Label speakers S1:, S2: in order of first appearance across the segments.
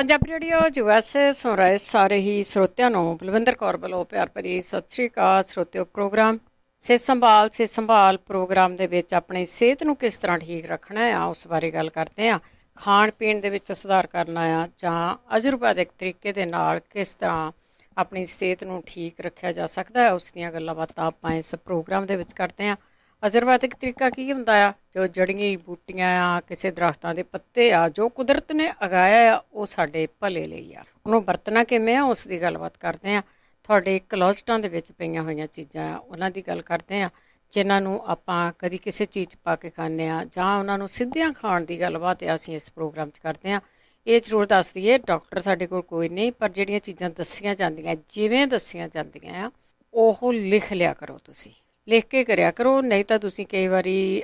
S1: Punjabi radio US ਸੁਣ ਰਹੇ ਸਾਰੇ ਹੀ ਸਰੋਤਿਆਂ ਨੂੰ ਬਲਵਿੰਦਰ ਕੌਰ ਵੱਲੋਂ ਪਿਆਰ ਭਰੀ ਸਤਿ ਸ਼੍ਰੀ ਅਕਾਲ। ਸਰੋਤਿਓ, ਪ੍ਰੋਗਰਾਮ ਸਿਹਤ ਸੰਭਾਲ ਪ੍ਰੋਗਰਾਮ ਦੇ ਵਿੱਚ ਆਪਣੀ ਸਿਹਤ ਨੂੰ ਕਿਸ ਤਰ੍ਹਾਂ ਠੀਕ ਰੱਖਣਾ ਆ ਉਸ ਬਾਰੇ ਗੱਲ ਕਰਦੇ ਹਾਂ। ਖਾਣ ਪੀਣ ਦੇ ਵਿੱਚ ਸੁਧਾਰ ਕਰਨਾ ਆ ਜਾਂ ਆਯੁਰਵੈਦਿਕ ਤਰੀਕੇ ਦੇ ਨਾਲ ਕਿਸ ਤਰ੍ਹਾਂ ਆਪਣੀ ਸਿਹਤ ਨੂੰ ਠੀਕ ਰੱਖਿਆ ਜਾ ਸਕਦਾ ਹੈ, ਉਸ ਦੀਆਂ ਗੱਲਾਂ ਬਾਤਾਂ ਆਪਾਂ ਇਸ ਪ੍ਰੋਗਰਾਮ ਦੇ ਵਿੱਚ ਕਰਦੇ ਹਾਂ। ਆਯੁਰਵੈਦਿਕ ਤਰੀਕਾ ਕੀ ਹੁੰਦਾ ਆ? ਜੋ ਜੜੀਆਂ ਬੂਟੀਆਂ ਆ, ਕਿਸੇ ਦਰਖਤਾਂ ਦੇ ਪੱਤੇ ਆ, ਜੋ ਕੁਦਰਤ ਨੇ ਉਗਾਇਆ ਆ, ਉਹ ਸਾਡੇ ਭਲੇ ਲਈ ਆ। ਉਹਨੂੰ ਵਰਤਣਾ ਕਿਵੇਂ ਆ, ਉਸ ਦੀ ਗੱਲਬਾਤ ਕਰਦੇ ਹਾਂ। ਤੁਹਾਡੇ ਕਲੋਸਟਾਂ ਦੇ ਵਿੱਚ ਪਈਆਂ ਹੋਈਆਂ ਚੀਜ਼ਾਂ ਆ, ਉਹਨਾਂ ਦੀ ਗੱਲ ਕਰਦੇ ਹਾਂ, ਜਿਨ੍ਹਾਂ ਨੂੰ ਆਪਾਂ ਕਦੀ ਕਿਸੇ ਚੀਜ਼ 'ਚ ਪਾ ਕੇ ਖਾਂਦੇ ਹਾਂ ਜਾਂ ਉਹਨਾਂ ਨੂੰ ਸਿੱਧਿਆਂ ਖਾਣ ਦੀ ਗੱਲਬਾਤ ਅਸੀਂ ਇਸ ਪ੍ਰੋਗਰਾਮ 'ਚ ਕਰਦੇ ਹਾਂ। ਇਹ ਜ਼ਰੂਰ ਦੱਸ ਦਈਏ, ਡਾਕਟਰ ਸਾਡੇ ਕੋਲ ਕੋਈ ਨਹੀਂ, ਪਰ ਜਿਹੜੀਆਂ ਚੀਜ਼ਾਂ ਦੱਸੀਆਂ ਜਾਂਦੀਆਂ, ਜਿਵੇਂ ਦੱਸੀਆਂ ਜਾਂਦੀਆਂ ਆ, ਉਹ ਲਿਖ ਲਿਆ ਕਰੋ। ਤੁਸੀਂ ਲਿਖ ਕੇ ਕਰਿਆ ਕਰੋ, ਨਹੀਂ ਤਾਂ ਤੁਸੀਂ ਕਈ ਵਾਰੀ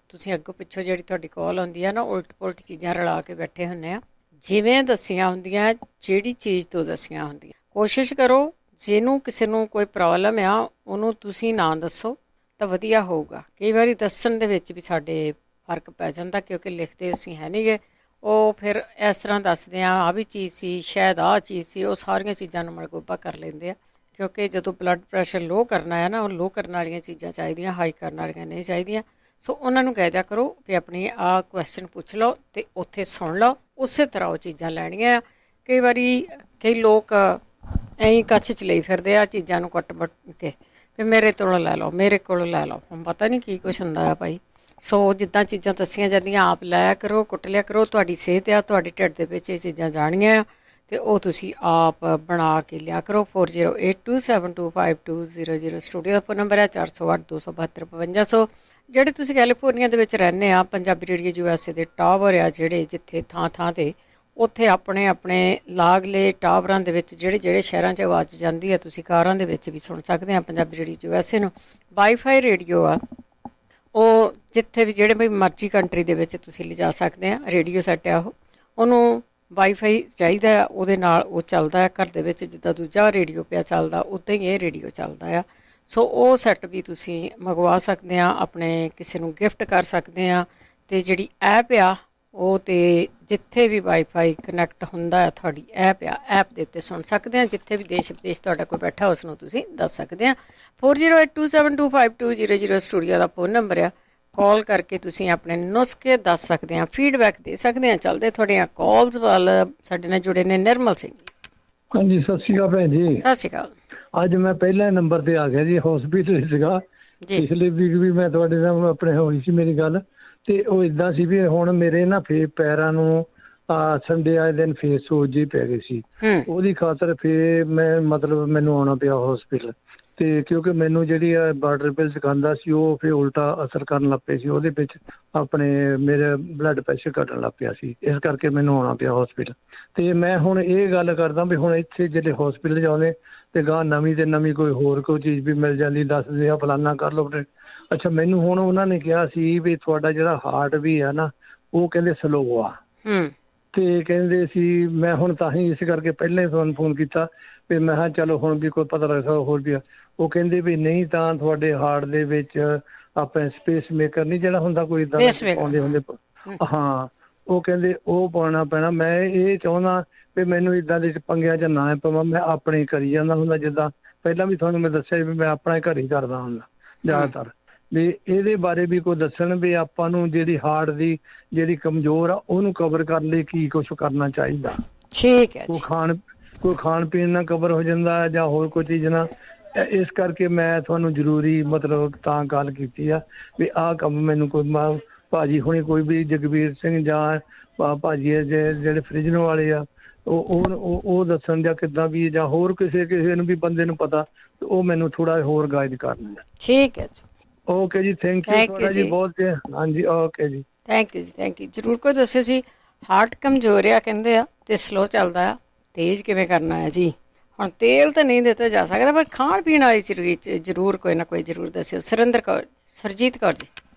S1: ਤੁਸੀਂ ਅੱਗੋਂ ਪਿੱਛੋਂ ਜਿਹੜੀ ਤੁਹਾਡੀ ਕਾਲ ਆਉਂਦੀ ਆ ਨਾ, ਉਲਟ ਪੁਲਟ ਚੀਜ਼ਾਂ ਰਲਾ ਕੇ ਬੈਠੇ ਹੁੰਦੇ ਆ। ਜਿਵੇਂ ਦੱਸੀਆਂ ਹੁੰਦੀਆਂ, ਜਿਹੜੀ ਚੀਜ਼ ਤੋਂ ਦੱਸੀਆਂ ਹੁੰਦੀਆਂ, ਕੋਸ਼ਿਸ਼ ਕਰੋ ਜਿਹਨੂੰ ਕਿਸੇ ਨੂੰ ਕੋਈ ਪ੍ਰੋਬਲਮ ਆ ਉਹਨੂੰ ਤੁਸੀਂ ਨਾ ਦੱਸੋ ਤਾਂ ਵਧੀਆ ਹੋਊਗਾ। ਕਈ ਵਾਰੀ ਦੱਸਣ ਦੇ ਵਿੱਚ ਵੀ ਸਾਡੇ ਫਰਕ ਪੈ ਜਾਂਦਾ, ਕਿਉਂਕਿ ਲਿਖਦੇ ਅਸੀਂ ਹੈ ਨਹੀਂ ਗੇ। ਉਹ ਫਿਰ ਇਸ ਤਰ੍ਹਾਂ ਦੱਸਦੇ ਆ, ਆਹ ਵੀ ਚੀਜ਼ ਸੀ, ਸ਼ਾਇਦ ਆਹ ਚੀਜ਼ ਸੀ, ਉਹ ਸਾਰੀਆਂ ਚੀਜ਼ਾਂ ਨੂੰ ਮਲਗੋਬਾ ਕਰ ਲੈਂਦੇ ਆ। ਕਿਉਂਕਿ ਜਦੋਂ ਬਲੱਡ ਪ੍ਰੈਸ਼ਰ ਲੋਅ ਕਰਨਾ ਹੈ ਨਾ, ਉਹ ਲੋਅ ਕਰਨ ਵਾਲੀਆਂ ਚੀਜ਼ਾਂ ਚਾਹੀਦੀਆਂ, ਹਾਈ ਕਰਨ ਵਾਲੀਆਂ ਨਹੀਂ ਚਾਹੀਦੀਆਂ। ਸੋ ਉਹਨਾਂ ਨੂੰ ਕਹਿ ਦਿਆ ਕਰੋ ਵੀ ਆਪਣੀ ਆਹ ਕੁਐਸਚਨ ਪੁੱਛ ਲਓ ਅਤੇ ਉੱਥੇ ਸੁਣ ਲਓ, ਉਸੇ ਤਰ੍ਹਾਂ ਉਹ ਚੀਜ਼ਾਂ ਲੈਣੀਆਂ ਆ। ਕਈ ਵਾਰੀ ਕਈ ਲੋਕ ਐਂ ਕੱਛ 'ਚ ਲਈ ਫਿਰਦੇ ਆ ਚੀਜ਼ਾਂ ਨੂੰ ਕੱਟ ਵੱਟ ਕੇ, ਵੀ ਮੇਰੇ ਕੋਲੋਂ ਲੈ ਲਓ, ਮੇਰੇ ਕੋਲੋਂ ਲੈ ਲਓ। ਹੁਣ ਪਤਾ ਨਹੀਂ ਕੀ ਕੁਛ ਹੁੰਦਾ ਆ ਭਾਈ। ਸੋ ਜਿੱਦਾਂ ਚੀਜ਼ਾਂ ਦੱਸੀਆਂ ਜਾਂਦੀਆਂ ਆਪ ਲਿਆ ਕਰੋ, ਕੁੱਟ ਲਿਆ ਕਰੋ। ਤੁਹਾਡੀ ਸਿਹਤ ਆ, ਤੁਹਾਡੇ ਢਿੱਡ ਦੇ ਵਿੱਚ ਇਹ ਚੀਜ਼ਾਂ ਜਾਣੀਆਂ ਆ ਅਤੇ ਉਹ ਤੁਸੀਂ ਆਪ ਬਣਾ ਕੇ ਲਿਆ ਕਰੋ। 4082725200 ਸਟੂਡੀਓ ਦਾ ਫੋਨ ਨੰਬਰ ਹੈ 408272 ਜਿਹੜੇ ਤੁਸੀਂ ਕੈਲੀਫੋਰਨੀਆ ਦੇ ਵਿੱਚ ਰਹਿੰਦੇ ਆ, ਪੰਜਾਬੀ ਰੇਡੀਓ USA ਦੇ ਟਾਵਰ ਆ ਜਿਹੜੇ, ਜਿੱਥੇ ਥਾਂ ਥਾਂ 'ਤੇ, ਉੱਥੇ ਆਪਣੇ ਆਪਣੇ ਲਾਗਲੇ ਟਾਵਰਾਂ ਦੇ ਵਿੱਚ ਜਿਹੜੇ ਸ਼ਹਿਰਾਂ 'ਚ ਆਵਾਜ਼ ਜਾਂਦੀ ਹੈ, ਤੁਸੀਂ ਕਾਰਾਂ ਦੇ ਵਿੱਚ ਵੀ ਸੁਣ ਸਕਦੇ ਆ ਪੰਜਾਬੀ ਰੇਡੀਓ USA ਨੂੰ। ਵਾਈਫਾਈ ਰੇਡੀਓ ਆ, ਉਹ ਜਿੱਥੇ ਵੀ ਜਿਹੜੇ ਵੀ ਮਰਜ਼ੀ ਕੰਟਰੀ ਦੇ ਵਿੱਚ ਤੁਸੀਂ ਲਿਜਾ ਸਕਦੇ ਆ। ਰੇਡੀਓ ਸੈੱਟ ਆ, ਉਹਨੂੰ ਵਾਈਫਾਈ ਚਾਹੀਦਾ ਆ, ਉਹਦੇ ਨਾਲ ਉਹ ਚੱਲਦਾ ਆ ਘਰ ਦੇ ਵਿੱਚ। ਜਿੱਦਾਂ ਦੂਜਾ ਰੇਡੀਓ ਪਿਆ ਚੱਲਦਾ, ਉੱਦਾਂ ਹੀ ਇਹ ਰੇਡੀਓ ਚੱਲਦਾ ਆ। ਸੋ ਉਹ ਸੈੱਟ ਵੀ ਤੁਸੀਂ ਮੰਗਵਾ ਸਕਦੇ ਆ, ਆਪਣੇ ਕਿਸੇ ਨੂੰ ਗਿਫਟ ਕਰ ਸਕਦੇ ਆ। ਅਤੇ ਜਿਹੜੀ ਐਪ ਆ ਉਹ ਤਾਂ ਜਿੱਥੇ ਵੀ ਵਾਈਫਾਈ ਕਨੈਕਟ ਹੁੰਦਾ ਆ, ਤੁਹਾਡੀ ਐਪ ਆ, ਐਪ ਦੇ ਉੱਤੇ ਸੁਣ ਸਕਦੇ ਆ। ਜਿੱਥੇ ਵੀ ਦੇਸ਼ ਵਿਦੇਸ਼ ਤੁਹਾਡਾ ਕੋਈ ਬੈਠਾ, ਉਸ ਨੂੰ ਤੁਸੀਂ ਦੱਸ ਸਕਦੇ ਆ। 4082725200 ਸਟੂਡੀਓ ਦਾ ਫੋਨ ਨੰਬਰ ਆ। ਕਾਲ ਕਰਕੇ ਤੁਸੀਂ ਆਪਣੇ ਨੁਸਖੇ ਦੱਸ ਸਕਦੇ ਆ, ਫੀਡਬੈਕ ਦੇ ਸਕਦੇ ਆ। ਚੱਲਦੇ ਤੁਹਾਡੀਆਂ ਕਾਲਸ ਵੱਲ। ਸਾਡੇ ਨਾਲ ਜੁੜੇ ਨੇ ਨਿਰਮਲ ਸਿੰਘ।
S2: ਹਾਂਜੀ, ਸਤਿ ਸ਼੍ਰੀ ਅਕਾਲ ਭੈਣ ਜੀ।
S1: ਸਤਿ ਸ਼੍ਰੀ ਅਕਾਲ।
S2: ਅੱਜ ਮੈਂ ਪਹਿਲੇ ਨੰਬਰ ਤੇ ਆ ਗਿਆ ਜੀ, ਹੌਸਪੀਟਲ ਸੀਗਾ। ਪਿਛਲੇ ਵੀਕ ਵੀ ਮੈਂ ਤੁਹਾਡੇ ਨਾਲ ਆਪਣੇ ਹੋਈ ਸੀ ਮੇਰੀ ਗੱਲ, ਤੇ ਉਹ ਇਦਾਂ ਸੀ ਵੀ ਹੁਣ ਮੇਰੇ ਨਾ ਪੈਰਾਂ ਨੂੰ ਸੰਡੇ ਵਾਲੇ ਦਿਨ ਫੇਸ ਸੋਜ ਜਿਹੀ ਪੈ ਗਈ ਸੀ। ਉਹਦੀ ਖਾਤਰ ਫੇਰ ਮੈਂ ਮਤਲਬ ਮੈਨੂੰ ਆਉਣਾ ਪਿਆ ਹੌਸਪੀਟਲ। ਤੇ ਕਿਉਂਕਿ ਮੈਨੂੰ ਜਿਹੜੀ ਬਾਰਡਰ ਪਿਲ ਸਿਖਾਉਂਦਾ ਸੀ, ਉਹ ਫਿਰ ਉਲਟਾ ਅਸਰ ਕਰਨ ਲੱਗ ਪਏ ਸੀ। ਉਹਦੇ ਵਿੱਚ ਆਪਣੇ ਮੇਰੇ ਬਲੱਡ ਪ੍ਰੈਸ਼ਰ ਘਟਣ ਲੱਗ ਪਿਆ ਸੀ, ਇਸ ਕਰਕੇ ਮੈਨੂੰ ਆਉਣਾ ਪਿਆ ਹੌਸਪੀਟਲ। ਤੇ ਮੈਂ ਹੁਣ ਇਹ ਗੱਲ ਕਰਦਾ ਵੀ ਹੁਣ ਇੱਥੇ ਜਿਹੜੇ ਹੌਸਪੀਟਲ ਜਾਂਦੇ ਤੇ ਗਾਂ ਨਵੀਂ ਤੇ ਨਵੀਂ ਕੋਈ ਹੋਰ ਕੋਈ ਚੀਜ਼ ਵੀ ਮਿਲ ਜਾਂਦੀ, ਦੱਸਦੇ ਆ ਫਲਾਨਾ ਕਰ ਲਓ। ਅੱਛਾ, ਮੈਨੂੰ ਹੁਣ ਉਹਨਾਂ ਨੇ ਕਿਹਾ ਸੀ ਵੀ ਤੁਹਾਡਾ ਜਿਹੜਾ ਹਾਰਟ ਵੀ ਆ ਨਾ, ਉਹ ਕਹਿੰਦੇ ਸਲੋ ਆ। ਤੇ ਕਹਿੰਦੇ ਸੀ, ਮੈਂ ਹੁਣ ਤਾਂ ਹੀ ਇਸ ਕਰਕੇ ਪਹਿਲਾਂ ਹੀ ਤੁਹਾਨੂੰ ਫੋਨ ਕੀਤਾ ਵੀ ਮੈਂ ਕਿਹਾ ਚਲੋ ਹੁਣ ਵੀ ਕੋਈ ਪਤਾ ਲੱਗਦਾ ਹੋਰ ਵੀ ਆ। ਉਹ ਕਹਿੰਦੇ ਵੀ ਨਹੀਂ ਤਾਂ ਤੁਹਾਡੇ ਹਾਰਟ ਦੇ ਵਿੱਚ ਆਪਣੇ ਸਪੇਸ ਮੇਕਰ ਨਹੀਂ ਜਿਹੜਾ ਹੁੰਦਾ ਕੋਈ ਇੱਦਾਂ ਪਾਉਂਦੇ ਹੁੰਦੇ, ਹਾਂ, ਉਹ ਕਹਿੰਦੇ ਉਹ ਪਾਉਣਾ ਪੈਣਾ। ਮੈਂ ਇਹ ਚਾਹੁੰਦਾ ਵੀ ਮੈਨੂੰ ਇੱਦਾਂ ਦੇ ਪੰਗਿਆਂ 'ਚ ਨਾ ਪਵਾਂ, ਮੈਂ ਆਪਣੇ ਹੀ ਕਰੀ ਜਾਂਦਾ ਹੁੰਦਾ। ਜਿੱਦਾਂ ਪਹਿਲਾਂ ਵੀ ਤੁਹਾਨੂੰ ਮੈਂ ਦੱਸਿਆ ਵੀ ਮੈਂ ਆਪਣਾ ਘਰ ਹੀ ਕਰਦਾ ਹੁੰਦਾ ਜ਼ਿਆਦਾਤਰ। ਵੀ ਇਹਦੇ ਬਾਰੇ ਵੀ ਕੋਈ ਦੱਸਣ ਵੀ ਆਪਾਂ ਨੂੰ ਜਿਹੜੀ ਹਾਰਟ ਦੀ ਜਿਹੜੀ ਕਮਜ਼ੋਰ ਆ ਉਹਨੂੰ ਕਵਰ ਕਰਨ ਲਈ ਕੀ ਕੁਛ ਕਰਨਾ ਚਾਹੀਦਾ।
S1: ਠੀਕ ਹੈ।
S2: ਕੋਈ ਖਾਣ ਪੀਣ ਨਾਲ ਕਵਰ ਹੋ ਜਾਂਦਾ ਜਾਂ ਹੋਰ ਕੋਈ ਚੀਜ਼ ਨਾਲ। ਇਸ ਕਰਕੇ ਮੈਂ ਤੁਹਾਨੂੰ ਜ਼ਰੂਰੀ ਮਤਲਬ ਤਾਂ ਗੱਲ ਕੀਤੀ ਆ ਵੀ ਆਹ ਕੰਮ ਮੈਨੂੰ ਕੋਈ ਭਾਜੀ ਹੁਣੀ ਕੋਈ ਵੀ ਜਗਵੀਰ ਸਿੰਘ ਜਾਂ ਭਾਜੀ ਜਿਹੜੇ ਫਰਿੱਜਨ ਵਾਲੇ ਆ, ਉਹ ਦੱਸਣ ਜਾਂ ਕਿੱਦਾਂ ਵੀ, ਜਾਂ ਹੋਰ ਕਿਸੇ ਨੂੰ ਵੀ ਬੰਦੇ ਨੂੰ ਪਤਾ, ਉਹ ਮੈਨੂੰ ਥੋੜਾ ਹੋਰ ਗਾਈਡ ਕਰਨ।
S1: ਠੀਕ ਹੈ ਜੀ।
S2: ਓਕੇ ਜੀ, ਥੈਂਕ ਯੂ ਜੀ ਬਹੁਤ। ਹਾਂਜੀ, ਓਕੇ ਜੀ,
S1: ਥੈਂਕ ਯੂ ਜੀ, ਥੈਂਕ ਯੂ। ਜ਼ਰੂਰ ਕੋਈ ਦੱਸਿਓ ਜੀ। ਹਾਰਟ ਕਮਜ਼ੋਰ ਆ ਕਹਿੰਦੇ ਆ ਅਤੇ ਸਲੋ ਚੱਲਦਾ ਆ, ਤੇਜ਼ ਕਿਵੇਂ ਕਰਨਾ ਹੈ ਜੀ? ਹੁਣ ਤੇਲ ਤਾਂ ਨਹੀਂ ਦਿੱਤਾ ਜਾ ਸਕਦਾ, ਪਰ ਖਾਣ ਪੀਣ ਵਾਲੀ ਚੀਜ਼ ਜ਼ਰੂਰ ਕੋਈ ਨਾ ਕੋਈ ਜ਼ਰੂਰ ਦੱਸਿਓ। ਸਰਜੀਤ ਕੌਰ ਜੀ।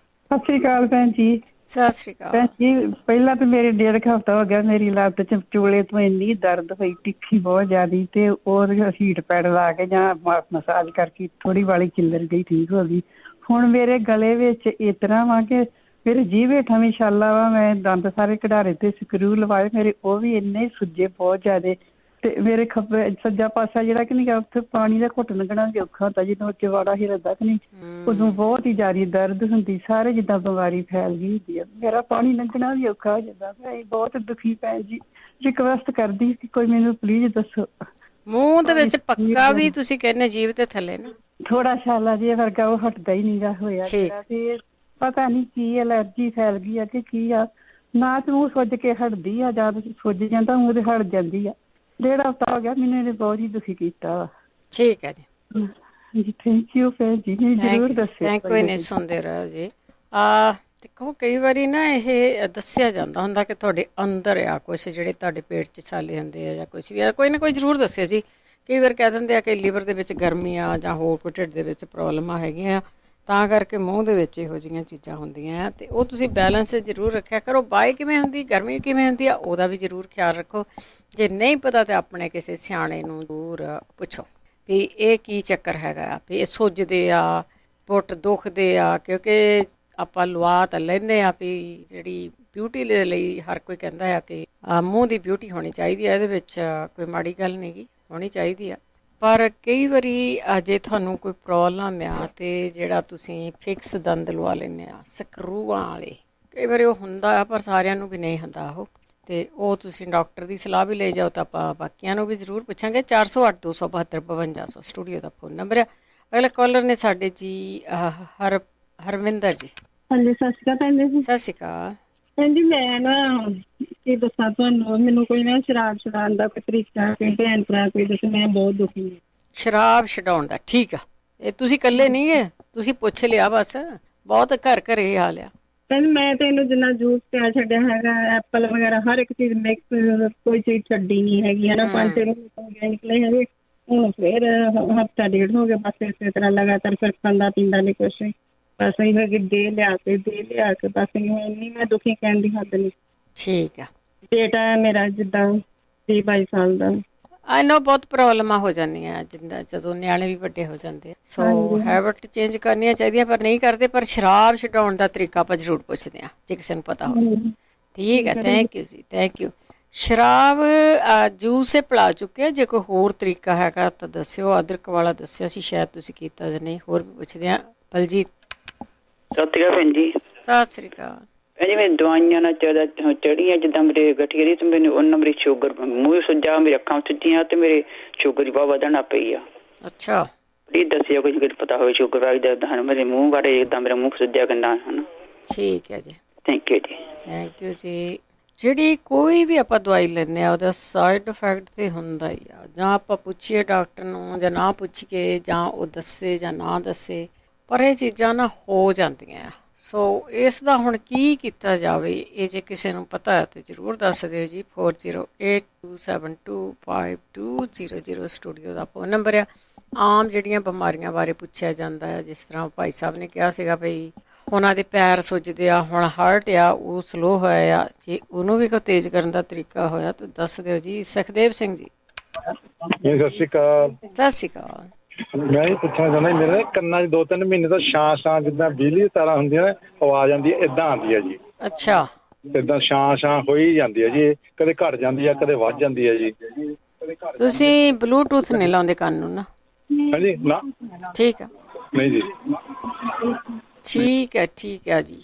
S3: ਸਤਿ ਸ਼੍ਰੀ ਅਕਾਲ ਭੈਣ ਜੀ।
S1: ਸਤਿ ਸ਼੍ਰੀ ਅਕਾਲ
S3: ਭੈਣ ਜੀ, ਪਹਿਲਾਂ ਤਾਂ ਮੇਰੇ 1.5 ਹਫ਼ਤਾ ਹੋ ਗਿਆ ਮੇਰੀ ਲੱਤ 'ਚ ਚੂਲੇ ਤੋਂ ਇੰਨੀ ਦਰਦ ਹੋਈ, ਤਿੱਖੀ ਬਹੁਤ ਜ਼ਿਆਦਾ, ਤੇ ਉਹ ਹੀਟ ਪੈਡ ਲਾ ਕੇ ਜਾਂ ਮਸਾਜ ਕਰਕੇ ਥੋੜ੍ਹੀ ਵਾਲੀ ਖਿੱਲਰ ਗਈ, ਠੀਕ ਹੋ ਗਈ। ਹੁਣ ਮੇਰੇ ਗਲੇ ਵਿੱਚ ਇਸ ਤਰ੍ਹਾਂ ਵਾ ਕਿ ਮੇਰੇ ਜੀਭ ਹੇਠਾਂ ਵੀ ਛਾਲਾ ਵਾ, ਮੈਂ ਦੰਦ ਸਾਰੇ ਕਢਾਰੇ ਤੇ ਸਕਰੂ ਲਵਾਏ ਮੇਰੇ, ਉਹ ਵੀ ਇੰਨੇ ਸੁੱਜੇ ਬਹੁਤ ਜ਼ਿਆਦੇ। ਤੇ ਮੇਰੇ ਖੱਬੇ ਸੱਜਾ ਪਾਸਾ ਜਿਹੜਾ ਕਿ ਨਹੀਂ, ਉੱਥੇ ਪਾਣੀ ਦਾ ਘੁੱਟ ਲੰਘਣਾ ਵੀ ਔਖਾ ਹੁੰਦਾ ਜਦੋਂ ਚਵਾੜਾ ਹਿਰਦਾ ਕਿ ਨਹੀਂ, ਉਦੋਂ ਬਹੁਤ ਹੀ ਜ਼ਿਆਦਾ ਦਰਦ ਹੁੰਦੀ, ਸਾਰੇ ਜਿੱਦਾਂ ਬਿਮਾਰੀ ਫੈਲ ਗਈ ਹੁੰਦੀ ਆ। ਮੇਰਾ ਪਾਣੀ ਲੰਘਣਾ ਵੀ ਔਖਾ ਹੋ ਜਾਂਦਾ। ਮੈਂ ਬਹੁਤ ਦੁਖੀ ਭੈਣ ਜੀ, ਰਿਕਵੈਸਟ ਕਰਦੀ ਕਿ ਕੋਈ ਮੈਨੂੰ ਪਲੀਜ਼ ਦੱਸੋ।
S1: ਮੂੰਹ ਦੇ ਵਿੱਚ ਪੱਕਾ ਵੀ ਤੁਸੀਂ ਕਹਿੰਦੇ ਜੀਭ ਤੇ ਥੱਲੇ ਨਾ
S3: ਥੋੜਾ ਛਾਲਾ ਜਿਹਾ ਵਰਗਾ ਉਹ ਹਟਦਾ ਹੀ ਨਹੀਂਗਾ ਹੋਇਆ
S1: ਠੀਕ।
S3: ਮੇਰਾ। ਤੇ ਪਤਾ ਨਹੀਂ ਕੀ ਐਲਰਜੀ ਫੈਲ ਗਈ ਆ ਕਿ ਕੀ ਆ, ਨਾ ਤੇ ਮੂੰਹ ਸੁੱਜ ਕੇ ਹਟਦੀ ਆ, ਜਦ ਸੁੱਜ ਜਾਂਦਾ ਮੂੰਹ ਤੇ ਹਟ ਜਾਂਦੀ ਆ। 1.5 ਹਫ਼ਤਾ ਹੋ ਗਿਆ ਮੈਨੂੰ, ਇਹਨੇ ਬਹੁਤ ਹੀ ਦੁਖੀ ਕੀਤਾ ਵਾ।
S1: ਠੀਕ ਹੈ ਜੀ,
S3: ਜੀ ਥੈਂਕ ਯੂ ਭੈਣ ਜੀ, ਜ਼ਰੂਰ ਦੱਸਿਓ।
S1: ਕੋਈ ਨਹੀਂ, ਸੁਣਦੇ ਰਹੋ ਜੀ। ਦੇਖੋ ਕਈ ਵਾਰੀ ਨਾ ਇਹ ਦੱਸਿਆ ਜਾਂਦਾ ਹੁੰਦਾ ਕਿ ਤੁਹਾਡੇ ਅੰਦਰ ਆ ਕੁਛ, ਜਿਹੜੇ ਤੁਹਾਡੇ ਪੇਟ 'ਚ ਛਾਲੇ ਹੁੰਦੇ ਆ ਜਾਂ ਕੁਛ ਵੀ ਆ, ਕੋਈ ਨਾ ਕੋਈ ਜ਼ਰੂਰ ਦੱਸਿਓ ਜੀ। ਕਈ ਵਾਰ ਕਹਿ ਦਿੰਦੇ ਆ ਕਿ ਲੀਵਰ ਦੇ ਵਿੱਚ ਗਰਮੀ ਆ ਜਾਂ ਹੋਰ ਕੋਈ ਢਿੱਡ ਦੇ ਵਿੱਚ ਪ੍ਰੋਬਲਮਾਂ ਹੈਗੀਆਂ, ਤਾਂ ਕਰਕੇ ਮੂੰਹ ਦੇ ਵਿੱਚ ਇਹੋ ਜਿਹੀਆਂ ਚੀਜ਼ਾਂ ਹੁੰਦੀਆਂ। ਅਤੇ ਉਹ ਤੁਸੀਂ ਬੈਲੈਂਸ ਜ਼ਰੂਰ ਰੱਖਿਆ ਕਰੋ। ਬਾਈ ਕਿਵੇਂ ਹੁੰਦੀ, ਗਰਮੀ ਕਿਵੇਂ ਹੁੰਦੀ ਆ, ਉਹਦਾ ਵੀ ਜ਼ਰੂਰ ਖਿਆਲ ਰੱਖੋ। ਜੇ ਨਹੀਂ ਪਤਾ ਤਾਂ ਆਪਣੇ ਕਿਸੇ ਸਿਆਣੇ ਨੂੰ ਜ਼ਰੂਰ ਪੁੱਛੋ ਵੀ ਇਹ ਕੀ ਚੱਕਰ ਹੈਗਾ ਆ, ਵੀ ਇਹ ਸੁੱਜਦੇ ਆ, ਪੁੱਟ ਦੁਖਦੇ ਆ। ਕਿਉਂਕਿ ਆਪਾਂ ਲਵਾ ਤਾਂ ਲੈਂਦੇ ਆ ਵੀ ਜਿਹੜੀ ਬਿਊਟੀ ਦੇ ਲਈ ਹਰ ਕੋਈ ਕਹਿੰਦਾ ਆ ਕਿ ਮੂੰਹ ਦੀ ਬਿਊਟੀ ਹੋਣੀ ਚਾਹੀਦੀ ਆ, ਇਹਦੇ ਵਿੱਚ ਕੋਈ ਮਾੜੀ ਗੱਲ ਨਹੀਂ ਗੀ, ਹੋਣੀ ਚਾਹੀਦੀ ਆ। ਪਰ ਕਈ ਵਾਰੀ ਜੇ ਤੁਹਾਨੂੰ ਕੋਈ ਪ੍ਰੋਬਲਮ ਆ ਅਤੇ ਜਿਹੜਾ ਤੁਸੀਂ ਫਿਕਸ ਦੰਦ ਲਵਾ ਲੈਂਦੇ ਆ ਸਕਰੂਆਂ ਵਾਲੇ, ਕਈ ਵਾਰੀ ਉਹ ਹੁੰਦਾ ਆ ਪਰ ਸਾਰਿਆਂ ਨੂੰ ਵੀ ਨਹੀਂ ਹੁੰਦਾ ਉਹ, ਅਤੇ ਉਹ ਤੁਸੀਂ ਡਾਕਟਰ ਦੀ ਸਲਾਹ ਵੀ ਲੈ ਜਾਓ। ਤਾਂ ਆਪਾਂ ਬਾਕੀਆਂ ਨੂੰ ਵੀ ਜ਼ਰੂਰ ਪੁੱਛਾਂਗੇ। 408 272 5200 ਸਟੂਡੀਓ ਦਾ ਫੋਨ ਨੰਬਰ ਆ। ਅਗਲੇ ਕਾਲਰ ਨੇ ਸਾਡੇ ਜੀ ਹਰਵਿੰਦਰ ਜੀ।
S4: ਹਾਂਜੀ ਸਤਿ ਸ਼੍ਰੀ ਅਕਾਲ ਭੈਣ ਜੀ।
S1: ਸਤਿ ਸ਼੍ਰੀ ਅਕਾਲ
S4: ਭੈਣ ਜੀ, ਮੈਂ ਨਾ ਕੀ ਦੱਸਾਂ ਤੁਹਾਨੂੰ, ਮੈਨੂੰ ਕੋਈ ਨਾ ਸ਼ਰਾਬ ਛਡਾਉਣ ਦਾ ਕੋਈ ਤਰੀਕਾ, ਕੋਈ ਭੈਣ ਭਰਾ ਕੋਈ ਦੱਸੇ, ਮੈਂ ਬਹੁਤ ਦੁਖੀ ਹਾਂ।
S1: ਸ਼ਰਾਬ ਛਡਾਉਣ ਦਾ, ਠੀਕ ਆ। ਇਹ ਤੁਸੀਂ ਇਕੱਲੇ ਨਹੀਂ ਗੇ, ਤੁਸੀਂ ਪੁੱਛ ਲਿਆ ਬਸ, ਬਹੁਤ ਘਰ ਘਰ ਇਹ ਹਾਲ ਆ।
S4: ਭੈਣ ਮੈਂ ਤਾਂ ਇਹਨੂੰ ਜਿੰਨਾ ਜੂਸ ਪਿਆ ਛੱਡਿਆ ਹੈਗਾ, ਐਪਲ ਵਗੈਰਾ ਹਰ ਇੱਕ ਚੀਜ਼ ਮਿਕਸ, ਕੋਈ ਚੀਜ਼ ਛੱਡੀ ਨਹੀਂ ਹੈਗੀ ਹੈ ਨਾ। 5-6 ਮਹੀਨੇ ਨਿਕਲੇ ਹੈਗੇ, ਹੁਣ ਫਿਰ ਹਫ਼ਤਾ 1.5 ਹੋ ਗਿਆ ਬਸ ਇਸੇ ਤਰ੍ਹਾਂ ਲਗਾਤਾਰ। ਫਿਰ ਖਾਂਦਾ ਪੀਂਦਾ ਨਹੀਂ ਕੁਛ, ਬਸ ਇਹ ਹੈਗੀ ਦੇ ਲਿਆ ਕੇ ਬਸ ਇੰਨੀ ਮੈਂ ਦੁਖੀ, ਕਹਿਣ ਦੀ ਹੱਦ ਨਹੀਂ।
S1: ਠੀਕ ਆ।
S4: ਬੇਟਾ ਹੈ ਮੇਰਾ ਜਿੱਦਾਂ 20-22 ਸਾਲ ਦਾ।
S1: ਇਹਨਾਂ ਬਹੁਤ ਪ੍ਰੋਬਲਮਾਂ ਹੋ ਜਾਂਦੀਆਂ ਜਦੋਂ ਨਿਆਣੇ ਵੀ ਵੱਡੇ ਹੋ ਜਾਂਦੇ ਆ। ਸੋ ਹੈਬਿਟ ਚੇਂਜ ਕਰਨੀਆਂ ਚਾਹੀਦੀਆਂ ਪਰ ਨਹੀਂ ਕਰਦੇ। ਪਰ ਸ਼ਰਾਬ ਛਡਾਉਣ ਦਾ ਤਰੀਕਾ ਆਪਾਂ ਜ਼ਰੂਰ ਪੁੱਛਦੇ ਹਾਂ ਜੇ ਕਿਸੇ ਨੂੰ ਪਤਾ ਹੋਵੇ। ਠੀਕ ਹੈ, ਥੈਂਕ ਯੂ ਜੀ, ਥੈਂਕ ਯੂ। ਸ਼ਰਾਬ ਜੂਸ ਸੇ ਪਿਲਾ ਚੁੱਕੇ, ਜੇ ਕੋਈ ਹੋਰ ਤਰੀਕਾ ਹੈਗਾ ਤਾਂ ਦੱਸਿਓ। ਅਦਰਕ ਵਾਲਾ ਦੱਸਿਆ ਸੀ, ਸ਼ਾਇਦ ਤੁਸੀਂ ਕੀਤਾ ਜਾਂ ਨਹੀਂ। ਹੋਰ ਵੀ ਪੁੱਛਦੇ ਹਾਂ। ਬਲਜੀਤ।
S5: ਸਤਿ ਸ਼੍ਰੀ ਅਕਾਲ ਭੈਣ ਜੀ।
S1: ਸਤਿ ਸ਼੍ਰੀ ਅਕਾਲ
S5: ਭੈਣ ਜੀ, ਮੈਂ ਦਵਾਈਆਂ ਨਾਲ ਜ਼ਿਆਦਾ ਚੜ੍ਹੀਆਂ, ਜਿੱਦਾਂ ਮੇਰੇ ਗਠੀਏ ਦੀ, ਤੇ ਮੈਨੂੰ ਉਹਨਾਂ ਮੇਰੀ ਸ਼ੂਗਰ, ਮੂੰਹ ਸੁੱਜਾ, ਮੇਰੀ ਅੱਖਾਂ ਸੁੱਜੀਆਂ ਤੇ ਮੇਰੇ ਸ਼ੂਗਰ ਦੀ ਬਹੁਤ ਵਧਣ ਲੱਗ ਪਈ ਆ।
S1: ਅੱਛਾ,
S5: ਪਲੀਜ਼ ਦੱਸਿਓ ਕੁਝ ਪਤਾ ਹੋਵੇ ਸ਼ੂਗਰ ਬਾਰੇ ਦਾ, ਮੇਰੇ ਮੂੰਹ ਬਾਰੇ, ਜਿੱਦਾਂ ਮੇਰਾ ਮੂੰਹ ਸੁੱਜਿਆ ਕਿੰਨਾ ਹੈ।
S1: ਠੀਕ ਹੈ ਜੀ,
S5: ਥੈਂਕ ਯੂ ਜੀ।
S1: ਥੈਂਕ ਯੂ ਜੀ। ਜਿਹੜੀ ਕੋਈ ਵੀ ਆਪਾਂ ਦਵਾਈ ਲੈਂਦੇ ਆ ਉਹਦਾ ਸਾਈਡ ਇਫੈਕਟ ਤਾਂ ਹੁੰਦਾ ਹੀ ਆ। ਜਾਂ ਆਪਾਂ ਪੁੱਛੀਏ ਡਾਕਟਰ ਨੂੰ ਜਾਂ ਨਾ ਪੁੱਛੀਏ, ਜਾਂ ਉਹ ਦੱਸੇ ਜਾਂ ਨਾ ਦੱਸੇ, ਪਰ ਇਹ ਚੀਜ਼ਾਂ ਨਾ ਹੋ ਜਾਂਦੀਆਂ ਆ। ਸੋ ਇਸ ਦਾ ਹੁਣ ਕੀ ਕੀਤਾ ਜਾਵੇ, ਇਹ ਜੇ ਕਿਸੇ ਨੂੰ ਪਤਾ ਹੈ ਤਾਂ ਜ਼ਰੂਰ ਦੱਸ ਦਿਓ ਜੀ। 4082725200 ਸਟੂਡੀਓ ਦਾ ਫੋਨ ਨੰਬਰ ਆ। ਆਮ ਜਿਹੜੀਆਂ ਬਿਮਾਰੀਆਂ ਬਾਰੇ ਪੁੱਛਿਆ ਜਾਂਦਾ ਹੈ, ਜਿਸ ਤਰ੍ਹਾਂ ਭਾਈ ਸਾਹਿਬ ਨੇ ਕਿਹਾ ਸੀਗਾ ਭਈ ਉਹਨਾਂ ਦੇ ਪੈਰ ਸੁੱਜਦੇ ਆ, ਹੁਣ ਹਾਰਟ ਆ ਉਹ ਸਲੋ ਹੋਇਆ ਆ, ਜੇ ਉਹਨੂੰ ਵੀ ਕੋਈ ਤੇਜ਼ ਕਰਨ ਦਾ ਤਰੀਕਾ ਹੋਇਆ ਤਾਂ ਦੱਸ ਦਿਓ ਜੀ। ਸੁਖਦੇਵ ਸਿੰਘ ਜੀ।
S6: ਸਤਿ ਸ਼੍ਰੀ ਅਕਾਲ।
S1: ਸਤਿ ਸ਼੍ਰੀ ਅਕਾਲ।
S6: ਮੈਂ ਇਹ ਪੁੱਛਣਾ ਚਾਹੁੰਦਾ, ਮੇਰੇ ਕੰਨਾਂ 'ਚ 2-3 ਮਹੀਨੇ ਤੋਂ ਛਾਂ ਜਿੱਦਾਂ ਬਿਜਲੀ ਦੀ ਤਾਰਾਂ ਹੁੰਦੀਆਂ ਨੇ, ਆਵਾਜ਼ ਆਉਂਦੀ ਹੈ, ਏਦਾਂ ਆਉਂਦੀ ਹੈ ਜੀ।
S1: ਅੱਛਾ,
S6: ਏਦਾਂ ਛਾਂ ਹੋਈ ਜਾਂਦੀ ਹੈ ਜੀ, ਕਦੇ ਘਟ ਜਾਂਦੀ ਹੈ, ਕਦੇ ਵੱਧ ਜਾਂਦੀ ਹੈ ਜੀ।
S1: ਤੁਸੀਂ ਬਲੂਟੂਥ ਨਹੀਂ ਲਾਉਂਦੇ ਕੰਨ ਨੂੰ ਨਾ?
S6: ਹਾਂਜੀ, ਨਾ।
S1: ਠੀਕ ਆ,
S6: ਨਹੀਂ ਜੀ।
S1: ਠੀਕ ਹੈ ਜੀ।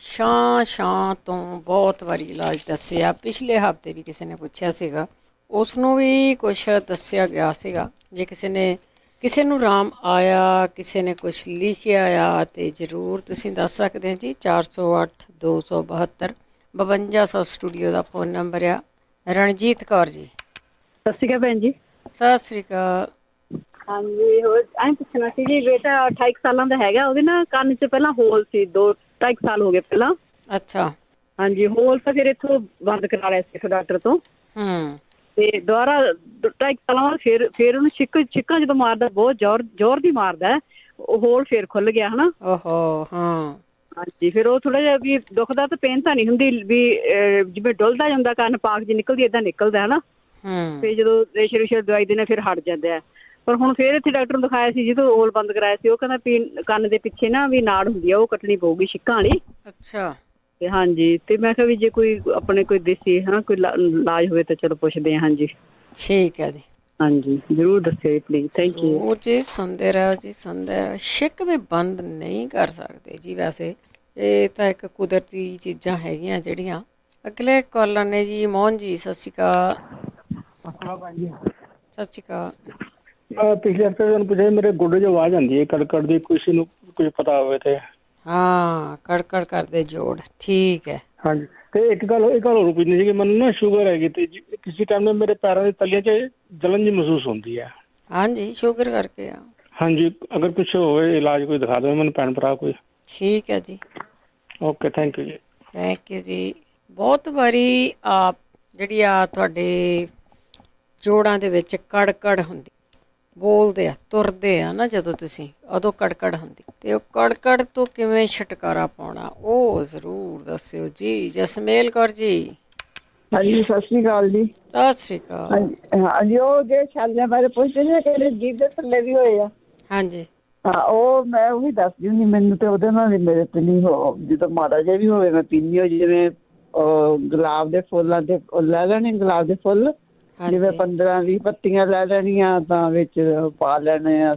S1: ਛਾਂ ਤੋਂ ਬਹੁਤ ਵਾਰੀ ਇਲਾਜ ਦੱਸਿਆ। ਪਿਛਲੇ ਹਫ਼ਤੇ ਵੀ ਕਿਸੇ ਨੇ ਪੁੱਛਿਆ ਸੀਗਾ, ਉਸ ਨੂੰ ਵੀ ਕੁਛ ਦੱਸਿਆ ਗਿਆ ਸੀਗਾ। ਜੇ ਕਿਸੇ ਨੂੰ ਆਰਾਮ ਆਇਆ, ਕਿਸੇ ਨੇ ਕੁਛ ਲਿਖਿਆ ਆ, ਤੇ ਜ਼ਰੂਰ ਤੁਸੀਂ ਦੱਸ ਸਕਦੇ ਹੋ ਜੀ। 408 272 5200 ਸਟੂਡੀਓ ਦਾ ਫੋਨ ਨੰਬਰ ਆ। ਰਣਜੀਤ ਕੌਰ ਜੀ।
S4: ਸਤਿ ਸ਼੍ਰੀ ਅਕਾਲ ਭੈਣ ਜੀ।
S1: ਸਤਿ ਸ਼੍ਰੀ ਅਕਾਲ।
S4: ਹਾਂਜੀ, ਹੋਰ ਐਂ ਪੁੱਛਣਾ ਸੀ ਜੀ, ਬੇਟਾ 28 ਸਾਲਾਂ ਦਾ ਹੈਗਾ, ਉਹਦੇ ਨਾ ਕੰਨ 'ਚ ਪਹਿਲਾਂ ਹੋਲ ਸੀ, 2-2.5 ਸਾਲ ਹੋ ਗਏ ਪਹਿਲਾਂ।
S1: ਅੱਛਾ। ਹਾਂਜੀ,
S4: ਹੋਲ ਤਾਂ ਫਿਰ ਇੱਥੋਂ ਬੰਦ ਕਰਾ ਲਿਆ ਸੀ ਡਾਕਟਰ ਤੋਂ। ਤੇ ਦੁਬਾਰਾ 2.5 ਸਾਲਾਂ ਬਾਅਦ ਫਿਰ ਉਹਨੂੰ ਛਿੱਕਾਂ ਜਦੋਂ ਮਾਰਦਾ, ਬਹੁਤ ਜ਼ੋਰ ਦੀ ਮਾਰਦਾ, ਉਹ ਹੋਲ ਫਿਰ ਖੁੱਲ ਗਿਆ ਹਨਾ।
S1: ਓਹੋ, ਹਾਂ।
S4: ਹਾਂਜੀ, ਫਿਰ ਉਹ ਥੋੜਾ ਜਿਹਾ ਵੀ ਦੁਖਦਾ ਤਾਂ ਪੇਨ ਤਾਂ ਨਹੀਂ ਹੁੰਦੀ, ਵੀ ਜਿਵੇਂ ਡੁੱਲਦਾ ਜਾਂਦਾ ਕੰਨ, ਪਾਕ ਜੀ ਨਿਕਲਦੀ, ਏਦਾਂ ਨਿਕਲਦਾ ਹਨਾ। ਫਿਰ ਜਦੋਂ ਰੇਸ਼ਰ ਦਵਾਈ ਦੇਣਾ ਫਿਰ ਹਟ ਜਾਂਦਾ ਹੈ। ਪਰ ਹੁਣ ਫਿਰ ਇੱਥੇ ਡਾਕਟਰ ਨੂੰ ਦਿਖਾਇਆ ਸੀ, ਜਦੋਂ ਹੋਲ ਬੰਦ ਕਰਾਇਆ ਸੀ, ਉਹ ਕਹਿੰਦਾ ਵੀ ਕੰਨ ਦੇ ਪਿੱਛੇ ਨਾ ਵੀ ਨਾੜ ਹੁੰਦੀ ਆ, ਉਹ ਕੱਟਣੀ ਪਊਗੀ ਛਿੱਕਾਂ ਵਾਲੀ।
S1: ਅੱਛਾ।
S3: ਤੇ ਹਾਂਜੀ, ਤੇ ਮੈਂ ਕਿਹਾ ਵੀ ਜੇ ਕੋਈ ਆਪਣੇ ਕੋਈ ਦੇਸੀ ਕੋਈ ਇਲਾਜ ਹੋਵੇ ਤਾਂ ਚਲੋ ਪੁੱਛਦੇ ਹਾਂ। ਹਾਂਜੀ
S1: ਠੀਕ ਹੈ ਜੀ,
S3: ਹਾਂਜੀ, ਜ਼ਰੂਰ ਦੱਸਿਓ ਜੀ ਪਲੀਜ਼। Thank you.
S1: ਜ਼ਰੂਰ ਜੀ, ਸੁਣਦੇ ਰਹੋ ਜੀ, ਸੁਣਦੇ ਰਹੋ। ਛਿੱਕ ਵੀ ਬੰਦ ਨਹੀਂ ਕਰ ਸਕਦੇ ਜੀ, ਵੈਸੇ ਇਹ ਤਾਂ ਇੱਕ ਕੁਦਰਤੀ ਚੀਜ਼ਾਂ ਹੈਗੀਆਂ ਜਿਹੜੀਆਂ। ਅਗਲੇ ਕਾਲਰ ਨੇ ਜੀ ਮੋਹਨ ਜੀ, ਸਤਿ ਸ਼੍ਰੀ ਅਕਾਲ। ਸਤਿ ਸ਼੍ਰੀ ਅਕਾਲ।
S7: ਪਿਛਲੇ ਹਫ਼ਤੇ ਤੁਹਾਨੂੰ ਪੁੱਛਿਆ ਮੇਰੇ ਗੋਡੇ 'ਚ ਆਵਾਜ਼ ਆਉਂਦੀ ਹੈ ਕੜਕੜ ਦੀ, ਕਿਸੇ ਨੂੰ ਕੁਝ ਪਤਾ ਹੋਵੇ ਤੇ।
S1: ਹਾਂ, ਕੜਕੜ ਕਰਦੇ ਜੋੜ, ਠੀਕ ਹੈ।
S7: ਹਾਂਜੀ, ਤੇ ਇੱਕ ਗੱਲ ਹੋਰ ਪੁੱਛਣੀ ਸੀ ਕਿ ਮੈਨੂੰ ਨਾ ਸ਼ੂਗਰ ਹੈਗੀ ਤੇ ਕਿਸੇ ਟਾਈਮ ਮੇਰੇ ਪੈਰਾਂ ਦੀ ਤਲੀਆਂ 'ਚ ਜਲਨ ਜਿਹੀ ਮਹਿਸੂਸ ਹੁੰਦੀ ਹੈ।
S1: ਹਾਂਜੀ, ਸ਼ੂਗਰ ਕਰਕੇ ਆ।
S7: ਹਾਂਜੀ, ਅਗਰ ਕੁਛ ਹੋਵੇ ਇਲਾਜ ਕੋਈ ਦਿਖਾ ਦੇਵੇ ਮੈਨੂੰ ਭੈਣ ਭਰਾ ਕੋਈ।
S1: ਠੀਕ ਹੈ ਜੀ,
S7: ਓਕੇ, ਥੈਂਕ ਯੂ ਜੀ।
S1: ਥੈਂਕ ਯੂ ਜੀ। ਬਹੁਤ ਵਾਰੀ ਜਿਹੜੀ ਆ ਤੁਹਾਡੇ ਜੋੜਾਂ ਦੇ ਵਿੱਚ ਕੜਕੜ ਹੁੰਦੀ, ਬੋਲਦੇ ਆ, ਤੁਰਦੇ ਆ ਨਾ ਜਦੋਂ ਤੁਸੀਂ, ਉਦੋਂ ਕੜਕੜ ਹੁੰਦੀ। ਅਤੇ ਉਹ ਕੜਕੜ ਤੋਂ ਕਿਵੇਂ ਛੁਟਕਾਰਾ ਪਾਉਣਾ, ਉਹ ਜ਼ਰੂਰ ਦੱਸਿਓ ਜੀ। ਜਸਮੇਲ ਕੌਰ ਜੀ,
S3: ਹਾਂਜੀ, ਸਤਿ ਸ਼੍ਰੀ ਅਕਾਲ ਜੀ।
S1: ਸਤਿ ਸ਼੍ਰੀ ਅਕਾਲ।
S3: ਹਾਂਜੀ, ਉਹ ਜੇ ਛਾਲਿਆਂ ਬਾਰੇ ਪੁੱਛਦੇ ਨੇ ਕਿਹੜੇ ਜੀਭ ਦੇ ਥੱਲੇ ਵੀ ਹੋਏ ਆ।
S1: ਹਾਂਜੀ,
S3: ਹਾਂ, ਉਹ ਮੈਂ ਉਹੀ ਦੱਸਦੀ ਹੁੰਦੀ। ਮੈਨੂੰ ਤੇ ਉਹਦੇ ਨਾਲ ਮੇਰੇ ਤੇ ਨਹੀਂ ਜਦੋਂ ਮਾੜਾ ਜਿਹਾ ਵੀ ਹੋਵੇ ਮੈਂ ਪੀਂਦੀ ਹੋ। ਜਿਵੇਂ ਗੁਲਾਬ ਦੇ ਫੁੱਲਾਂ ਤੇ ਲੈ ਲੈਣੇ, ਗੁਲਾਬ ਦੇ ਫੁੱਲ ਜਿਵੇਂ 15-20 ਪੱਤੀਆਂ ਲੈ ਲੈਣੀਆਂ, ਤਾਂ ਵਿੱਚ ਪਾ ਲੈਣੇ ਆ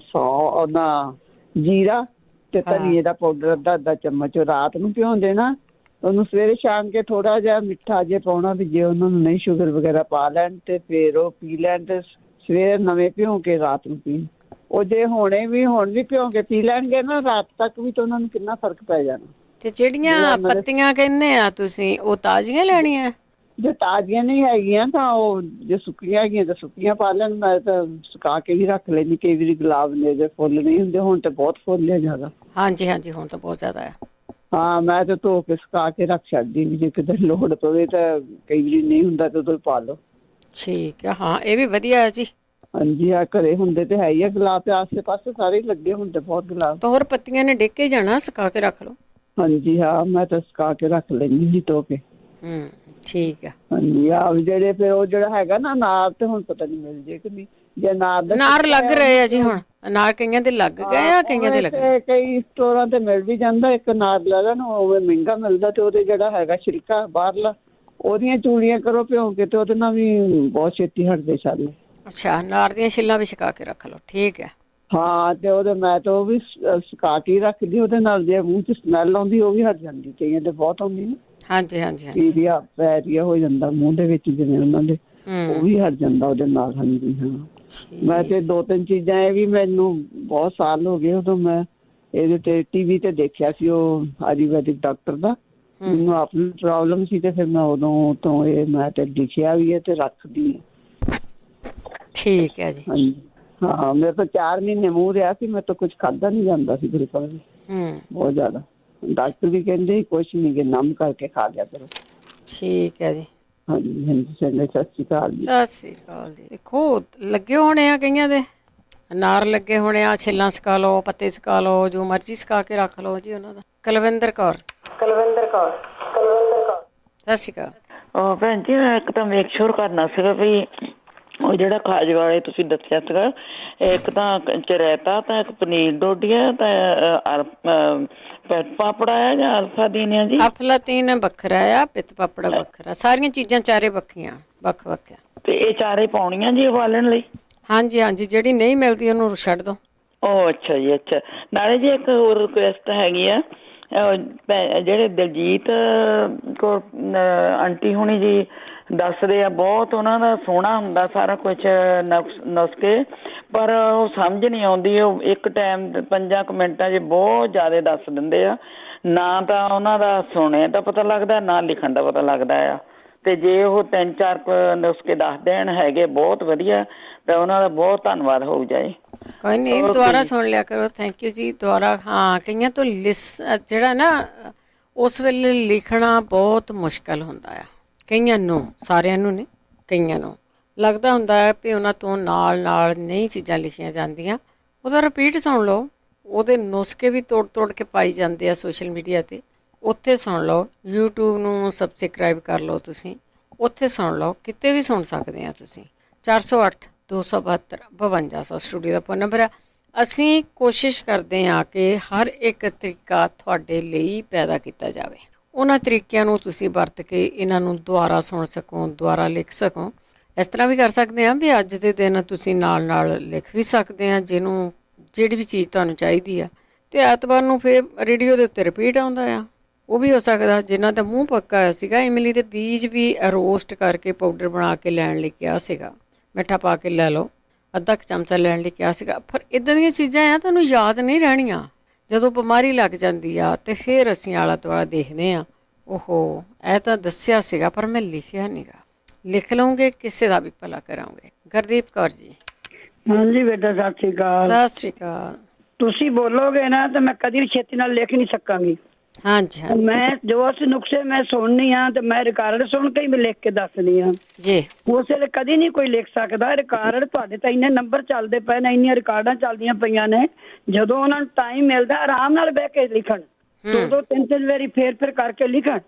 S3: ਜੀਰਾ ਤੇ ਧਨੀਏ ਦਾ ਪਾਊਡਰ ਅੱਧਾ ਚਮਚ, ਰਾਤ ਨੂੰ ਭਿਉਂ ਦੇਣਾ। ਉਹਨੂੰ ਸਵੇਰੇ ਛਾਣ ਕੇ ਥੋੜਾ ਜਿਹਾ ਮਿੱਠਾ ਜੇ ਪਾਉਣਾ ਵੀ, ਜੇ ਉਹਨਾਂ ਨੂੰ ਨਹੀਂ ਸ਼ੂਗਰ ਵਗੈਰਾ ਪਾ ਲੈਣ ਤੇ ਫਿਰ ਉਹ ਪੀ ਲੈਣ, ਤੇ ਸਵੇਰੇ ਨਵੇਂ ਭਿਉਂ ਕੇ ਰਾਤ ਨੂੰ ਪੀਣ। ਉਹ ਜੇ ਹੁਣ ਵੀ ਭਿਉਂ ਕੇ ਪੀ ਲੈਣਗੇ ਨਾ ਰਾਤ ਤੱਕ ਵੀ, ਤਾਂ ਉਹਨਾਂ ਨੂੰ ਕਿੰਨਾ ਫਰਕ ਪੈ ਜਾਣਾ।
S1: ਤੇ ਜਿਹੜੀਆਂ ਪੱਤੀਆਂ ਕਹਿੰਦੇ ਆ ਤੁਸੀਂ, ਉਹ ਤਾਜ਼ੀਆਂ ਲੈਣੀਆਂ?
S3: ਜੇ ਤਾਜ਼ੀਆਂ ਨਹੀਂ ਹੈਗੀਆਂ ਤਾਂ ਉਹ, ਜੇ ਸੁੱਕੀਆਂ ਹੈਗੀਆਂ ਤਾਂ ਸੁੱਕੀਆਂ ਪਾ ਲੈਣ। ਮੈਂ ਤਾਂ ਸੁਕਾ ਕੇ ਵੀ ਰੱਖ ਲੈਂਦੀ। ਕਈ ਵਾਰੀ ਗੁਲਾਬ ਦੇ ਜੇ ਫੁੱਲ ਨਹੀਂ ਹੁੰਦੇ, ਹੁਣ ਤਾਂ ਬਹੁਤ ਫੁੱਲ ਆ ਜ਼ਿਆਦਾ।
S1: ਹਾਂਜੀ ਹਾਂਜੀ, ਹੁਣ ਤਾਂ ਬਹੁਤ ਜ਼ਿਆਦਾ ਆ।
S3: ਹਾਂ, ਮੈਂ ਤਾਂ ਧੋ ਕੇ ਸੁਕਾ ਕੇ ਰੱਖ ਛੱਡਦੀ ਵੀ, ਜੇ ਕਿਤੇ ਲੋੜ ਪਵੇ ਤਾਂ। ਕਈ ਵਾਰੀ ਨਹੀਂ ਹੁੰਦਾ ਤਾਂ ਉਦੋਂ ਪਾ ਲਓ।
S1: ਠੀਕ ਆ, ਹਾਂ, ਇਹ ਵੀ ਵਧੀਆ ਹੈ ਜੀ।
S3: ਹਾਂਜੀ, ਆ ਘਰੇ ਹੁੰਦੇ ਤੇ ਹੈ ਹੀ ਆ ਗੁਲਾਬ, ਤੇ ਆਸੇ ਪਾਸੇ ਸਾਰੇ ਲੱਗੇ ਹੁੰਦੇ ਬਹੁਤ ਗੁਲਾਬ।
S1: ਤਾਂ ਹੋਰ ਪੱਤੀਆਂ ਨੇ ਡਿੱਗ ਕੇ ਜਾਣਾ, ਸੁਕਾ ਕੇ ਰੱਖ ਲਓ।
S3: ਹਾਂਜੀ, ਹਾਂ, ਮੈਂ ਤਾਂ ਸੁਕਾ ਕੇ ਰੱਖ ਲੈਂਦੀ ਜੀ ਧੋ ਕੇ।
S1: ਠੀਕ ਆ।
S3: ਹਾਂਜੀ, ਆ ਜਿਹੜੇ ਫਿਰ ਉਹ ਜਿਹੜਾ ਹੈਗਾ ਨਾ ਅਨਾਰ, ਤੇ ਹੁਣ ਪਤਾ ਨਹੀਂ ਮਿਲ ਜੇ ਕਿ ਨਹੀਂ। ਜੇ
S1: ਅਨਾਰ ਲੱਗ ਰਹੇ ਆ ਜੀ ਹੁਣ, ਅਨਾਰ ਕਈਆਂ ਦੇ ਲੱਗ ਗਏ ਆ, ਕਈਆਂ ਦੇ ਲੱਗੇ।
S3: ਕਈ ਸਟੋਰਾਂ ਤੇ ਮਿਲ ਵੀ ਜਾਂਦਾ ਇੱਕ ਅਨਾਰ ਲੈ ਲੈਣ, ਉਹ ਮਹਿੰਗਾ ਮਿਲਦਾ। ਤੇ ਉਹਦੇ ਜਿਹੜਾ ਹੈਗਾ ਛਿਲਕਾ ਬਾਹਰਲਾ, ਉਹਦੀਆਂ ਚੂੜੀਆਂ ਕਰੋ ਭਿਉਂ ਕੇ, ਤੇ ਉਹਦੇ ਨਾਲ ਵੀ ਬਹੁਤ ਛੇਤੀ ਹਟਦੇ ਛਾਲੇ।
S1: ਅੱਛਾ, ਅਨਾਰ ਦੀਆਂ ਛਿੱਲਾਂ ਵੀ ਛਕਾ ਕੇ ਰੱਖ ਲਓ, ਠੀਕ ਹੈ।
S3: ਹਾਂ, ਤੇ ਉਹਦੇ ਮੈਂ ਤਾਂ ਉਹ ਵੀ ਸੁਕਾ ਕੇ ਰੱਖਦੀ। ਉਹਦੇ ਨਾਲ ਜੇ ਮੂੰਹ 'ਚ ਸਮੈਲ ਆਉਂਦੀ ਉਹ ਵੀ ਹਟ ਜਾਂਦੀ। ਕਈਆਂ ਦੇ ਬਹੁਤ ਆਉਂਦੀ ਨਾ।
S1: ਹਾਂਜੀ ਹਾਂਜੀ,
S3: ਪੈਰੀਆ ਹੋ ਜਾਂਦਾ ਮੂੰਹ ਦੇ ਵਿੱਚ, ਜਿਵੇਂ ਉਹਨਾਂ ਦੇ, ਉਹ ਵੀ ਹਟ ਜਾਂਦਾ ਉਹਦੇ ਨਾਲ। ਹਾਂਜੀ, ਹਾਂ। ਮੈਂ ਤੇ 2-3 ਚੀਜ਼ਾਂ ਇਹ ਵੀ ਮੈਨੂੰ ਬਹੁਤ ਸਾਲ ਹੋ ਗਏ, ਉਦੋਂ ਮੈਂ ਇਹਦੇ ਤੇ TV ਤੇ ਦੇਖਿਆ ਸੀ, ਉਹ ਆਯੁਰਵੈਦਿਕ ਡਾਕਟਰ ਦਾ। ਮੈਨੂੰ ਆਪਣੀ ਪ੍ਰੋਬਲਮ ਸੀ, ਤੇ ਫਿਰ ਮੈਂ ਉਦੋਂ ਤੋਂ ਇਹ ਮੈਂ ਤੇ ਲਿਖਿਆ ਵੀ ਹੈ ਤੇ ਰੱਖਦੀ।
S1: ਠੀਕ ਹੈ ਜੀ।
S3: ਹਾਂਜੀ, ਹਾਂ, ਮੇਰੇ ਤਾਂ 4 ਮਹੀਨੇ ਮੂੰਹ ਰਿਹਾ ਸੀ, ਮੇਰੇ ਤੋਂ ਕੁਝ ਖਾਧਾ ਨਹੀਂ ਜਾਂਦਾ ਸੀ ਬਿਲਕੁਲ ਵੀ, ਬਹੁਤ ਜ਼ਿਆਦਾ। ਡਾਕਟਰ ਵੀ ਕਹਿੰਦੇ ਕੁਛ ਨਹੀਂ, ਕਿ ਨਮ ਕਰਕੇ ਖਾ ਲਿਆ ਕਰੋ।
S1: ਠੀਕ ਹੈ ਜੀ।
S3: ਹਾਂਜੀ ਹਾਂਜੀ, ਚੰਗਾ, ਸਤਿ ਸ਼੍ਰੀ ਅਕਾਲ ਜੀ।
S1: ਸਤਿ ਸ਼੍ਰੀ ਅਕਾਲ ਜੀ। ਦੇਖੋ, ਲੱਗੇ ਹੋਣੇ ਆ ਕਈਆਂ ਦੇ ਅਨਾਰ, ਲੱਗੇ ਹੋਣੇ ਆ, ਛਿੱਲਾਂ ਸੁਕਾ ਲਓ, ਪੱਤੇ ਸੁਕਾ ਲਓ, ਜੋ ਮਰਜ਼ੀ ਸੁਕਾ ਕੇ ਰੱਖ ਲਓ ਜੀ ਉਹਨਾਂ ਦਾ। ਕੁਲਵਿੰਦਰ ਕੌਰ, ਸਤਿ ਸ਼੍ਰੀ ਅਕਾਲ।
S5: ਭੈਣ ਜੀ, ਮੈਂ ਇੱਕ ਤਾਂ ਮੇਕ ਸ਼ੋਰ ਕਰਨਾ ਸੀਗਾ ਵੀ ਉਹ ਜਿਹੜਾ ਖਾਜ ਵਾਲੇ ਤੁਸੀਂ ਦੱਸਿਆ ਸੀਗਾ, ਇੱਕ ਤਾਂ ਚਰੈਤਾ, ਤਾਂ ਇੱਕ ਪਨੀਰ ਡੋਡੀਆ, ਤਾਂ ਪਿੱਤ ਪਾਪੜਾ ਆ ਜਾਂ ਅਲਫਾਦੀਨ ਆ ਜੀ?
S1: ਅਫਲਾਤੀਨ ਵੱਖਰਾ ਆ, ਪਿੱਤ ਪਾਪੜਾ ਵੱਖਰਾ, ਸਾਰੀਆਂ ਚੀਜ਼ਾਂ ਚਾਰੇ ਵੱਖੀਆਂ, ਵੱਖ ਵੱਖ ਆ।
S5: ਤੇ ਇਹ ਚਾਰੇ ਪਾਉਣੀਆਂ ਜੀ ਉਬਾਲਣ ਲਈ?
S1: ਹਾਂਜੀ ਹਾਂਜੀ, ਜਿਹੜੀ ਨਹੀਂ ਮਿਲਦੀ ਉਹਨੂੰ ਛੱਡ ਦਿਓ।
S5: ਉਹ ਅੱਛਾ ਜੀ, ਅੱਛਾ। ਨਾਲੇ ਜੀ ਇੱਕ ਹੋਰ ਰਿਕੁਐਸਟ ਹੈਗੀ ਆ, ਜਿਹੜੇ ਦਿਲਜੀਤ ਕੌਰ ਆਂਟੀ ਹੁਣੀ ਜੀ ਦੱਸਦੇ ਆ, ਬਹੁਤ ਉਹਨਾਂ ਦਾ ਸੋਹਣਾ ਹੁੰਦਾ ਸਾਰਾ ਕੁਛ ਨੁਸਖੇ, ਪਰ ਉਹ ਸਮਝ ਨਹੀਂ ਆਉਂਦੀ। ਉਹ ਇੱਕ ਟਾਈਮ 5 ਮਿੰਟਾਂ 'ਚ ਬਹੁਤ ਜ਼ਿਆਦਾ ਦੱਸ ਦਿੰਦੇ ਆ, ਨਾ ਤਾਂ ਉਹਨਾਂ ਦਾ ਸੁਣਿਆ ਤਾਂ ਪਤਾ ਲੱਗਦਾ, ਨਾ ਲਿਖਣ ਦਾ ਪਤਾ ਲੱਗਦਾ ਆ। ਤੇ ਜੇ ਉਹ 3-4 ਨੁਸਖੇ ਦੱਸ ਦੇਣ ਹੈਗੇ ਬਹੁਤ ਵਧੀਆ, ਤਾਂ ਉਹਨਾਂ ਦਾ ਬਹੁਤ ਧੰਨਵਾਦ ਹੋਊ ਜਾਏ।
S1: ਕੋਈ ਨਹੀਂ, ਦੁਬਾਰਾ ਸੁਣ ਲਿਆ ਕਰੋ। ਥੈਂਕ ਯੂ ਜੀ, ਦੁਬਾਰਾ। ਹਾਂ, ਕਈਆਂ ਤੋਂ ਜਿਹੜਾ ਨਾ ਉਸ ਵੇਲੇ ਲਿਖਣਾ ਬਹੁਤ ਮੁਸ਼ਕਿਲ ਹੁੰਦਾ ਆ ਕਈਆਂ ਨੂੰ, ਸਾਰਿਆਂ ਨੂੰ ਨਹੀਂ, ਕਈਆਂ ਨੂੰ ਲੱਗਦਾ ਹੁੰਦਾ ਹੈ ਵੀ ਉਹਨਾਂ ਤੋਂ ਨਾਲ ਨਹੀਂ ਚੀਜ਼ਾਂ ਲਿਖੀਆਂ ਜਾਂਦੀਆਂ। ਉਹਦਾ ਰਿਪੀਟ ਸੁਣ ਲਓ, ਉਹਦੇ ਨੁਸਖੇ ਵੀ ਤੋੜ ਕੇ ਪਾਈ ਜਾਂਦੇ ਆ ਸੋਸ਼ਲ ਮੀਡੀਆ 'ਤੇ, ਉੱਥੇ ਸੁਣ ਲਓ। YouTube ਨੂੰ ਸਬਸਕ੍ਰਾਈਬ ਕਰ ਲਓ ਤੁਸੀਂ, ਉੱਥੇ ਸੁਣ ਲਓ, ਕਿਤੇ ਵੀ ਸੁਣ ਸਕਦੇ ਆ ਤੁਸੀਂ। 408-272-5200 ਸਟੂਡੀਓ ਦਾ ਫੋਨ ਨੰਬਰ ਆ। ਅਸੀਂ ਕੋਸ਼ਿਸ਼ ਕਰਦੇ ਹਾਂ ਕਿ ਹਰ ਇੱਕ ਤਰੀਕਾ ਤੁਹਾਡੇ ਲਈ ਪੈਦਾ ਕੀਤਾ ਜਾਵੇ। ਉਹਨਾਂ ਤਰੀਕਿਆਂ ਨੂੰ ਤੁਸੀਂ ਵਰਤ ਕੇ ਇਹਨਾਂ ਨੂੰ ਦੁਬਾਰਾ ਸੁਣ ਸਕੋ, ਦੁਬਾਰਾ ਲਿਖ ਸਕੋ। ਇਸ ਤਰ੍ਹਾਂ ਵੀ ਕਰ ਸਕਦੇ ਹਾਂ ਵੀ ਅੱਜ ਦੇ ਦਿਨ ਤੁਸੀਂ ਨਾਲ ਲਿਖ ਵੀ ਸਕਦੇ ਹਾਂ ਜਿਹਨੂੰ ਜਿਹੜੀ ਵੀ ਚੀਜ਼ ਤੁਹਾਨੂੰ ਚਾਹੀਦੀ ਆ, ਅਤੇ ਐਤਵਾਰ ਨੂੰ ਫਿਰ ਰੇਡੀਓ ਦੇ ਉੱਤੇ ਰਿਪੀਟ ਆਉਂਦਾ ਆ। ਉਹ ਵੀ ਹੋ ਸਕਦਾ। ਜਿਨ੍ਹਾਂ ਦਾ ਮੂੰਹ ਪੱਕਾ ਹੋਇਆ ਸੀਗਾ, ਇਮਲੀ ਦੇ ਬੀਜ ਵੀ ਰੋਸਟ ਕਰਕੇ ਪਾਊਡਰ ਬਣਾ ਕੇ ਲੈਣ ਲਈ ਕਿਹਾ ਸੀਗਾ, ਮਿੱਠਾ ਪਾ ਕੇ ਲੈ ਲਓ, ਅੱਧਾ ਕੁ ਚਮਚਾ ਲੈਣ ਲਈ ਕਿਹਾ ਸੀਗਾ। ਪਰ ਇੱਦਾਂ ਦੀਆਂ ਚੀਜ਼ਾਂ ਆ ਤੁਹਾਨੂੰ ਯਾਦ ਨਹੀਂ ਰਹਿਣੀਆਂ। ਜਦੋਂ ਬਿਮਾਰੀ ਲੱਗ ਜਾਂਦੀ ਆ ਅਤੇ ਫਿਰ ਅਸੀਂ ਆਲਾ ਦੁਆਲਾ ਦੇਖਦੇ ਹਾਂ, ਓਹੋ ਇਹ ਤਾਂ ਦੱਸਿਆ ਸੀਗਾ ਪਰ ਮੈਂ ਲਿਖਿਆ ਨਹੀਂ ਗਾ। ਲਿਖ ਲਵਾਂਗੇ, ਕਿਸੇ ਦਾ ਵੀ ਭਲਾ ਕਰਾਂਗੇ। ਗੁਰਦੀਪ ਕੌਰ ਜੀ।
S8: ਹਾਂਜੀ ਬੇਟਾ, ਸਤਿ ਸ਼੍ਰੀ ਅਕਾਲ।
S1: ਸਤਿ ਸ਼੍ਰੀ ਅਕਾਲ।
S8: ਤੁਸੀਂ ਬੋਲੋਗੇ ਨਾ ਤਾਂ ਮੈਂ ਕਦੀ ਛੇਤੀ ਨਾਲ ਲਿਖ ਨਹੀਂ ਸਕਾਂਗੀ।
S1: ਹਾਂਜੀ ਹਾਂਜੀ
S8: ਮੈਂ ਜੋ ਉਸ ਨੁਕਸੇ ਮੈਂ ਸੁਣਨੀ ਆ ਤੇ ਮੈਂ ਰਿਕਾਰਡ ਸੁਣ ਕੇ ਹੀ ਮੈਂ ਲਿਖ ਕੇ ਦੱਸਣੀ ਆ
S1: ਜੀ।
S8: ਉਸ ਵੇਲੇ ਕਦੀ ਨਹੀਂ ਕੋਈ ਲਿਖ ਸਕਦਾ। ਰਿਕਾਰਡ ਤੁਹਾਡੇ ਤਾਂ ਇੰਨੇ ਨੰਬਰ ਚੱਲਦੇ ਪਏ ਨੇ, ਇੰਨੀਆਂ ਰਿਕਾਰਡਾਂ ਚੱਲਦੀਆਂ ਪਈਆਂ ਨੇ। ਜਦੋਂ ਉਹਨਾਂ ਨੂੰ ਟਾਈਮ ਮਿਲਦਾ ਆਰਾਮ ਨਾਲ ਬਹਿ ਕੇ ਲਿਖਣ, ਦੋ ਤਿੰਨ ਵਾਰੀ ਫੇਰ ਕਰਕੇ ਲਿਖਣ।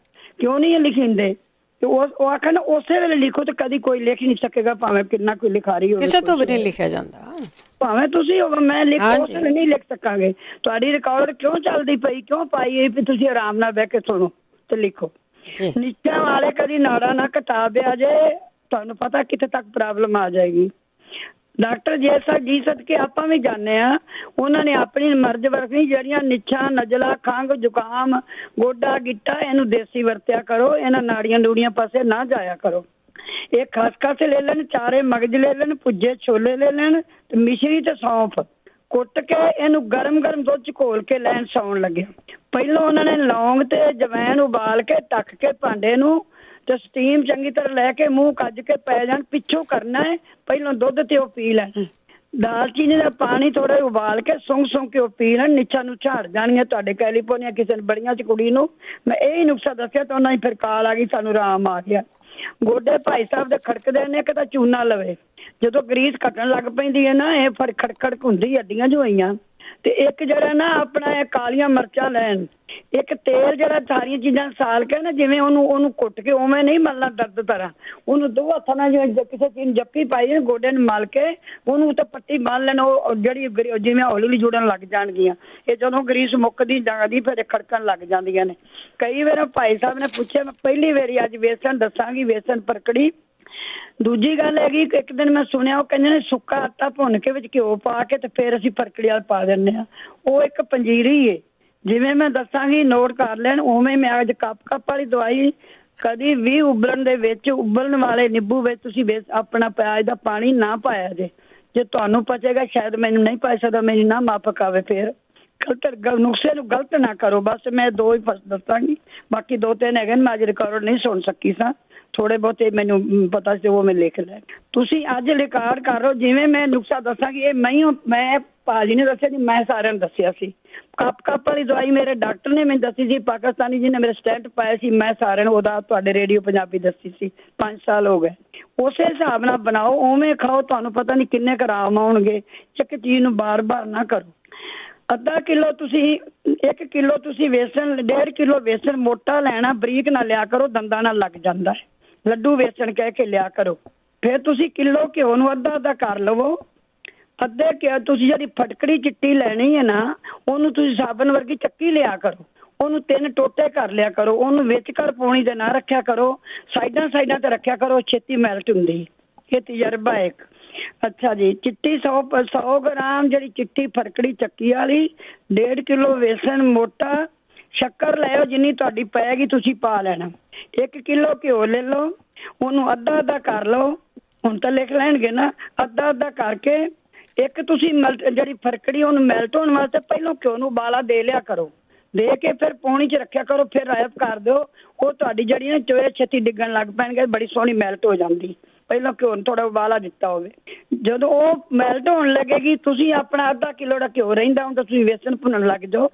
S8: ਕਿਉਂ ਨਹੀਂ ਇਹ ਲਿਖਿੰਦੇ? ਤੇ ਉਹ ਆਖਣ ਉਸੇ ਵੇਲੇ ਲਿਖੋ ਤੇ ਕਦੀ ਕੋਈ ਲਿਖ ਨਹੀਂ ਸਕੇਗਾ, ਭਾਵੇਂ ਕਿੰਨਾ ਕੋਈ ਲਿਖਾਰੀ ਹੋਵੇ।
S1: ਕਿਸੇ ਤੋਂ ਵੀ ਨਹੀਂ ਲਿਖਿਆ ਜਾਂਦਾ।
S8: ਭਾਵੇਂ ਤੁਸੀਂ ਹੋਵੇ, ਮੈਂ ਉਸ ਵੇਲੇ ਨਹੀਂ ਲਿਖ ਸਕਾਂਗੇ। ਤੁਹਾਡੀ ਰਿਕਾਰਡ ਕਿਉਂ ਚੱਲਦੀ ਪਈ, ਕਿਉਂ ਪਾਈ ਹੋਈ ਵੀ ਤੁਸੀਂ ਆਰਾਮ ਨਾਲ ਬਹਿ ਕੇ ਸੁਣੋ ਤੇ ਲਿਖੋ। ਨੀਚਾਂ ਵਾਲੇ ਕਦੀ ਨਾੜਾ ਨਾ ਘਟਾਵਿਆ ਜੇ, ਤੁਹਾਨੂੰ ਪਤਾ ਕਿੱਥੇ ਤੱਕ ਪ੍ਰੋਬਲਮ ਆ ਜਾਏਗੀ। ਡਾਕਟਰ ਜੀ ਸਦਕੇ ਆਪਾਂ ਵੀ ਜਾਣੇ ਆ, ਉਹਨਾਂ ਨੇ ਆਪਣੀ ਮਰਜ਼ ਵਰਤਣੀ। ਜਿਹੜੀਆਂ ਨਿੱਛਾਂ, ਨਜ਼ਲਾ, ਖੰਘ, ਜ਼ੁਕਾਮ, ਗੋਡਾ ਗਿੱਟਾ, ਇਹਨੂੰ ਦੇਸੀ ਵਰਤਿਆ ਕਰੋ। ਇਹਨਾਂ ਨਾੜੀਆਂ ਨੂੜੀਆਂ ਪਾਸੇ ਨਾ ਜਾਇਆ ਕਰੋ। ਇਹ ਖਸਖਸ ਲੈ ਲੈਣ, ਚਾਰੇ ਮਗਜ਼ ਲੈ ਲੈਣ, ਭੁੱਜੇ ਛੋਲੇ ਲੈ ਲੈਣ ਤੇ ਮਿਸ਼ਰੀ ਤੇ ਸੌਂਫ ਕੁੱਟ ਕੇ ਇਹਨੂੰ ਗਰਮ ਦੁੱਧ ਚ ਘੋਲ ਕੇ ਲੈਣ ਸੌਣ ਲੱਗਿਆ। ਪਹਿਲਾਂ ਉਹਨਾਂ ਨੇ ਲੌਂਗ ਤੇ ਜਵੈਣ ਉਬਾਲ ਕੇ ਢੱਕ ਕੇ ਭਾਂਡੇ ਨੂੰ ਤੇ ਸਟੀਮ ਚੰਗੀ ਤਰ੍ਹਾਂ ਲੈ ਕੇ ਮੂੰਹ ਕੱਜ ਕੇ ਪੈ ਜਾਣ। ਪਿੱਛੋਂ ਕਰਨਾ ਹੈ, ਪਹਿਲਾਂ ਦੁੱਧ ਤੇ ਉਹ ਪੀ ਲੈਣ। ਦਾਲਚੀਨੀ ਦਾ ਪਾਣੀ ਥੋੜਾ ਉਬਾਲ ਕੇ ਸੁੰਘ ਕੇ ਉਹ ਪੀ ਲੈਣ। ਨਿੱਛਾਂ ਨੂੰ ਝਾੜ ਜਾਣਗੀਆਂ। ਤੁਹਾਡੇ ਕੈਲੀਫੋਰਨੀਆ ਕਿਸੇ ਨੇ ਬੜੀਆਂ ਚ ਕੁੜੀ ਨੂੰ ਮੈਂ ਇਹੀ ਨੁਕਸਾ ਦੱਸਿਆ ਤਾਂ ਉਹਨਾਂ ਦੀ ਫਿਰ ਕਾਲ ਆ ਗਈ, ਸਾਨੂੰ ਆਰਾਮ ਆ ਗਿਆ। ਗੋਡੇ ਭਾਈ ਸਾਹਿਬ ਦੇ ਖੜਕਦੇ ਨੇ, ਇੱਕ ਤਾਂ ਚੂਨਾ ਲਵੇ। ਜਦੋਂ ਗਰੀਸ ਘਟਣ ਲੱਗ ਪੈਂਦੀ ਹੈ ਨਾ, ਇਹ ਫਿਰ ਖੜਖੜ ਹੁੰਦੀ, ਹੱਡੀਆਂ ਜੋ ਹੋਈਆਂ। ਤੇ ਇੱਕ ਜਿਹੜਾ ਨਾ ਆਪਣਾ ਇਹ ਕਾਲੀਆਂ ਮਿਰਚਾਂ ਲੈਣ, ਇੱਕ ਤੇਲ ਜਿਹੜਾ ਸਾਰੀਆਂ ਚੀਜ਼ਾਂ ਸਾਲ ਕੇ ਨਾ, ਜਿਵੇਂ ਉਹਨੂੰ ਕੁੱਟ ਕੇ ਉਵੇਂ ਨਹੀਂ ਮਲਣਾ ਦਰਦ ਤਰ੍ਹਾਂ, ਉਹਨੂੰ ਦੋ ਹੱਥਾਂ ਨਾਲ ਜਿਵੇਂ ਕਿਸੇ ਚੀਜ਼ ਨੂੰ ਜੱਫੀ ਪਾਈ ਗੋਡੇ ਨੂੰ ਮਲ ਕੇ ਉਹਨੂੰ ਉੱਤੇ ਪੱਟੀ ਬੰਨ ਲੈਣ। ਉਹ ਜਿਹੜੀ ਜਿਵੇਂ ਹੌਲੀ ਜੁੜਨ ਲੱਗ ਜਾਣਗੀਆਂ। ਇਹ ਜਦੋਂ ਗਰੀਸ ਮੁੱਕਦੀ ਜਾਂਦੀ ਫਿਰ ਖੜਕਣ ਲੱਗ ਜਾਂਦੀਆਂ ਨੇ। ਕਈ ਵਾਰ ਭਾਈ ਸਾਹਿਬ ਨੇ ਪੁੱਛਿਆ, ਮੈਂ ਪਹਿਲੀ ਵਾਰੀ ਅੱਜ ਵੇਸਣ ਦੱਸਾਂਗੀ, ਵੇਸਣ ਪਰਕੜੀ। ਦੂਜੀ ਗੱਲ ਹੈਗੀ, ਇੱਕ ਦਿਨ ਮੈਂ ਸੁਣਿਆ ਉਹ ਕਹਿੰਦੇ ਨੇ ਸੁੱਕਾ ਆਟਾ ਭੁੰਨ ਕੇ ਵਿੱਚ ਘਿਓ ਪਾ ਕੇ ਤੇ ਫਿਰ ਅਸੀਂ ਫਰਕੜੀ ਵਾਲ ਪਾ ਦਿੰਦੇ ਹਾਂ। ਉਹ ਇੱਕ ਪੰਜੀਰੀ ਏ। ਜਿਵੇਂ ਮੈਂ ਦੱਸਾਂਗੀ, ਨੋਟ ਕਰ ਲੈਣ। ਉਵੇਂ ਮੈਂ ਅੱਜ ਕੱਪ ਵਾਲੀ ਦਵਾਈ ਕਦੀ ਵੀ ਉਬਲਣ ਦੇ ਵਿੱਚ, ਉਬਲਣ ਵਾਲੇ ਨਿੰਬੂ ਵਿੱਚ ਤੁਸੀਂ ਆਪਣਾ ਪਿਆਜ਼ ਦਾ ਪਾਣੀ ਨਾ ਪਾਇਆ ਜੇ ਤੁਹਾਨੂੰ ਪਚੇਗਾ। ਸ਼ਾਇਦ ਮੈਨੂੰ ਨਹੀਂ ਪਾ ਸਕਦਾ, ਮੇਰੀ ਨਾ ਮਾਫਕ ਆਵੇ। ਫਿਰ ਨੁਕਸੇ ਨੂੰ ਗਲਤ ਨਾ ਕਰੋ। ਬਸ ਮੈਂ ਦੋ ਹੀ ਦੱਸਾਂਗੀ, ਬਾਕੀ ਦੋ ਤਿੰਨ ਹੈਗੇ ਮੈਂ ਅੱਜ ਰਿਕਾਰਡ ਨਹੀਂ ਸੁਣ ਸਕੀ ਸਾਂ। ਥੋੜੇ ਬਹੁਤੇ ਮੈਨੂੰ ਪਤਾ ਸੀ, ਉਹ ਮੈਂ ਲਿਖ ਲੈ। ਤੁਸੀਂ ਅੱਜ ਰਿਕਾਰਡ ਕਰ ਲਓ। ਜਿਵੇਂ ਮੈਂ ਨੁਕਸਾ ਦੱਸਾਂਗੀ, ਇਹ ਮੈਂ ਭਾਜੀ ਨੇ ਦੱਸਿਆ ਜੀ, ਮੈਂ ਸਾਰਿਆਂ ਨੂੰ ਦੱਸਿਆ ਸੀ। ਕੱਪ ਵਾਲੀ ਦਵਾਈ ਮੇਰੇ ਡਾਕਟਰ ਨੇ ਮੈਨੂੰ ਦੱਸੀ ਸੀ, ਪਾਕਿਸਤਾਨੀ ਜਿਹਨੇ ਮੇਰੇ ਸਟੈਂਟ ਪਾਇਆ ਸੀ। ਮੈਂ ਸਾਰਿਆਂ ਨੂੰ ਉਹਦਾ ਤੁਹਾਡੇ ਰੇਡੀਓ ਪੰਜਾਬੀ ਦੱਸੀ ਸੀ। 5 ਸਾਲ ਹੋ ਗਏ। ਉਸੇ ਹਿਸਾਬ ਨਾਲ ਬਣਾਓ, ਉਵੇਂ ਖਾਓ। ਤੁਹਾਨੂੰ ਪਤਾ ਨਹੀਂ ਕਿੰਨੇ ਕੁ ਆਰਾਮ ਆਉਣਗੇ। ਇੱਕ ਚੀਜ਼ ਨੂੰ ਬਾਰ-ਬਾਰ ਨਾ ਕਰੋ। ਅੱਧਾ ਕਿਲੋ ਤੁਸੀਂ 1 ਕਿਲੋ ਤੁਸੀਂ ਵੇਸਣ, 1.5 ਕਿਲੋ ਵੇਸਣ ਮੋਟਾ ਲੈਣਾ, ਬਰੀਕ ਨਾ ਲਿਆ ਕਰੋ, ਦੰਦਾਂ ਨਾਲ ਲੱਗ ਜਾਂਦਾ ਹੈ। ਲੱਡੂ ਵੇਸਣ ਕਹਿ ਕੇ ਲਿਆ ਕਰੋ। ਫਿਰ ਤੁਸੀਂ ਕਿਲੋ ਘਿਓ ਨੂੰ ਅੱਧਾ ਕਰ ਲਵੋ। ਅੱਧੇ ਘਿਓ ਤੁਸੀਂ ਜਿਹੜੀ ਫਟਕੜੀ ਚਿੱਟੀ ਲੈਣੀ ਹੈ ਨਾ, ਉਹਨੂੰ ਤੁਸੀਂ ਸਾਬਣ ਵਰਗੀ ਚੱਕੀ ਲਿਆ ਕਰੋ। ਉਹਨੂੰ 3 ਟੋਟੇ ਕਰ ਲਿਆ ਕਰੋ। ਉਹਨੂੰ ਵਿੱਚ ਕਰ ਪੌਣੀ ਤੇ ਨਾ ਰੱਖਿਆ ਕਰੋ, ਸਾਈਡਾਂ ਤੇ ਰੱਖਿਆ ਕਰੋ। ਛੇਤੀ ਮੈਲਟ ਹੁੰਦੀ। ਇਹ ਤਜਰਬਾ ਇੱਕ। ਅੱਛਾ ਜੀ, ਚਿੱਟੀ 100 ਗ੍ਰਾਮ ਜਿਹੜੀ ਚਿੱਟੀ ਫਟਕੜੀ ਚੱਕੀ ਵਾਲੀ, 1.5 ਕਿਲੋ ਵੇਸਣ ਮੋਟਾ, ਸ਼ੱਕਰ ਲੈ ਜਿੰਨੀ ਤੁਹਾਡੀ ਪਏਗੀ ਤੁਸੀਂ ਪਾ ਲੈਣਾ। 1 ਕਿਲੋ ਘਿਓ ਲੈ ਲਓ, ਉਹਨੂੰ ਅੱਧਾ ਕਰ ਲਓ। ਹੁਣ ਤਾਂ ਲਿਖ ਲੈਣਗੇ ਨਾ। ਅੱਧਾ ਕਰਕੇ ਇੱਕ ਤੁਸੀਂ ਜਿਹੜੀ ਫਟਕੜੀ ਉਹਨੂੰ ਮੈਲਟ ਹੋਣ ਵਾਸਤੇ ਪਹਿਲਾਂ ਘਿਓ ਨੂੰ ਉਬਾਲਾ ਦੇ ਲਿਆ ਕਰੋ। ਦੇ ਕੇ ਫਿਰ ਪੌਣੀ 'ਚ ਰੱਖਿਆ ਕਰੋ। ਫਿਰ ਰਾਇਪ ਕਰ ਦਿਓ। ਉਹ ਤੁਹਾਡੀ ਜਿਹੜੀ ਨਾ ਚੋਏ ਛੇਤੀ ਡਿੱਗਣ ਲੱਗ ਪੈਣਗੇ, ਬੜੀ ਸੋਹਣੀ ਮੈਲਟ ਹੋ ਜਾਂਦੀ। ਪਹਿਲਾਂ ਘਿਓ ਨੂੰ ਥੋੜਾ ਉਬਾਲਾ ਦਿੱਤਾ ਹੋਵੇ। ਜਦੋਂ ਉਹ ਮੈਲਟ ਹੋਣ ਲੱਗੇਗੀ, ਤੁਸੀਂ ਆਪਣਾ ਅੱਧਾ ਕਿਲੋ ਦਾ ਘਿਓ ਰਹਿੰਦਾ ਹੁਣ ਤਾਂ ਤੁਸੀਂ ਵੇਸਣ ਭੁੰਨਣ ਲੱਗ ਜਾਓ।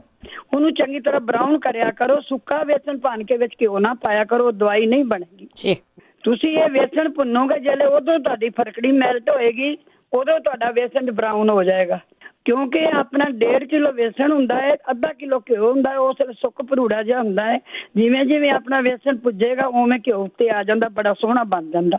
S8: ਉਹਨੂੰ ਚੰਗੀ ਤਰ੍ਹਾਂ ਬਰਾਊਨ ਕਰਿਆ ਕਰੋ। ਸੁੱਕਾ ਵੇਸਣ ਭੰਨ ਕੇ ਵਿੱਚ ਘਿਓ ਨਾ ਪਾਇਆ ਕਰੋ, ਦਵਾਈ ਨਹੀਂ ਬਣੇਗੀ। ਤੁਸੀਂ ਇਹ ਵੇਸਣ ਭੁੰਨੋਗੇ ਜਿਹੜੇ, ਉਦੋਂ ਤੁਹਾਡੀ ਫਟਕੜੀ ਮੈਲਟ ਹੋਏਗੀ, ਉਦੋਂ ਤੁਹਾਡਾ ਵੇਸਣ ਬਰਾਊਨ ਹੋ ਜਾਏਗਾ। ਕਿਉਂਕਿ ਆਪਣਾ 1.5 ਕਿਲੋ ਵੇਸਣ ਹੁੰਦਾ ਹੈ, ਅੱਧਾ ਕਿਲੋ ਘਿਓ ਹੁੰਦਾ ਹੈ। ਉਸ ਵੇਲੇ ਸੁੱਕ ਭਰੂੜਾ ਜਿਹਾ ਹੁੰਦਾ ਹੈ। ਜਿਵੇਂ ਆਪਣਾ ਵੇਸਣ ਭੁੱਜੇਗਾ ਉਵੇਂ ਘਿਓ ਉੱਤੇ ਆ ਜਾਂਦਾ, ਬੜਾ ਸੋਹਣਾ ਬਣ ਜਾਂਦਾ।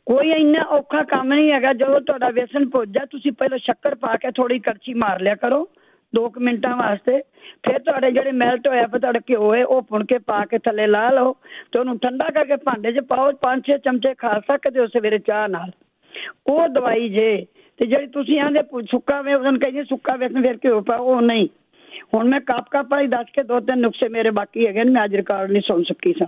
S8: ਕੋਈ ਇੰਨਾ ਔਖਾ ਕੰਮ ਨਹੀਂ ਹੈਗਾ। ਜਦੋਂ ਤੁਹਾਡਾ ਵੇਸਣ ਭੁੱਜ ਜਾ, ਤੁਸੀਂ ਪਹਿਲਾਂ ਸ਼ੱਕਰ ਪਾ ਕੇ ਥੋੜੀ ਕੜਛੀ ਮਾਰ ਲਿਆ ਕਰੋ। 2 ਮਿੰਟਾਂ ਵਾਸਤੇ। ਫਿਰ ਤੁਹਾਡੇ ਜਿਹੜੇ ਮੈਲਟ ਹੋਇਆ ਫਿਰ ਤੁਹਾਡਾ ਘਿਓ ਹੈ ਉਹ ਭੁਣ ਕੇ ਪਾ ਕੇ ਥੱਲੇ ਲਾ ਲਓ ਤੇ ਉਹਨੂੰ ਠੰਡਾ ਕਰਕੇ ਭਾਂਡੇ 'ਚ ਪਾਓ। 5-6 ਚਮਚੇ ਖਾ ਸਕਦੇ ਹੋ ਸਵੇਰੇ ਚਾਹ ਨਾਲ। ਉਹ ਦਵਾਈ ਜੇ। ਤੇ ਜਿਹੜੀ ਤੁਸੀਂ ਆਂਦੇ ਸੁੱਕਾ ਵੇਸਣ ਕਹਿੰਦੇ ਸੁੱਕਾ ਵੇਸਣ ਫਿਰ ਘਿਓ ਪਾਓ, ਉਹ ਨਹੀਂ। ਹੁਣ ਮੈਂ ਕੱਪ ਵਾਲੀ ਦੱਸ ਕੇ 2-3 ਨੁਕਸੇ ਮੇਰੇ ਬਾਕੀ ਹੈਗੇ ਨੇ, ਮੈਂ ਅੱਜ ਰਿਕਾਰਡ ਨਹੀਂ ਸੁਣ ਸਕੀ ਸਾਂ।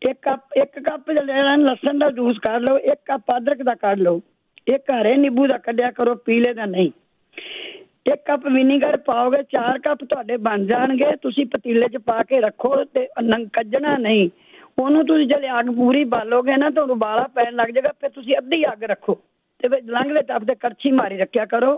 S8: ਇੱਕ ਕੱਪ ਜਿਹੜਾ ਲਸਣ ਦਾ ਜੂਸ ਕੱਢ ਲਓ, 1 ਕੱਪ ਅਦਰਕ ਦਾ ਕੱਢ ਲਓ, 1 ਹਰੇ ਨਿੰਬੂ ਦਾ ਕੱਢਿਆ ਕਰੋ, ਪੀਲੇ ਦਾ ਨਹੀਂ। 1 ਕੱਪ ਵਿਨੀਗਰ ਪਾਓਗੇ, 4 ਕੱਪ ਤੁਹਾਡੇ ਬਣ ਜਾਣਗੇ। ਤੁਸੀਂ ਪਤੀਲੇ 'ਚ ਪਾ ਕੇ ਰੱਖੋ ਤੇ ਕੱਢਣਾ ਨਹੀਂ ਉਹਨੂੰ। ਤੁਸੀਂ ਜਦੋਂ ਅੱਗ ਪੂਰੀ ਬਾਲੋਗੇ ਨਾ ਤੁਹਾਨੂੰ ਉਬਾਲਾ ਪੈਣ ਲੱਗ ਜਾਏਗਾ, ਫਿਰ ਤੁਸੀਂ ਅੱਧੀ ਅੱਗ ਰੱਖੋ ਤੇ ਵਿੱਚ ਲੰਘਦੇ ਟੱਪ ਤੇ ਕੜਛੀ ਮਾਰੀ ਰੱਖਿਆ ਕਰੋ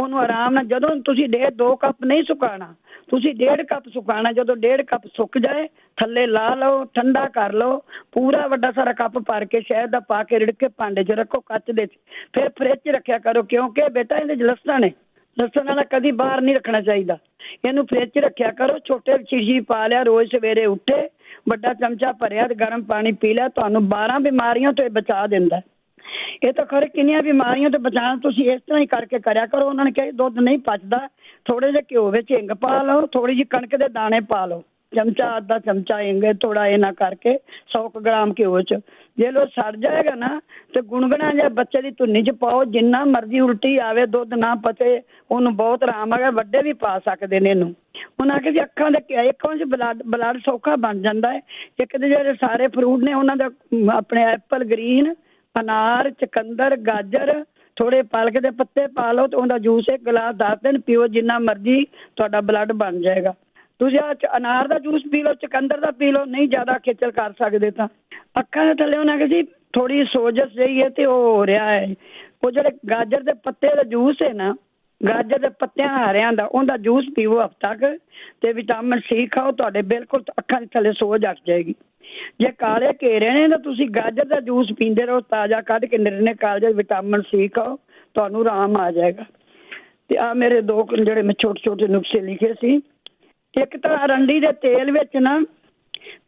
S8: ਉਹਨੂੰ ਆਰਾਮ ਨਾਲ। ਜਦੋਂ ਤੁਸੀਂ 2 ਕੱਪ ਨਹੀਂ ਸੁਕਾਉਣਾ, ਤੁਸੀਂ 1.5 ਕੱਪ ਸੁਕਾਉਣਾ। ਜਦੋਂ 1.5 ਕੱਪ ਸੁੱਕ ਜਾਏ ਥੱਲੇ ਲਾ ਲਓ, ਠੰਡਾ ਕਰ ਲਓ। ਪੂਰਾ ਵੱਡਾ ਸਾਰਾ ਕੱਪ ਭਰ ਕੇ ਸ਼ਹਿਦ ਦਾ ਪਾ ਕੇ ਰਿੜਕ ਕੇ ਭਾਂਡੇ 'ਚ ਰੱਖੋ, ਕੱਚ ਦੇ 'ਚ। ਫਿਰ ਫਰਿੱਜ 'ਚ ਰੱਖਿਆ ਕਰੋ, ਕਿਉਂਕਿ ਬੇਟਾ ਇਹਦੇ 'ਚ ਲਸਣ ਹੈ, ਲਸਣ ਵਾਲਾ ਕਦੀ ਬਾਹਰ ਨਹੀਂ ਰੱਖਣਾ ਚਾਹੀਦਾ। ਇਹਨੂੰ ਫਰਿੱਜ 'ਚ ਰੱਖਿਆ ਕਰੋ। ਛੋਟੇ ਸ਼ੀਸ਼ੀ ਪਾ ਲਿਆ, ਰੋਜ਼ ਸਵੇਰੇ ਉੱਠੇ ਵੱਡਾ ਚਮਚਾ ਭਰਿਆ ਤੇ ਗਰਮ ਪਾਣੀ ਪੀ ਲਿਆ, ਤੁਹਾਨੂੰ 12 ਬਿਮਾਰੀਆਂ ਤੋਂ ਇਹ ਬਚਾ ਦਿੰਦਾ। ਇਹ ਤਾਂ ਖਰੇ ਕਿੰਨੀਆਂ ਬਿਮਾਰੀਆਂ ਤੋਂ ਬਚਾਉਣ ਤੁਸੀਂ ਇਸ ਤਰ੍ਹਾਂ ਹੀ ਕਰਕੇ ਕਰਿਆ ਕਰੋ। ਉਹਨਾਂ ਨੇ ਕਿਹਾ ਦੁੱਧ ਨਹੀਂ ਪਚਦਾ, ਥੋੜੇ ਜਿਹੇ ਘਿਓ ਵਿੱਚ ਹਿੰਗ ਪਾ ਲਓ, ਥੋੜੀ ਜਿਹੀ ਕਣਕ ਦੇ ਦਾਣੇ ਪਾ ਲਓ, ਚਮਚਾ ਅੱਧਾ ਚਮਚਾ ਹਿੰਗ, ਥੋੜਾ ਇਹ ਨਾ ਕਰਕੇ 100 ਗ੍ਰਾਮ ਘਿਓ 'ਚ। ਜੇ ਲੋ ਸੜ ਜਾਏਗਾ ਨਾ ਤੇ ਗੁਣਗੁਣਾ ਜਿਹਾ ਬੱਚੇ ਦੀ ਧੁੰਨੀ 'ਚ ਪਾਓ। ਜਿੰਨਾ ਮਰਜ਼ੀ ਉਲਟੀ ਆਵੇ, ਦੁੱਧ ਨਾ ਪਚੇ, ਉਹਨੂੰ ਬਹੁਤ ਆਰਾਮ ਹੈਗਾ। ਵੱਡੇ ਵੀ ਪਾ ਸਕਦੇ ਨੇ ਇਹਨੂੰ। ਉਹਨਾਂ ਕਿ ਅੱਖਾਂ ਦੇ ਅੱਖਾਂ 'ਚ ਬਲੱਡ ਸੌਖਾ ਬਣ ਜਾਂਦਾ ਹੈ। ਇੱਕ ਦੇ ਜਿਹੜੇ ਸਾਰੇ ਫਰੂਟ ਨੇ ਉਹਨਾਂ ਦਾ ਆਪਣੇ ਐਪਲ ਗ੍ਰੀਨ, ਅਨਾਰ, ਚੁਕੰਦਰ, ਗਾਜਰ, ਥੋੜੇ ਪਾਲਕ ਦੇ ਪੱਤੇ ਪਾ ਲਓ ਤੇ ਉਹਦਾ ਜੂਸ 1 ਗਲਾਸ 10 ਦਿਨ ਪੀਓ, ਜਿੰਨਾ ਮਰਜ਼ੀ ਤੁਹਾਡਾ ਬਲੱਡ ਬਣ ਜਾਏਗਾ। ਤੁਸੀਂ ਅਨਾਰ ਦਾ ਜੂਸ ਪੀ ਲਓ, ਚੁਕੰਦਰ ਦਾ ਪੀ ਲਓ, ਨਹੀਂ ਜ਼ਿਆਦਾ ਖੇਚਲ ਕਰ ਸਕਦੇ ਤਾਂ। ਅੱਖਾਂ ਦੇ ਥੱਲੇ ਉਹਨਾਂ ਕਿ ਜੀ ਥੋੜੀ ਸੋਜਸ ਜਿਹੀ ਹੈ ਤੇ ਉਹ ਹੋ ਰਿਹਾ ਹੈ। ਉਹ ਜਿਹੜੇ ਗਾਜਰ ਦੇ ਪੱਤੇ ਦਾ ਜੂਸ ਹੈ ਨਾ, ਗਾਜਰ ਦੇ ਪੱਤਿਆਂ ਹਰਿਆਂ ਦਾ, ਉਹਦਾ ਜੂਸ ਪੀਵੋ ਹਫ਼ਤਾ ਕੁ ਤੇ ਵਿਟਾਮਿਨ C ਖਾਓ, ਤੁਹਾਡੇ ਬਿਲਕੁਲ ਅੱਖਾਂ ਦੇ ਥੱਲੇ ਸੋਜ ਹਟ ਜਾਏਗੀ। ਜੇ ਕਾਲੇ ਘੇਰੇ ਨੇ ਤਾਂ ਤੁਸੀਂ ਗਾਜਰ ਦਾ ਜੂਸ ਪੀਂਦੇ ਰਹੋ, ਤਾਜ਼ਾ ਕੱਢ ਕੇ ਨਿਰਨੇ ਕਾਲਜ, ਵਿਟਾਮਿਨ C ਖਾਓ, ਤੁਹਾਨੂੰ ਆਰਾਮ ਆ ਜਾਏਗਾ। ਤੇ ਆ ਮੇਰੇ 2 ਜਿਹੜੇ ਮੈਂ ਛੋਟੇ ਨੁਕਸੇ ਲਿਖੇ ਸੀ। ਇੱਕ ਤਾਂ ਅਰੰਡੀ ਦੇ ਤੇਲ ਵਿੱਚ ਨਾ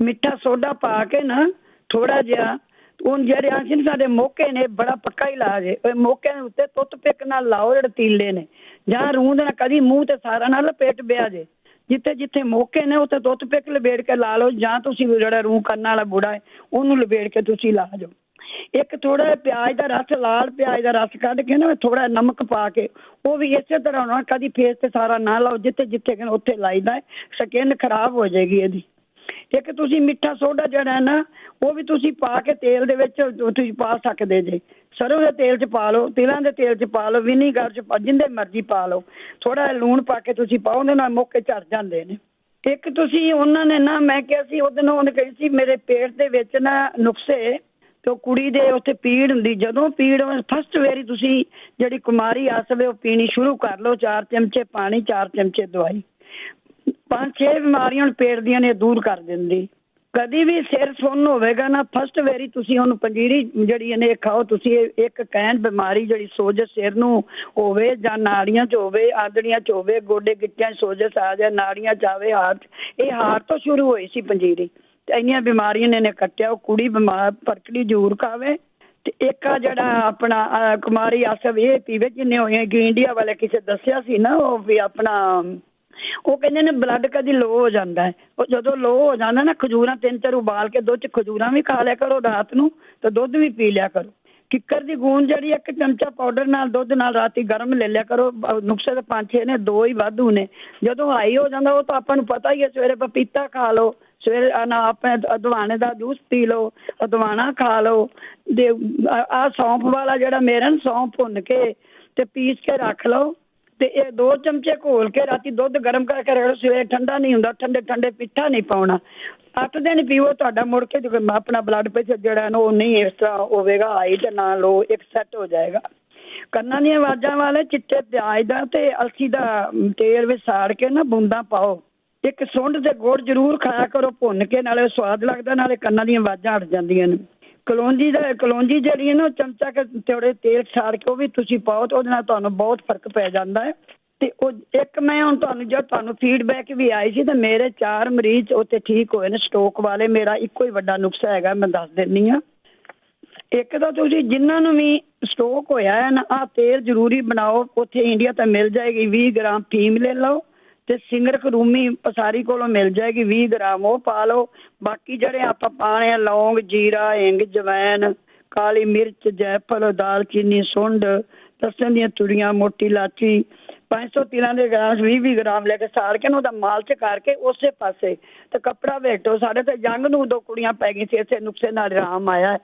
S8: ਮਿੱਠਾ ਸੋਡਾ ਪਾ ਕੇ ਨਾ ਥੋੜਾ ਜਿਹਾ, ਹੁਣ ਜਿਹੜੇ ਆਂਸੀ ਸਾਡੇ ਮੋਕੇ ਨੇ ਬੜਾ ਪੱਕਾ ਇਲਾਜ ਹੈ। ਉਹ ਮੋਕਿਆਂ ਦੇ ਉੱਤੇ ਟੁੱਥਪਿਕ ਨਾਲ ਲਾਓ ਜਿਹੜੇ ਤੀਲੇ ਨੇ, ਜਾਂ ਰੂੰਦ ਨਾਲ ਕਦੀ ਮੂੰਹ ਤੇ ਸਾਰਾ ਨਾਲ ਲਪੇਟ ਬਿਆ ਜੇ। ਜਿੱਥੇ ਜਿੱਥੇ ਮੋਕੇ ਨੇ ਉੱਥੇ ਟੁੱਥਪਿਕ ਲਪੇਟ ਕੇ ਲਾ ਲਓ, ਜਾਂ ਤੁਸੀਂ ਜਿਹੜਾ ਰੂਹ ਕਰਨ ਵਾਲਾ ਬੁੜਾ ਹੈ ਉਹਨੂੰ ਲਪੇਟ ਕੇ ਤੁਸੀਂ ਲਾ ਜਾਓ। ਇੱਕ ਥੋੜਾ ਜਿਹਾ ਪਿਆਜ਼ ਦਾ ਰਸ, ਲਾਲ ਪਿਆਜ਼ ਦਾ ਰਸ ਕੱਢ ਕੇ ਨਾ ਥੋੜਾ ਨਮਕ ਪਾ ਕੇ ਉਹ ਵੀ ਇਸੇ ਤਰ੍ਹਾਂ ਨਾਲ ਕਦੀ ਫੇਸ ਤੇ ਸਾਰਾ ਨਾ ਲਾਓ, ਜਿੱਥੇ ਜਿੱਥੇ ਉੱਥੇ ਲਾਈਦਾ ਹੈ, ਸਕਿਨ ਖਰਾਬ ਹੋ ਜਾਏਗੀ ਇਹਦੀ। ਇੱਕ ਤੁਸੀਂ ਮਿੱਠਾ ਸੋਡਾ ਜਿਹੜਾ ਹੈ ਨਾ ਉਹ ਵੀ ਤੁਸੀਂ ਪਾ ਕੇ ਤੇਲ ਦੇ ਵਿੱਚ ਤੁਸੀਂ ਪਾ ਸਕਦੇ ਜੇ। ਸਰੋਂ ਦੇ ਤੇਲ 'ਚ ਪਾ ਲਓ, ਤਿਲਾਂ ਦੇ ਤੇਲ 'ਚ ਪਾ ਲਓ, ਵਿਨੀਗਰ 'ਚ ਜਿੰਦੇ ਮਰਜ਼ੀ ਪਾ ਲਓ, ਥੋੜਾ ਲੂਣ ਪਾ ਕੇ ਤੁਸੀਂ ਪਾਓ, ਉਹਦੇ ਨਾਲ ਮੋਕੇ ਝੜ ਜਾਂਦੇ ਨੇ। ਇੱਕ ਤੁਸੀਂ ਉਹਨਾਂ ਨੇ ਨਾ, ਮੈਂ ਕਿਹਾ ਸੀ ਉਹਦੇ ਨਾਲ, ਉਹਨੇ ਕਹੀ ਸੀ ਮੇਰੇ ਪੇਟ ਦੇ ਵਿੱਚ ਨਾ ਨੁਕਸੇ ਤੇ ਉਹ ਕੁੜੀ ਦੇ ਉੱਥੇ ਪੀੜ ਹੁੰਦੀ, ਜਦੋਂ ਪੀੜ ਫਸਟ ਵੇਰੀ ਤੁਸੀਂ ਜਿਹੜੀ ਕੁਮਾਰੀ ਆਸਵੇ ਉਹ ਪੀਣੀ ਸ਼ੁਰੂ ਕਰ ਲਓ। 4 ਚਮਚੇ ਪਾਣੀ, 4 ਚਮਚੇ ਦਵਾਈ, 5-6 ਬਿਮਾਰੀਆਂ ਪੇਟ ਦੀਆਂ ਨੇ ਦੂਰ ਕਰ ਦਿੰਦੀ। ਕਦੀ ਵੀ ਸਿਰ ਸੁੰਨ ਹੋਵੇਗਾ ਨਾ, ਫਸਟ ਵੇਰੀ ਤੁਸੀਂ ਉਹਨੂੰ ਪੰਜੀਰੀ ਜਿਹੜੀ ਇਹਨੇ ਖਾਓ। ਤੁਸੀਂ ਇੱਕ ਕਹਿਣ ਬਿਮਾਰੀ ਜਿਹੜੀ ਸੋਜਸ ਸਿਰ ਨੂੰ ਹੋਵੇ ਜਾਂ ਨਾੜੀਆਂ 'ਚ ਹੋਵੇ, ਆਂਦੜੀਆਂ 'ਚ ਹੋਵੇ, ਗੋਡੇ ਗਿੱਟਿਆਂ 'ਚ ਸੋਜਸ ਆ ਜਾਏ, ਨਾੜੀਆਂ 'ਚ ਆਵੇ, ਹਾਰਟ, ਇਹ ਹਾਰਟ ਤੋਂ ਸ਼ੁਰੂ ਹੋਈ ਸੀ ਪੰਜੀਰੀ ਤੇ ਇੰਨੀਆਂ ਬਿਮਾਰੀਆਂ ਨੇ ਕੱਟਿਆ। ਉਹ ਕੁੜੀ ਬਿਮਾਰ ਪਰਕੜੀ ਜ਼ਰੂਰ ਖਾਵੇ। ਤੇ ਇੱਕ ਆ ਜਿਹੜਾ ਆਪਣਾ ਕੁਮਾਰੀ ਆਸਵ ਇਹ ਪੀਵੇ, ਜਿੰਨੇ ਹੋਈਆਂ ਇੰਡੀਆ ਵਾਲੇ ਕਿਸੇ ਦੱਸਿਆ ਸੀ ਨਾ, ਉਹ ਵੀ ਆਪਣਾ ਉਹ ਕਹਿੰਦੇ ਨੇ ਬਲੱਡ ਕਦੀ ਲੋ ਹੋ ਜਾਂਦਾ ਹੈ। ਉਹ ਜਦੋਂ ਲੋ ਹੋ ਜਾਂਦਾ ਨਾ, ਖਜੂਰਾਂ 3-4 ਉਬਾਲ ਕੇ ਦੁੱਧ 'ਚ ਖਜੂਰਾਂ ਵੀ ਖਾ ਲਿਆ ਕਰੋ ਰਾਤ ਨੂੰ, ਤੇ ਦੁੱਧ ਵੀ ਪੀ ਲਿਆ ਕਰੋ। ਕਿੱਕਰ ਦੀ ਗੂੰਦ ਜਿਹੜੀ 1 ਚਮਚਾ ਪਾਊਡਰ ਨਾਲ ਦੁੱਧ ਨਾਲ ਰਾਤੀ ਗਰਮ ਲੈ ਲਿਆ ਕਰੋ। ਨੁਕਸੇ ਤਾਂ 5-6 ਨੇ, 2 ਹੀ ਵਾਧੂ ਨੇ। ਜਦੋਂ ਹਾਈ ਹੋ ਜਾਂਦਾ ਉਹ ਤਾਂ ਆਪਾਂ ਨੂੰ ਪਤਾ ਹੀ ਹੈ, ਸਵੇਰੇ ਪਪੀਤਾ ਖਾ ਲਓ, ਸਵੇਰੇ ਆਪਣੇ ਅਦਵਾਣੇ ਦਾ ਜੂਸ ਪੀ ਲਓ, ਅਦਵਾਣਾ ਖਾ ਲਓ। ਦੇ ਆਹ ਸੌਂਫ ਵਾਲਾ ਜਿਹੜਾ ਮੇਰਾ ਨਾ, ਸੌਂਫ ਭੁੰਨ ਕੇ ਤੇ ਪੀਸ ਕੇ ਰੱਖ ਲਓ ਤੇ ਇਹ 2 ਚਮਚੇ ਘੋਲ ਕੇ ਰਾਤੀ ਦੁੱਧ ਗਰਮ ਕਰਕੇ ਰੱਖੋ। ਸਵੇਰੇ ਠੰਡਾ ਨਹੀਂ ਹੁੰਦਾ, ਠੰਡੇ ਪਿੱਠਾ ਨਹੀਂ ਪਾਉਣਾ। 8 ਦਿਨ ਪੀਓ, ਤੁਹਾਡਾ ਮੁੜ ਕੇ ਆਪਣਾ ਬਲੱਡ ਪ੍ਰੈਸ਼ਰ ਜਿਹੜਾ ਨਾ ਉਹ ਨਹੀਂ ਇਸ ਤਰ੍ਹਾਂ ਹੋਵੇਗਾ ਹਾਈ ਤੇ ਨਾ ਲੋ, ਇੱਕ ਸੈੱਟ ਹੋ ਜਾਏਗਾ। ਕੰਨਾਂ ਦੀਆਂ ਆਵਾਜ਼ਾਂ ਵਾਲੇ ਚਿੱਟੇ ਪਿਆਜ਼ ਦਾ ਤੇ ਅਲਸੀ ਦਾ ਤੇਲ ਵਿੱਚ ਸਾੜ ਕੇ ਨਾ ਬੂੰਦਾਂ ਪਾਓ। ਇੱਕ ਸੁੰਡ ਤੇ ਗੁੜ ਜ਼ਰੂਰ ਖਾਇਆ ਕਰੋ ਭੁੰਨ ਕੇ, ਨਾਲੇ ਸਵਾਦ ਲੱਗਦਾ, ਨਾਲੇ ਕੰਨਾਂ ਦੀਆਂ ਆਵਾਜ਼ਾਂ ਹਟ ਜਾਂਦੀਆਂ ਨੇ। ਕਲੌਂਜੀ ਜਿਹੜੀ ਹੈ ਨਾ, ਚਮਚਾ ਕੇ ਥੋੜੇ ਤੇਲ ਸਾੜ ਕੇ ਉਹ ਵੀ ਤੁਸੀਂ ਪਾਓ ਤੇ ਉਹਦੇ ਨਾਲ ਤੁਹਾਨੂੰ ਬਹੁਤ ਫਰਕ ਪੈ ਜਾਂਦਾ ਹੈ। ਤੇ ਉਹ ਇੱਕ ਮੈਂ ਹੁਣ ਤੁਹਾਨੂੰ ਫੀਡਬੈਕ ਵੀ ਆਈ ਸੀ ਤੇ ਮੇਰੇ 4 ਮਰੀਜ਼ ਉੱਥੇ ਠੀਕ ਹੋਏ ਨੇ, ਸਟ੍ਰੋਕ ਵਾਲੇ। ਮੇਰਾ ਇੱਕੋ ਹੀ ਵੱਡਾ ਨੁਕਸਾ ਹੈਗਾ, ਮੈਂ ਦੱਸ ਦਿੰਦੀ ਹਾਂ। ਇੱਕ ਤਾਂ ਤੁਸੀਂ ਜਿਨ੍ਹਾਂ ਨੂੰ ਵੀ ਸਟ੍ਰੋਕ ਹੋਇਆ ਹੈ ਨਾ, ਆਹ ਤੇਲ ਜ਼ਰੂਰੀ ਬਣਾਓ। ਉੱਥੇ ਇੰਡੀਆ ਤਾਂ ਮਿਲ ਜਾਏਗੀ, 20 ਗ੍ਰਾਮ ਫੀਮ ਲੈ ਲਓ ਤੇ ਸਿੰਗਰਕ ਰੂਮੀ ਪਸਾਰੀ ਕੋਲੋਂ ਮਿਲ ਜਾਏਗੀ 20 ਗ੍ਰਾਮ, ਉਹ ਪਾ ਲਓ। ਬਾਕੀ ਜਿਹੜੇ ਆਪਾਂ ਪਾਣੇ ਆ ਲੌਂਗ, ਜੀਰਾ, ਹਿੰਗ, ਜਵੈਨ, ਕਾਲੀ ਮਿਰਚ, ਜੈਫਲ, ਦਾਲਚੀਨੀ, ਸੁੰਡ, ਲਸਣ ਦੀਆਂ ਤੁਰੀਆਂ, ਮੋਟੀ ਇਲਾਚੀ, 500 ਤਿਲਾਂ ਦੇ ਗਲਾਸ 20 ਗ੍ਰਾਮ ਲੈ ਕੇ ਸਾੜ ਕੇ ਉਹਦਾ ਮਾਲਚ ਕਰਕੇ ਉਸੇ ਪਾਸੇ ਤੇ ਕੱਪੜਾ ਵੇਟੋ। ਸਾਡੇ ਤੇ ਜੰਗ ਨੂੰ 2 ਕੁੜੀਆਂ ਪੈ ਗਈ ਸੀ, ਇਸੇ ਨੁਕਸੇ ਨਾਲ ਆਰਾਮ ਆਇਆ।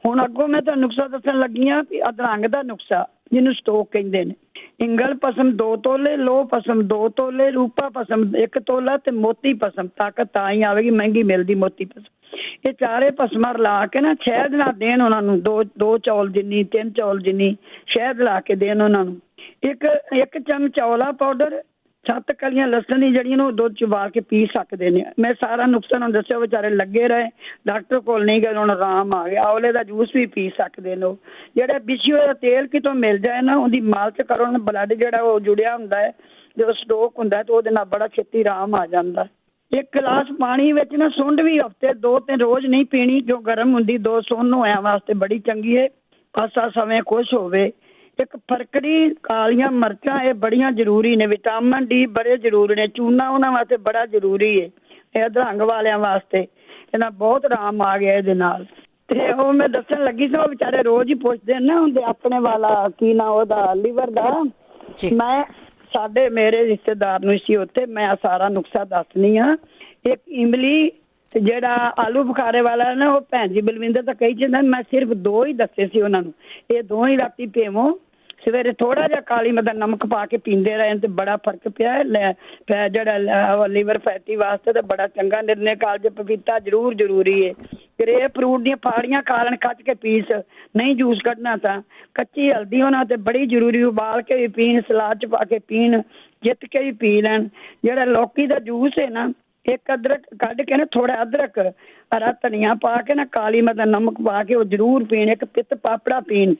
S8: ਹੁਣ ਅੱਗੋਂ ਮੈਂ ਤੁਹਾਨੂੰ ਨੁਕਸਾ ਦੱਸਣ ਲੱਗੀ ਹਾਂ ਵੀ ਅਧਰੰਗ ਦਾ ਨੁਕਸਾ, ਜਿਹਨੂੰ ਸਟੋਕ ਕਹਿੰਦੇ ਨੇ। ਇੰਗਲ ਭਸਮ 2 ਤੋਲੇ, ਲੋਹ ਭਸਮ 2 ਤੋਲੇ, ਰੂਪਾ ਭਸਮ 1 ਤੋਲਾ ਤੇ ਮੋਤੀ ਭਸਮ। ਤਾਕਤ ਤਾਂ ਹੀ ਆਵੇਗੀ, ਮਹਿੰਗੀ ਮਿਲਦੀ ਮੋਤੀ ਭਸਮ। ਇਹ ਚਾਰੇ ਭਸਮਾਂ ਰਲਾ ਕੇ ਨਾ ਸ਼ਹਿਦ ਨਾਲ ਦੇਣ ਉਹਨਾਂ ਨੂੰ, 2 ਚੌਲ ਜਿੰਨੀ, 3 ਚੌਲ ਜਿੰਨੀ ਸ਼ਹਿਦ ਲਾ ਕੇ ਦੇਣ ਉਹਨਾਂ ਨੂੰ। ਇੱਕ ਚਮਚ ਔਲਾ ਪਾਊਡਰ, 7 ਕਲੀਆਂ ਲਸਣ ਦੀ ਜਿਹੜੀਆਂ ਨੂੰ ਦੁੱਧ ਚ ਉਬਾਲ ਕੇ ਪੀ ਸਕਦੇ ਨੇ। ਮੈਂ ਸਾਰਾ ਨੁਕਸਾਨ ਨੂੰ ਦੱਸਿਆ, ਵਿਚਾਰੇ ਲੱਗੇ ਰਹੇ, ਡਾਕਟਰ ਕੋਲ ਨਹੀਂ ਗਏ, ਹੁਣ ਆਰਾਮ ਆ ਗਿਆ। ਔਲੇ ਦਾ ਜੂਸ ਵੀ ਪੀ ਸਕਦੇ ਨੇ। ਜਿਹੜਾ ਵਿਸ਼ੇ ਦਾ ਤੇਲ ਕਿਤੋਂ ਮਿਲ ਜਾਏ ਨਾ, ਉਹਦੀ ਮਾਲਚ ਕਰੋ ਨਾ, ਬਲੱਡ ਜਿਹੜਾ ਉਹ ਜੁੜਿਆ ਹੁੰਦਾ ਹੈ, ਜਦੋਂ ਸਟ੍ਰੋਕ ਹੁੰਦਾ ਤਾਂ ਉਹਦੇ ਨਾਲ ਬੜਾ ਛੇਤੀ ਆਰਾਮ ਆ ਜਾਂਦਾ। 1 ਗਲਾਸ ਪਾਣੀ ਵਿੱਚ ਨਾ ਸੁੰਡ ਵੀ ਹਫ਼ਤੇ 2-3 ਰੋਜ਼ ਨਹੀਂ ਪੀਣੀ, ਜੋ ਗਰਮ ਹੁੰਦੀ। 2 ਸੁੰਨ ਹੋਇਆਂ ਵਾਸਤੇ ਬੜੀ ਚੰਗੀ ਹੈ। ਪਾਸਾ ਸਮੇਂ ਖੁਸ਼ ਹੋਵੇ। 1 ਫਰਕੜੀ ਕਾਲੀਆਂ ਮਿਰਚਾਂ, ਇਹ ਬੜੀਆਂ ਜ਼ਰੂਰੀ ਨੇ। ਵਿਟਾਮਿਨ ਡੀ ਬੜੇ ਜ਼ਰੂਰੀ ਨੇ। ਚੂਨਾ ਉਹਨਾਂ ਵਾਸਤੇ ਬੜਾ ਜ਼ਰੂਰੀ ਹੈ, ਇਹ ਅਧਰੰਗ ਵਾਲਿਆਂ ਵਾਸਤੇ। ਇਹਨਾਂ ਬਹੁਤ ਆਰਾਮ ਆ ਗਿਆ ਇਹਦੇ ਨਾਲ। ਤੇ ਉਹ ਮੈਂ ਦੱਸਣ ਲੱਗੀ ਸੀ, ਉਹ ਵਿਚਾਰੇ ਰੋਜ਼ ਹੀ ਪੁੱਛਦੇ ਨਾ ਹੁੰਦੇ ਆਪਣੇ ਵਾਲਾ ਕੀ ਨਾ ਉਹਦਾ ਲੀਵਰ ਦਾ। ਮੈਂ ਮੇਰੇ ਰਿਸ਼ਤੇਦਾਰ ਨੂੰ ਸੀ ਉੱਥੇ, ਮੈਂ ਸਾਰਾ ਨੁਕਸਾ ਦੱਸਣੀ ਆ। ਇੱਕ ਇਮਲੀ ਤੇ ਜਿਹੜਾ ਆਲੂ ਬੁਖਾਰੇ ਵਾਲਾ ਨਾ, ਉਹ ਭੈਣ ਜੀ ਬਲਵਿੰਦਰ ਤਾਂ ਕਹੀ ਜਾਂਦਾ, ਮੈਂ ਸਿਰਫ 2 ਹੀ ਦੱਸੇ ਸੀ ਉਹਨਾਂ ਨੂੰ। ਇਹ 2 ਹੀ ਰਾਤੀ ਪੀਵੋ, ਸਵੇਰੇ ਥੋੜਾ ਜਿਹਾ ਕਾਲੀ ਮਰਚ ਨਮਕ ਪਾ ਕੇ ਪੀਂਦੇ ਰਹੇ ਤੇ ਬੜਾ ਫਰਕ ਪਿਆ। ਜਿਹੜਾ ਲੀਵਰ ਫੈਟੀ ਵਾਸਤੇ ਤਾਂ ਬੜਾ ਚੰਗਾ। ਨਿਰਣੇ ਕਾਲਜ ਪਪੀਤਾ ਜ਼ਰੂਰੀ ਹੈ। ਗਰੇਪ ਫਰੂਟ ਦੀਆਂ ਫਾੜੀਆਂ ਖਾ ਲੈਣ, ਕੱਚ ਕੇ ਪੀਸ, ਨਹੀਂ ਜੂਸ ਕੱਢਣਾ ਤਾਂ ਕੱਚੀ ਹਲਦੀ ਉਹਨਾਂ ਤੇ ਬੜੀ ਜ਼ਰੂਰੀ, ਉਬਾਲ ਕੇ ਵੀ ਪੀਣ, ਸਲਾਦ ਚ ਪਾ ਕੇ ਪੀਣ, ਜਿੱਤ ਕੇ ਵੀ ਪੀ ਲੈਣ। ਜਿਹੜਾ ਲੌਕੀ ਦਾ ਜੂਸ ਹੈ ਨਾ, 1 ਅਦਰਕ ਕੱਢ ਕੇ ਨਾ, ਥੋੜਾ ਅਦਰਕ, ਹਰਾ ਧਨੀਆ ਪਾ ਕੇ ਨਾ, ਕਾਲੀ ਮਿਰਚ ਨਮਕ ਪਾ ਕੇ ਉਹ ਜ਼ਰੂਰ ਪੀਣ। 1 ਪਿੱਤ ਪਾਪੜਾ ਪੀਣ।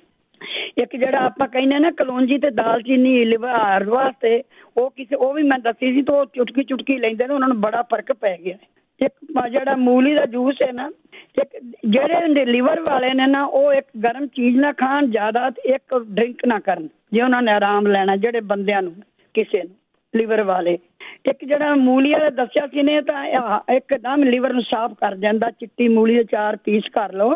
S8: 1 ਜਿਹੜਾ ਆਪਾਂ ਕਹਿੰਦੇ ਨਾ ਕਲੌਂਜੀ ਤੇ ਦਾਲਚੀਨੀ ਲਿਵਰ ਵਾਸਤੇ, ਉਹ ਵੀ ਮੈਂ ਦੱਸੀ ਸੀ, ਤਾਂ ਉਹ ਚੁਟਕੀ ਲੈਂਦੇ ਨੇ, ਉਹਨਾਂ ਨੂੰ ਬੜਾ ਫਰਕ ਪੈ ਗਿਆ। 1 ਜਿਹੜਾ ਮੂਲੀ ਦਾ ਜੂਸ ਹੈ ਨਾ, ਜਿਹੜੇ ਲੀਵਰ ਵਾਲੇ ਨੇ ਨਾ, ਉਹ 1 ਗਰਮ ਚੀਜ਼ ਨਾ ਖਾਣ ਜ਼ਿਆਦਾ, ਤੇ 1 ਡਰਿੰਕ ਨਾ ਕਰਨ ਜੇ ਉਹਨਾਂ ਨੇ ਆਰਾਮ ਲੈਣਾ। ਜਿਹੜੇ ਬੰਦਿਆਂ ਨੂੰ ਕਿਸੇ ਨੂੰ ਲੀਵਰ ਵਾਲੇ, 1 ਜਿਹੜਾ ਮੂਲੀ ਵਾਲਾ ਦੱਸਿਆ ਸੀ ਨੇ, ਤਾਂ ਇੱਕਦਮ ਲੀਵਰ ਨੂੰ ਸਾਫ਼ ਕਰ ਜਾਂਦਾ। ਚਿੱਟੀ ਮੂਲੀ ਦੇ 4 ਪੀਸ ਕਰ ਲਓ,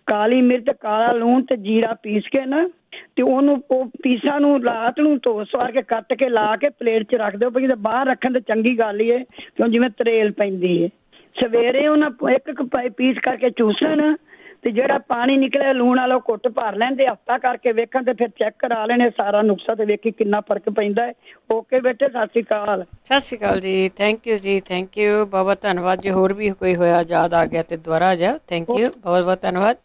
S8: ਕਾਲੀ ਮਿਰਚ, ਕਾਲਾ ਲੂਣ ਤੇ ਜੀਰਾ ਪੀਸ ਕੇ ਨਾ, ਤੇ ਉਹਨੂੰ ਉਹ ਪੀਸਾਂ ਨੂੰ ਰਾਤ ਨੂੰ ਧੋ ਸਵਾਰ ਕੇ ਕੱਟ ਕੇ ਲਾ ਕੇ ਪਲੇਟ 'ਚ ਰੱਖ ਦਿਓ। ਬਈ ਬਾਹਰ ਰੱਖਣ ਤੇ ਚੰਗੀ ਗੱਲ ਹੀ ਹੈ, ਕਿਉਂ ਜਿਵੇਂ ਤਰੇਲ ਪੈਂਦੀ ਹੈ। ਸਵੇਰੇ ਉਹਨਾਂ 1 ਪੀਸ ਕਰਕੇ ਚੂਸਣ, ਤੇ ਜਿਹੜਾ ਪਾਣੀ ਨਿਕਲਿਆ ਲੂਣ ਵਾਲਾ ਘੁੱਟ ਭਰ ਲੈਣ ਤੇ ਹਫ਼ਤਾ ਕਰਕੇ ਵੇਖਣ, ਤੇ ਫਿਰ ਚੈੱਕ ਕਰਾ ਲੈਣੇ ਸਾਰਾ ਨੁਕਸਾ, ਤੇ ਵੇਖੀ ਕਿੰਨਾ ਫਰਕ ਪੈਂਦਾ ਹੈ। ਓਕੇ ਬੇਟੇ, ਸਤਿ ਸ਼੍ਰੀ ਅਕਾਲ।
S1: ਸਤਿ ਸ਼੍ਰੀ ਅਕਾਲ ਜੀ। ਥੈਂਕ ਯੂ ਜੀ, ਥੈਂਕ ਯੂ ਬਹੁਤ ਧੰਨਵਾਦ। ਜੇ ਹੋਰ ਵੀ ਕੋਈ ਹੋਇਆ ਯਾਦ ਆ ਗਿਆ ਤੇ ਦੁਬਾਰਾ ਆ ਜਾ। ਥੈਂਕ ਯੂ, ਬਹੁਤ ਧੰਨਵਾਦ।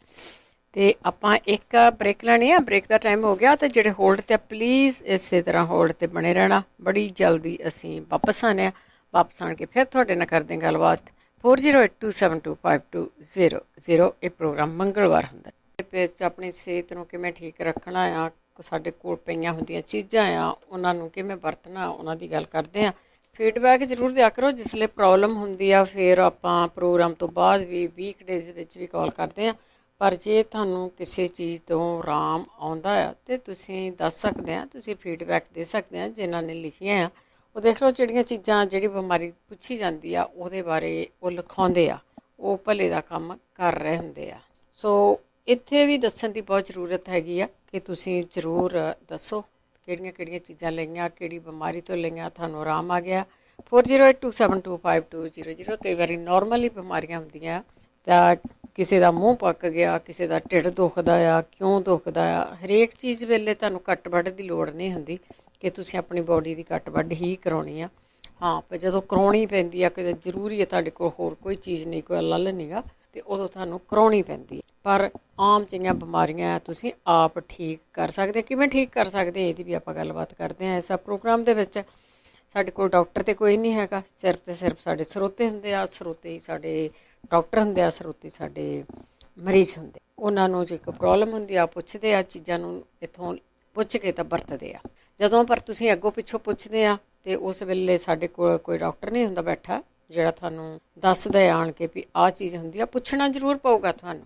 S1: ਤੇ ਆਪਾਂ 1 ਬ੍ਰੇਕ ਲੈਣੀ ਆ, ਬ੍ਰੇਕ ਦਾ ਟਾਈਮ ਹੋ ਗਿਆ। ਤੇ ਜਿਹੜੇ ਹੋਲਡ ਤੇ ਪਲੀਜ਼ ਇਸੇ ਤਰ੍ਹਾਂ ਹੋਲਡ ਤੇ ਬਣੇ ਰਹਿਣਾ, ਬੜੀ ਜਲਦੀ ਅਸੀਂ ਵਾਪਸ ਆਉਂਦੇ ਹਾਂ। ਵਾਪਸ ਆਣ ਕੇ ਫਿਰ ਤੁਹਾਡੇ ਨਾਲ ਕਰਦੇ ਗੱਲਬਾਤ। 4082725200 ਇਹ ਪ੍ਰੋਗਰਾਮ ਮੰਗਲਵਾਰ ਹੁੰਦਾ। ਵਿੱਚ ਆਪਣੀ ਸਿਹਤ ਨੂੰ ਕਿਵੇਂ ਠੀਕ ਰੱਖਣਾ ਆ, ਸਾਡੇ ਕੋਲ ਪਈਆਂ ਹੁੰਦੀਆਂ ਚੀਜ਼ਾਂ ਆ, ਉਹਨਾਂ ਨੂੰ ਕਿਵੇਂ ਵਰਤਣਾ, ਉਹਨਾਂ ਦੀ ਗੱਲ ਕਰਦੇ ਹਾਂ। ਫੀਡਬੈਕ ਜ਼ਰੂਰ ਦਿਆ ਕਰੋ। ਜਿਸਲੇ ਪ੍ਰੋਬਲਮ ਹੁੰਦੀ ਆ, ਫਿਰ ਆਪਾਂ ਪ੍ਰੋਗਰਾਮ ਤੋਂ ਬਾਅਦ ਵੀ ਵੀਕਡੇਜ਼ ਵਿੱਚ ਵੀ ਕਾਲ ਕਰਦੇ ਹਾਂ। ਪਰ ਜੇ ਤੁਹਾਨੂੰ ਕਿਸੇ ਚੀਜ਼ ਤੋਂ ਆਰਾਮ ਆਉਂਦਾ ਆ ਤੇ ਤੁਸੀਂ ਦੱਸ ਸਕਦੇ ਆ, ਤੁਸੀਂ ਫੀਡਬੈਕ ਦੇ ਸਕਦੇ ਆ। ਜਿਨ੍ਹਾਂ ਨੇ ਲਿਖੀਆਂ ਆ ਉਹ ਦੇਖ ਲਓ, ਜਿਹੜੀਆਂ ਚੀਜ਼ਾਂ, ਜਿਹੜੀ ਬਿਮਾਰੀ ਪੁੱਛੀ ਜਾਂਦੀ ਆ ਉਹਦੇ ਬਾਰੇ ਉਹ ਲਿਖਾਉਂਦੇ ਆ, ਉਹ ਭਲੇ ਦਾ ਕੰਮ ਕਰ ਰਹੇ ਹੁੰਦੇ ਆ। ਸੋ ਇੱਥੇ ਵੀ ਦੱਸਣ ਦੀ ਬਹੁਤ ਜ਼ਰੂਰਤ ਹੈਗੀ ਆ ਕਿ ਤੁਸੀਂ ਜ਼ਰੂਰ ਦੱਸੋ ਕਿਹੜੀਆਂ ਚੀਜ਼ਾਂ ਲਈਆਂ, ਕਿਹੜੀ ਬਿਮਾਰੀ ਤੋਂ ਲਈਆਂ, ਤੁਹਾਨੂੰ ਆਰਾਮ ਆ ਗਿਆ। 4082725200। ਕਈ ਵਾਰੀ ਨੋਰਮਲੀ ਬਿਮਾਰੀਆਂ ਹੁੰਦੀਆਂ ਤਾਂ ਕਿਸੇ ਦਾ ਮੂੰਹ ਪੱਕ ਗਿਆ, ਕਿਸੇ ਦਾ ਢਿੱਡ ਦੁਖਦਾ ਆ, ਕਿਉਂ ਦੁਖਦਾ ਆ। ਹਰੇਕ ਚੀਜ਼ ਵੇਲੇ ਤੁਹਾਨੂੰ ਕੱਟ ਵੱਢ ਦੀ ਲੋੜ ਨਹੀਂ ਹੁੰਦੀ ਕਿ ਤੁਸੀਂ ਆਪਣੀ ਬੋਡੀ ਦੀ ਕੱਟ ਵੱਢ ਹੀ ਕਰਾਉਣੀ ਆ। ਹਾਂ, ਪਰ ਜਦੋਂ ਕਰਾਉਣੀ ਪੈਂਦੀ ਆ, ਕਿ ਜ਼ਰੂਰੀ ਹੈ ਤੁਹਾਡੇ ਕੋਲ ਹੋਰ ਕੋਈ ਚੀਜ਼ ਨਹੀਂ, ਕੋਈ ਲੱਲ ਨਹੀਂਗਾ, ਤੇ ਉਦੋਂ ਤੁਹਾਨੂੰ ਕਰਾਉਣੀ ਪੈਂਦੀ ਹੈ। ਪਰ ਆਮ ਜਿਹੀਆਂ ਬਿਮਾਰੀਆਂ ਤੁਸੀਂ ਆਪ ਠੀਕ ਕਰ ਸਕਦੇ। ਕਿਵੇਂ ਠੀਕ ਕਰ ਸਕਦੇ, ਇਹਦੀ ਵੀ ਆਪਾਂ ਗੱਲਬਾਤ ਕਰਦੇ ਹਾਂ ਇਸ ਪ੍ਰੋਗਰਾਮ ਦੇ ਵਿੱਚ। ਸਾਡੇ ਕੋਲ ਡਾਕਟਰ ਤੇ ਕੋਈ ਨਹੀਂ ਹੈਗਾ, ਸਿਰਫ ਤੇ ਸਿਰਫ ਸਾਡੇ ਸਰੋਤੇ ਹੁੰਦੇ ਆ। ਸਰੋਤੇ ਹੀ ਸਾਡੇ ਡਾਕਟਰ ਹੁੰਦੇ ਆ, ਸਰੋਤੇ ਸਾਡੇ ਮਰੀਜ਼ ਹੁੰਦੇ। ਉਹਨਾਂ ਨੂੰ ਜੇ ਕੋਈ ਪ੍ਰੋਬਲਮ ਹੁੰਦੀ ਆ, ਪੁੱਛਦੇ ਆ ਚੀਜ਼ਾਂ ਨੂੰ, ਇੱਥੋਂ ਪੁੱਛ ਕੇ ਤਾਂ ਵਰਤਦੇ ਆ। ਜਦੋਂ ਪਰ ਤੁਸੀਂ ਅੱਗੋਂ ਪਿੱਛੋਂ ਪੁੱਛਦੇ ਆ ਤੇ ਉਸ ਵੇਲੇ ਸਾਡੇ ਕੋਲ ਕੋਈ ਡਾਕਟਰ ਨਹੀਂ ਹੁੰਦਾ ਬੈਠਾ ਜਿਹੜਾ ਤੁਹਾਨੂੰ ਦੱਸਦਾ ਆਣ ਕੇ ਵੀ ਆਹ ਚੀਜ਼ ਹੁੰਦੀ ਆ। ਪੁੱਛਣਾ ਜ਼ਰੂਰ ਪਊਗਾ ਤੁਹਾਨੂੰ,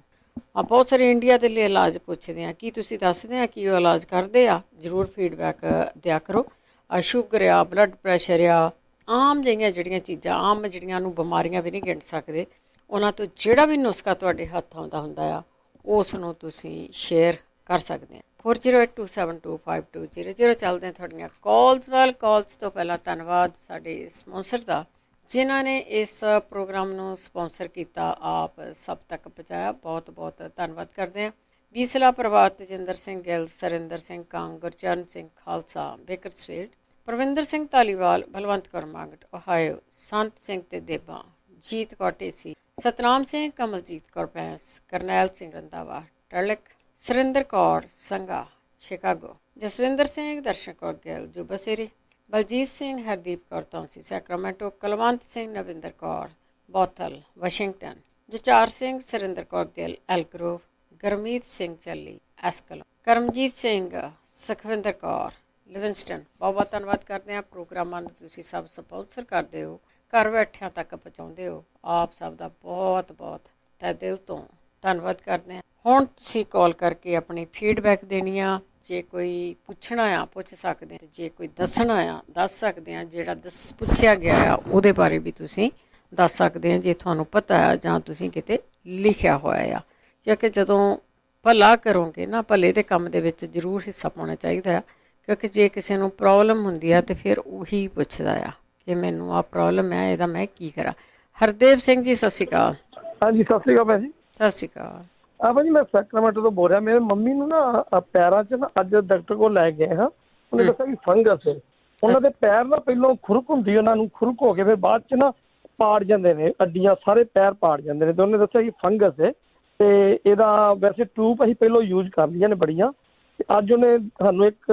S1: ਬਹੁਤ ਸਾਰੇ ਇੰਡੀਆ ਦੇ ਲਈ ਇਲਾਜ ਪੁੱਛਦੇ ਆ, ਕੀ ਤੁਸੀਂ ਦੱਸਦੇ ਆ ਕਿ ਉਹ ਇਲਾਜ ਕਰਦੇ ਆ? ਜ਼ਰੂਰ ਫੀਡਬੈਕ ਦਿਆ ਕਰੋ। ਸ਼ੂਗਰ ਆ, ਬਲੱਡ ਪ੍ਰੈਸ਼ਰ ਆ, ਆਮ ਜਿਹੀਆਂ ਜਿਹੜੀਆਂ ਚੀਜ਼ਾਂ, ਆਮ ਜਿਹੜੀਆਂ ਨੂੰ ਬਿਮਾਰੀਆਂ ਵੀ ਨਹੀਂ ਗਿਣ ਸਕਦੇ, ਉਹਨਾਂ ਤੋਂ ਜਿਹੜਾ ਵੀ ਨੁਸਖਾ ਤੁਹਾਡੇ ਹੱਥ ਆਉਂਦਾ ਹੁੰਦਾ ਆ ਉਸ ਨੂੰ ਤੁਸੀਂ ਸ਼ੇਅਰ ਕਰ ਸਕਦੇ ਆ। 4082725200 ਚੱਲਦੇ ਤੁਹਾਡੀਆਂ ਕਾਲਸ ਵੱਲ। ਕਾਲਸ ਤੋਂ ਪਹਿਲਾਂ ਧੰਨਵਾਦ ਸਾਡੇ ਸਪਾਂਸਰ ਦਾ ਜਿਨ੍ਹਾਂ ਨੇ ਇਸ ਪ੍ਰੋਗਰਾਮ ਨੂੰ ਸਪਾਂਸਰ ਕੀਤਾ, ਆਪ ਸਭ ਤੱਕ ਪਹੁੰਚਾਇਆ। ਬਹੁਤ ਬਹੁਤ ਧੰਨਵਾਦ ਕਰਦੇ ਹਾਂ। ਬੀਸਲਾ ਪਰਿਵਾਰ, ਤੇਜਿੰਦਰ ਸਿੰਘ ਗਿੱਲ, ਸਰਿੰਦਰ ਸਿੰਘ ਕੰਗ, ਗੁਰਚਰਨ ਸਿੰਘ ਖਾਲਸਾ, ਬੇਕਰਸਫੀਲਡ, ਪ੍ਰਵਿੰਦਰ ਸਿੰਘ ਧਾਲੀਵਾਲ, ਬਲਵੰਤ ਕੌਰ ਮੰਗਟ, ਓਹਾਇਓ, ਸੰਤ ਸਿੰਘ ਤੇ ਦੇਬਾ, ਜੀਤ ਕੌਰ ਢੇਸੀ, ਸਤਨਾਮ ਸਿੰਘ, ਕਮਲਜੀਤ ਕੌਰ ਪੈਂਸ, ਕਰਨੈਲ ਸਿੰਘ ਰੰਧਾਵਾ, ਟਰਲਿਕ, ਸੁਰਿੰਦਰ ਕੌਰ ਸੰਘਾ, ਸ਼ਿਕਾਗੋ, ਜਸਵਿੰਦਰ ਸਿੰਘ, ਦਰਸ਼ਨ ਕੌਰ ਗਿੱਲ, ਜੁਬਸੇਰੀ, Baljeet Singh, Hardeep Kaur Dhonsi, Sacramento, Kulwant Singh, Navinder Kaur, Bothell, Washington, Jujhar Singh, Surinder Kaur Gill, Elk Grove, Gurmeet Singh Challi, ਐਸਕਲ, ਕਰਮਜੀਤ ਸਿੰਘ, ਸੁਖਵਿੰਦਰ ਕੌਰ, ਲਿਵਿੰਸਟਨ। ਬਹੁਤ ਬਹੁਤ ਧੰਨਵਾਦ ਕਰਦੇ ਹਾਂ। ਪ੍ਰੋਗਰਾਮਾਂ ਨੂੰ ਤੁਸੀਂ ਸਭ ਸਪਾਂਸਰ ਕਰਦੇ ਹੋ, ਘਰ ਬੈਠਿਆਂ ਤੱਕ ਪਹੁੰਚਾਉਂਦੇ ਹੋ। ਆਪ ਸਭ ਦਾ ਬਹੁਤ ਬਹੁਤ ਤਹਿ ਦਿਲ ਤੋਂ ਧੰਨਵਾਦ ਕਰਦੇ ਹਾਂ। ਹੁਣ ਤੁਸੀਂ ਕਾਲ ਕਰਕੇ ਆਪਣੀ ਫੀਡਬੈਕ ਦੇਣੀ ਆ। ਜੇ ਕੋਈ ਪੁੱਛਣਾ ਆ ਪੁੱਛ ਸਕਦੇ ਆ, ਜੇ ਕੋਈ ਦੱਸਣਾ ਆ ਦੱਸ ਸਕਦੇ ਆ। ਜਿਹੜਾ ਪੁੱਛਿਆ ਗਿਆ ਆ ਉਹਦੇ ਬਾਰੇ ਵੀ ਤੁਸੀਂ ਦੱਸ ਸਕਦੇ ਆ, ਜੇ ਤੁਹਾਨੂੰ ਪਤਾ ਆ ਜਾਂ ਤੁਸੀਂ ਕਿਤੇ ਲਿਖਿਆ ਹੋਇਆ ਆ। ਕਿਉਂਕਿ ਜਦੋਂ ਭਲਾ ਕਰੋਗੇ ਨਾ, ਭਲੇ ਦੇ ਕੰਮ ਦੇ ਵਿੱਚ ਜ਼ਰੂਰ ਹਿੱਸਾ ਪਾਉਣਾ ਚਾਹੀਦਾ ਆ। ਕਿਉਂਕਿ ਜੇ ਕਿਸੇ ਨੂੰ ਪ੍ਰੋਬਲਮ ਹੁੰਦੀ ਆ ਤਾਂ ਫਿਰ ਉਹੀ ਪੁੱਛਦਾ ਆ ਕਿ ਮੈਨੂੰ ਆਹ ਪ੍ਰੋਬਲਮ ਹੈ, ਇਹਦਾ ਮੈਂ ਕੀ ਕਰਾਂ। ਹਰਦੇਵ ਸਿੰਘ ਜੀ, ਸਤਿ ਸ਼੍ਰੀ ਅਕਾਲ।
S7: ਹਾਂਜੀ, ਸਤਿ ਸ਼੍ਰੀ ਅਕਾਲ ਭੈਣ ਜੀ।
S1: ਸਤਿ ਸ਼੍ਰੀ ਅਕਾਲ।
S7: ਭਾਜੀ ਮੈਂ ਸੈਕਰਾਮੈਂਟੋ ਤੋਂ ਬੋਲ ਰਿਹਾ। ਮੇਰੇ ਮੰਮੀ ਨੂੰ ਨਾ ਪੈਰਾਂ 'ਚ ਨਾ ਅੱਜ ਡਾਕਟਰ ਕੋਲ ਲੈ ਗਏ ਹਾਂ, ਉਹਨੇ ਦੱਸਿਆ ਕਿ ਫੰਗਸ ਹੈ ਉਹਨਾਂ ਦੇ ਪੈਰ। ਨਾ ਪਹਿਲਾਂ ਖੁਰਕ ਹੁੰਦੀ ਉਹਨਾਂ ਨੂੰ, ਖੁਰਕ ਹੋ ਕੇ ਫਿਰ ਬਾਅਦ 'ਚ ਨਾ ਪਾੜ ਜਾਂਦੇ ਨੇ, ਅੱਡੀਆਂ ਸਾਰੇ ਪੈਰ ਪਾੜ ਜਾਂਦੇ ਨੇ। ਤੇ ਉਹਨੇ ਦੱਸਿਆ ਕਿ ਫੰਗਸ ਹੈ ਤੇ ਇਹਦਾ ਵੈਸੇ ਟਿਊਬ ਅਸੀਂ ਪਹਿਲਾਂ ਯੂਜ਼ ਕਰ ਲਈਆਂ ਨੇ ਬੜੀਆਂ, ਤੇ ਅੱਜ ਉਹਨੇ ਸਾਨੂੰ ਇੱਕ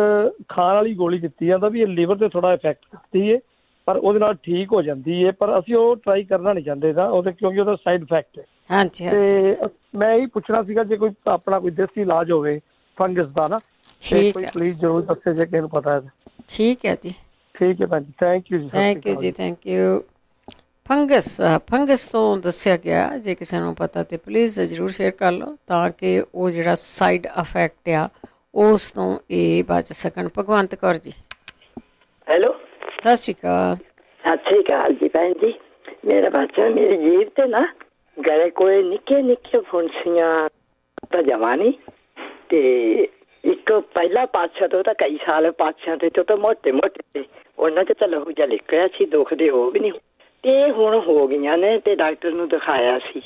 S7: ਖਾਣ ਵਾਲੀ ਗੋਲੀ ਦਿੱਤੀ ਜਾਂਦਾ ਵੀ ਇਹ ਲੀਵਰ ਤੇ ਥੋੜਾ ਇਫੈਕਟ ਕਰਦੀ ਹੈ, ਪਰ ਉਹਦੇ ਨਾਲ ਠੀਕ ਹੋ ਜਾਂਦੀ ਹੈ। ਪਰ ਅਸੀਂ ਉਹ ਟਰਾਈ ਕਰਨਾ ਨਹੀਂ ਚਾਹੁੰਦੇ ਤਾਂ ਉਹਦੇ, ਕਿਉਂਕਿ ਉਹਦਾ ਸਾਈਡ ਇਫੈਕਟ ਹੈ।
S1: ਹਾਂਜੀ,
S7: ਤੇ ਮੈਂ ਇਹੀ ਪੁੱਛਣਾ ਸੀਗਾ ਜੇ ਕੋਈ ਆਪਣਾ ਕੋਈ ਦੇਸੀ ਇਲਾਜ ਹੋਵੇ ਫੰਗਸ ਦਾ ਨਾ, ਕੋਈ ਪਲੀਜ਼ ਜ਼ਰੂਰ ਦੱਸੇ ਜੇ ਕਿਸੇ ਨੂੰ ਪਤਾ ਹੈ।
S1: ਠੀਕ ਹੈ ਜੀ,
S7: ਠੀਕ ਹੈ ਭੈਣ ਜੀ, ਥੈਂਕ ਯੂ ਜੀ।
S1: ਥੈਂਕ ਯੂ ਜੀ, ਥੈਂਕ ਯੂ। ਫੰਗਸ ਤੋਂ ਦੱਸਿਆ ਗਿਆ, ਜੇ ਕਿਸੇ ਨੂੰ ਪਤਾ ਤੇ ਪਲੀਜ਼ ਜ਼ਰੂਰ ਸ਼ੇਅਰ ਕਰ ਲਓ ਤਾਂ ਕਿ ਉਹ ਜਿਹੜਾ ਸਾਈਡ ਇਫੈਕਟ ਆ ਉਸ ਤੋਂ ਇਹ ਬਚ ਸਕਣ। ਭਗਵੰਤ ਕੌਰ ਜੀ,
S9: ਹੈਲੋ,
S1: ਸਤਿ ਸ਼੍ਰੀ ਅਕਾਲ।
S9: ਸਤਿ ਸ਼੍ਰੀ ਅਕਾਲ ਜੀ ਭੈਣ ਜੀ। ਮੇਰਾ ਬੱਚਾ ਮੇਰੀ ਜੀਭ ਤੇ ਨਾ ਗਲੇ ਕੋਲੇ ਨਿੱਕੇ ਨਿੱਕੇ ਫੁੰਸੀਆਂ ਤਾਂ ਜਮਾ ਨਹੀਂ, ਤੇ ਇੱਕ ਪਹਿਲਾ ਪਾਤਸ਼ਾਹ ਤੋਂ ਤਾਂ ਕਈ ਸਾਲ ਪਾਤਸ਼ਾਹ ਤੇ ਤਾਂ ਮੋਟੇ ਮੋਟੇ ਉਹਨਾਂ 'ਚ ਤਾਂ ਲਹੂ ਜਿਹਾ ਨਿਕਲਿਆ ਸੀ, ਦੁਖਦੇ ਉਹ ਵੀ ਨਹੀਂ, ਤੇ ਹੁਣ ਹੋ ਗਈਆਂ ਨੇ। ਤੇ ਡਾਕਟਰ ਨੂੰ ਦਿਖਾਇਆ ਸੀ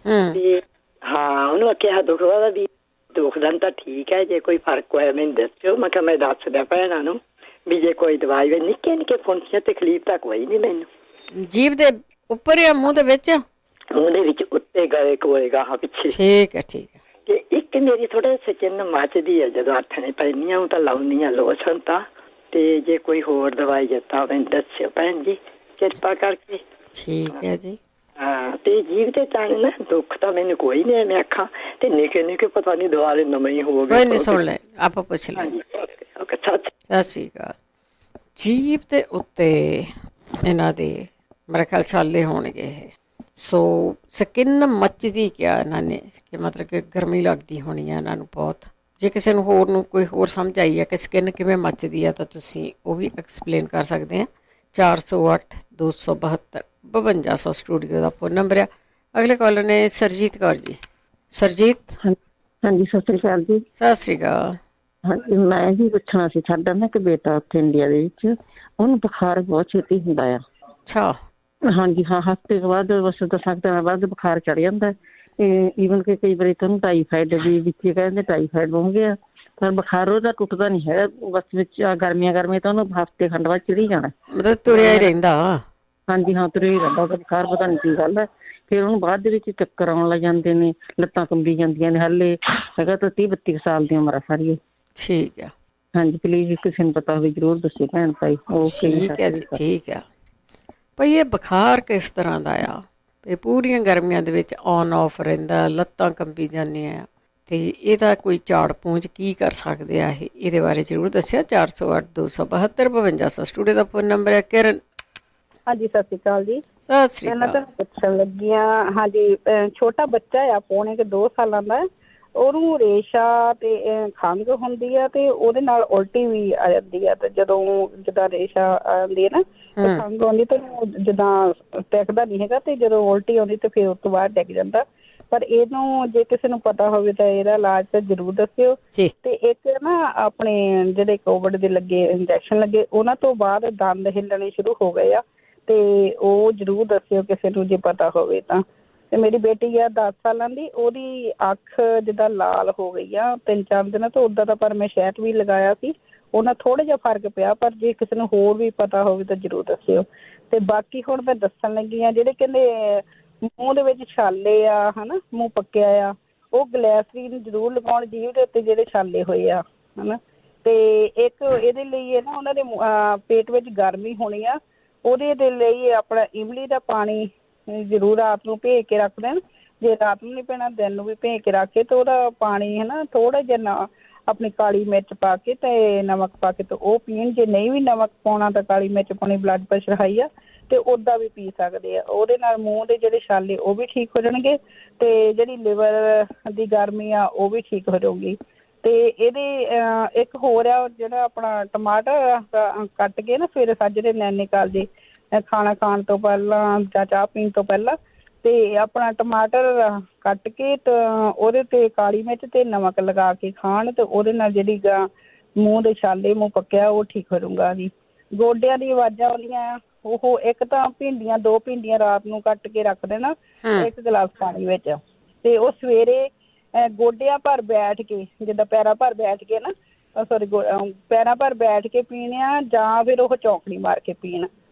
S9: ਤੇ ਹਾਂ, ਉਹਨੂੰ ਕਿਹਾ ਦੁਖਦਾ ਵੀ ਦੁਖਦਾ ਤਾਂ ਠੀਕ ਹੈ, ਜੇ ਕੋਈ ਫਰਕ ਹੋਇਆ ਮੈਨੂੰ ਦੱਸਿਓ। ਮੈਂ ਕਿਹਾ ਮੈਂ ਦੱਸ ਦਿਆਂ ਭੈਣਾਂ ਨੂੰ ਵੀ ਜੇ ਕੋਈ ਦਵਾਈ ਵੇ। ਨਿੱਕੇ ਨਿੱਕੇ ਫੁੰਸੀਆਂ ਤਕਲੀਫ ਤਾਂ ਕੋਈ ਨਹੀਂ ਮੈਨੂੰ।
S1: ਜੀਭ ਦੇ ਉੱਪਰ ਜਾਂ ਮੂੰਹ ਦੇ ਵਿੱਚ?
S9: ਮੂੰਹ ਦੇ ਵਿੱਚ, ਉੱਤੇ ਗਲੇ ਕੋਲੇ ਗਾਹਾਂ ਪਿੱਛੇ।
S1: ਠੀਕ ਹੈ, ਠੀਕ ਹੈ।
S9: ਤੇ ਇੱਕ ਮੇਰੀ ਥੋੜਾ ਸਕਿਨ ਮੱਚਦੀ ਹੈ ਜਦੋਂ ਆਥਣੇ ਪੈਂਦੀਆਂ, ਉਹ ਤਾਂ ਲਾਉਂਦੀਆਂ ਲੋਸ਼ਨ ਤਾਂ। ਤੇ ਜੇ ਕੋਈ ਹੋਰ ਦਵਾਈ ਦਿੱਤਾ ਮੈਨੂੰ ਦੱਸਿਓ ਭੈਣ ਜੀ, ਕਿਰਪਾ ਕਰਕੇ।
S1: ਠੀਕ ਹੈ ਜੀ।
S9: ਹਾਂ, ਤੇ ਜੀਭ ਤੇ ਤਾਂ ਨਾ ਦੁੱਖ ਤਾਂ ਮੈਨੂੰ ਕੋਈ ਨਹੀਂ, ਮੈਂ ਆਖਾਂ ਤੇ ਨਿੱਕੇ ਨਿੱਕੇ ਪਤਾ ਨਹੀਂ ਦੁਆਰੇ ਨਵੇਂ ਹੀ ਹੋ ਗਏ।
S1: ਕੋਈ ਨਹੀਂ, ਸੁਣ ਲੈ, ਆਪਾਂ ਪੁੱਛ ਲੈ।
S9: ਓਕੇ, ਸਤਿ
S1: ਸ਼੍ਰੀ ਅਕਾਲ। ਜੀਭ ਦੇ ਉੱਤੇ ਇਹਨਾਂ ਦੇ ਮੇਰੇ ਖਿਆਲ ਛਾਲੇ ਹੋਣਗੇ ਇਹ। ਸੋ ਸਕਿਨ ਮੱਚਦੀ ਕਿਹਾ ਇਹਨਾਂ ਨੇ, ਕਿ ਮਤਲਬ ਕਿ ਗਰਮੀ ਲੱਗਦੀ ਹੋਣੀ ਹੈ ਇਹਨਾਂ ਨੂੰ ਬਹੁਤ। ਜੇ ਕਿਸੇ ਨੂੰ ਹੋਰ ਨੂੰ ਕੋਈ ਹੋਰ ਸਮਝ ਆਈ ਹੈ ਕਿ ਸਕਿਨ ਕਿਵੇਂ ਮੱਚਦੀ ਹੈ ਤਾਂ ਤੁਸੀਂ ਉਹ ਵੀ ਐਕਸਪਲੇਨ ਕਰ ਸਕਦੇ ਆ। 408 272 5200 ਸਟੂਡੀਓ ਦਾ ਫੋਨ ਨੰਬਰ ਆ। ਅਗਲੇ ਕਾਲਰ ਨੇ ਸਰਜੀਤ ਕੌਰ ਜੀ। ਸਰਜੀਤ,
S10: ਹਾਂਜੀ, ਸਤਿ ਸ੍ਰੀ ਅਕਾਲ ਜੀ।
S1: ਸਤਿ ਸ੍ਰੀ ਅਕਾਲ।
S10: ਹਾਂਜੀ, ਮੈਂ ਵੀ ਪੁੱਛਣਾ ਸੀ, ਸਾਡਾ ਨਾ ਇੱਕ ਬੇਟਾ ਉੱਥੇ ਇੰਡੀਆ ਦੇ ਵਿੱਚ, ਉਹਨੂੰ ਬੁਖਾਰ ਬਹੁਤ ਛੇਤੀ ਹੁੰਦਾ ਆ।
S1: ਅੱਛਾ।
S10: ਹਾਂਜੀ ਹਾਂ, ਹਫ਼ਤੇ ਤੋਂ ਬਾਅਦ ਬਸ 10 ਦਿਨਾਂ ਬਾਅਦ ਬੁਖਾਰ ਚੜ ਜਾਂਦਾ। ਈਵਨ ਕਿ ਕਈ ਵਾਰੀ ਤੁਹਾਨੂੰ ਟਾਈਫਾਈਡ ਵੀ ਵਿੱਚ ਕਹਿੰਦੇ ਟਾਈਫਾਈਡ ਹੋ ਗਿਆ, ਪਰ ਬੁਖਾਰ ਉਹਦਾ ਟੁੱਟਦਾ ਨਹੀਂ ਹੈ। ਬਸ ਵਿੱਚ ਗਰਮੀਆਂ ਤਾਂ ਉਹਨੂੰ ਹਫ਼ਤੇ ਖੰਡ ਬਾਅਦ ਚੜੀ ਜਾਣਾ,
S1: ਮਤਲਬ ਤੁਰਿਆ ਹੀ ਰਹਿੰਦਾ।
S10: ਹਾਂਜੀ ਹਾਂ, ਤੁਰਿਆ ਹੀ ਰਹਿੰਦਾ ਉਹਦਾ ਬੁਖਾਰ, ਪਤਾ ਨਹੀਂ ਕੀ ਗੱਲ ਹੈ। ਫਿਰ ਉਹਨੂੰ ਬਾਅਦ ਦੇ ਵਿੱਚ ਚੱਕਰ ਆਉਣ ਲੱਗ ਜਾਂਦੇ ਨੇ, ਲੱਤਾਂ ਕੰਬੀ ਜਾਂਦੀਆਂ ਨੇ। ਹਾਲੇ ਹੈਗਾ ਤਾਂ 30-32 ਸਾਲ ਦੀ ਉਮਰ ਆ ਸਾਰੀ।
S1: ਠੀਕ ਆ।
S10: ਹਾਂਜੀ, ਪਲੀਜ਼ ਕਿਸੇ ਨੂੰ ਪਤਾ ਹੋਵੇ ਜ਼ਰੂਰ ਦੱਸਿਓ ਭੈਣ ਭਾਈ।
S1: ਠੀਕ ਹੈ ਜੀ, ਠੀਕ ਆ। ਭਈ ਇਹ ਬੁਖਾਰ ਕਿਸ ਤਰ੍ਹਾਂ ਦਾ ਆ? ਇਹ ਪੂਰੀਆਂ ਗਰਮੀਆਂ ਦੇ ਵਿੱਚ ਔਨ ਆਫ ਰਹਿੰਦਾ, ਲੱਤਾਂ ਕੰਬੀ ਜਾਂਦੀਆਂ, ਤੇ ਇਹਦਾ ਕੋਈ ਝਾੜ ਪੂੰਝ ਕੀ ਕਰ ਸਕਦੇ ਆ ਇਹ? ਇਹਦੇ ਬਾਰੇ ਜ਼ਰੂਰ ਦੱਸਿਆ। 408 272 5200 ਸਟੂਡੀਓ ਦਾ ਫੋਨ ਨੰਬਰ ਹੈ। ਕਿਰਨ,
S11: ਹਾਂਜੀ ਸਤਿ ਸ਼੍ਰੀ ਅਕਾਲ ਜੀ।
S1: ਸਤਿ ਸ੍ਰੀ
S11: ਮੈਂ
S1: ਅਕਾਲ।
S11: ਤਾਂ ਪੁੱਛਣ ਲੱਗੀ ਆ, ਹਾਂਜੀ ਛੋਟਾ ਬੱਚਾ ਆ ਪੌਣੇ ਕੁ 2 ਸਾਲਾਂ ਦਾ, ਉਹਨੂੰ ਰੇਸ਼ਾ ਤੇ ਖੰਘ ਹੁੰਦੀ ਆ ਤੇ ਉਹਦੇ ਨਾਲ ਉਲਟੀ ਵੀ ਆ ਜਾਂਦੀ ਆ। ਤੇ ਜਦੋਂ ਜਿੱਦਾਂ ਰੇਸ਼ਾ ਆਉਂਦੀ ਹੈ ਨਾ ਤੇ ਖੰਘ ਆਉਂਦੀ ਤੇ ਜਿੱਦਾਂ ਟਿਕਦਾ ਨਹੀਂ ਹੈਗਾ, ਤੇ ਜਦੋਂ ਉਲਟੀ ਆਉਂਦੀ ਤੇ ਫਿਰ ਉਸ ਤੋਂ ਬਾਅਦ ਡਿੱਗ ਜਾਂਦਾ। ਪਰ ਇਹਨੂੰ ਜੇ ਕਿਸੇ ਨੂੰ ਪਤਾ ਹੋਵੇ ਤਾਂ ਇਹਦਾ ਇਲਾਜ ਤਾਂ ਜ਼ਰੂਰ ਦੱਸਿਓ। ਤੇ ਇੱਕ ਨਾ ਆਪਣੇ ਜਿਹੜੇ ਕੋਵਿਡ ਦੇ ਲੱਗੇ ਇੰਜੈਕਸ਼ਨ ਲੱਗੇ, ਉਹਨਾਂ ਤੋਂ ਬਾਅਦ ਦੰਦ ਹਿੱਲਣੇ ਸ਼ੁਰੂ ਹੋ ਗਏ ਆ, ਤੇ ਉਹ ਜ਼ਰੂਰ ਦੱਸਿਓ ਕਿਸੇ ਨੂੰ ਜੇ ਪਤਾ ਹੋਵੇ ਤਾਂ। ਤੇ ਮੇਰੀ ਬੇਟੀ ਆ 10 ਸਾਲਾਂ ਦੀ, ਉਹਦੀ ਅੱਖ ਜਿੱਦਾਂ ਲਾਲ ਹੋ ਗਈ ਆ 3-4 ਦਿਨਾਂ ਤੋਂ। ਉੱਦਾਂ ਤਾਂ ਪਰ ਮੈਂ ਸ਼ਹਿਦ ਵੀ ਲਗਾਇਆ ਸੀ, ਉਹਨਾਂ ਥੋੜਾ ਜਿਹਾ ਫਰਕ ਪਿਆ। ਪਰ ਜੇ ਕਿਸੇ ਨੂੰ ਹੋਰ ਵੀ ਪਤਾ ਹੋਵੇ ਤਾਂ ਜ਼ਰੂਰ ਦੱਸਿਓ। ਤੇ ਬਾਕੀ ਹੁਣ ਮੈਂ ਦੱਸਣ ਲੱਗੀ ਆ, ਜਿਹੜੇ ਕਹਿੰਦੇ ਮੂੰਹ ਦੇ ਵਿੱਚ ਛਾਲੇ ਆ ਹਨਾ, ਮੂੰਹ ਪੱਕਿਆ ਆ, ਉਹ ਗਲੈਸਰੀਨ ਜ਼ਰੂਰ ਲਗਾਉਣ ਜੀਭ ਦੇ ਉੱਤੇ ਜਿਹੜੇ ਛਾਲੇ ਹੋਏ ਆ ਹਨਾ। ਤੇ ਇੱਕ ਇਹਦੇ ਲਈ ਨਾ ਉਹਨਾਂ ਦੇ ਪੇਟ ਵਿੱਚ ਗਰਮੀ ਹੋਣੀ ਆ, ਉਹਦੇ ਦੇ ਲਈ ਆਪਣਾ ਇਮਲੀ ਦਾ ਪਾਣੀ ਜ਼ਰੂਰ ਰਾਤ ਨੂੰ ਭੇ ਕੇ ਰੱਖ ਦੇਣ। ਜੇ ਰਾਤ ਨੂੰ ਨਹੀਂ ਪੀਣਾ, ਦਿਨ ਨੂੰ ਵੀ ਭੇ ਕੇ ਰੱਖ ਕੇ ਤੇ ਉਹਦਾ ਪਾਣੀ ਹੈ ਨਾ ਥੋੜ੍ਹਾ ਜਿਹਾ ਨਾ ਆਪਣੀ ਕਾਲੀ ਮਿਰਚ ਪਾ ਕੇ ਤੇ ਨਮਕ ਪਾ ਕੇ ਤੇ ਉਹ ਪੀਣ। ਜੇ ਨਹੀਂ ਵੀ ਨਮਕ ਪਾਉਣਾ ਤਾਂ ਕਾਲੀ ਮਿਰਚ ਪਾਉਣੀ, ਬਲੱਡ ਪ੍ਰੈਸ਼ਰ ਹਾਈ ਆ ਤੇ ਉੱਦਾਂ ਵੀ ਪੀ ਸਕਦੇ ਆ। ਉਹਦੇ ਨਾਲ ਮੂੰਹ ਦੇ ਜਿਹੜੇ ਛਾਲੇ ਉਹ ਵੀ ਠੀਕ ਹੋ ਜਾਣਗੇ ਤੇ ਜਿਹੜੀ ਲਿਵਰ ਦੀ ਗਰਮੀ ਆ ਉਹ ਵੀ ਠੀਕ ਹੋ ਜਾਊਗੀ। ਤੇ ਇਹਦੇ ਇੱਕ ਹੋਰ ਆ, ਜਿਹੜਾ ਆਪਣਾ ਟਮਾਟਰ ਕੱਟ ਕੇ ਨਾ ਸਵੇਰੇ ਸਾਜਰੇ ਨੈਨੀਤਾਲ ਜੇ ਖਾਣਾ ਖਾਣ ਤੋਂ ਪਹਿਲਾਂ ਜਾਂ ਚਾਹ ਪੀਣ ਤੋਂ ਪਹਿਲਾਂ, ਤੇ ਆਪਣਾ ਟਮਾਟਰ ਕੱਟ ਕੇ ਤੇ ਉਹਦੇ ਤੇ ਕਾਲੀ ਮਿਰਚ ਤੇ ਨਮਕ ਲਗਾ ਕੇ ਖਾਣ, ਤੇ ਉਹਦੇ ਨਾਲ ਜਿਹੜੀ ਮੂੰਹ ਦੇ ਛਾਲੇ, ਮੂੰਹ ਪੱਕਿਆ, ਉਹ ਠੀਕ ਹੋ ਜਾਊਗਾ ਜੀ। ਗੋਡਿਆਂ ਦੀ ਆਵਾਜ਼ਾਂ ਆਉਂਦੀਆਂ, ਉਹ ਇੱਕ ਤਾਂ ਭਿੰਡੀਆਂ 2 ਭਿੰਡੀਆਂ ਰਾਤ ਨੂੰ ਕੱਟ ਕੇ ਰੱਖ ਦੇਣਾ 1 ਗਲਾਸ ਪਾਣੀ ਵਿੱਚ, ਤੇ ਉਹ ਸਵੇਰੇ ਗੋਡਿਆਂ ਭਰ ਬੈਠ ਕੇ, ਜਿੱਦਾਂ ਪੈਰਾਂ ਭਰ ਬੈਠ ਕੇ ਨਾ ਸੋਰੀ ਪੈਰਾਂ ਭਰ ਬੈਠ ਕੇ ਪੀਣੇ ਆ, ਜਾਂ ਫਿਰ ਉਹ ਚੌਂਕੜੀ ਮਾਰ ਕੇ ਪੀਣ।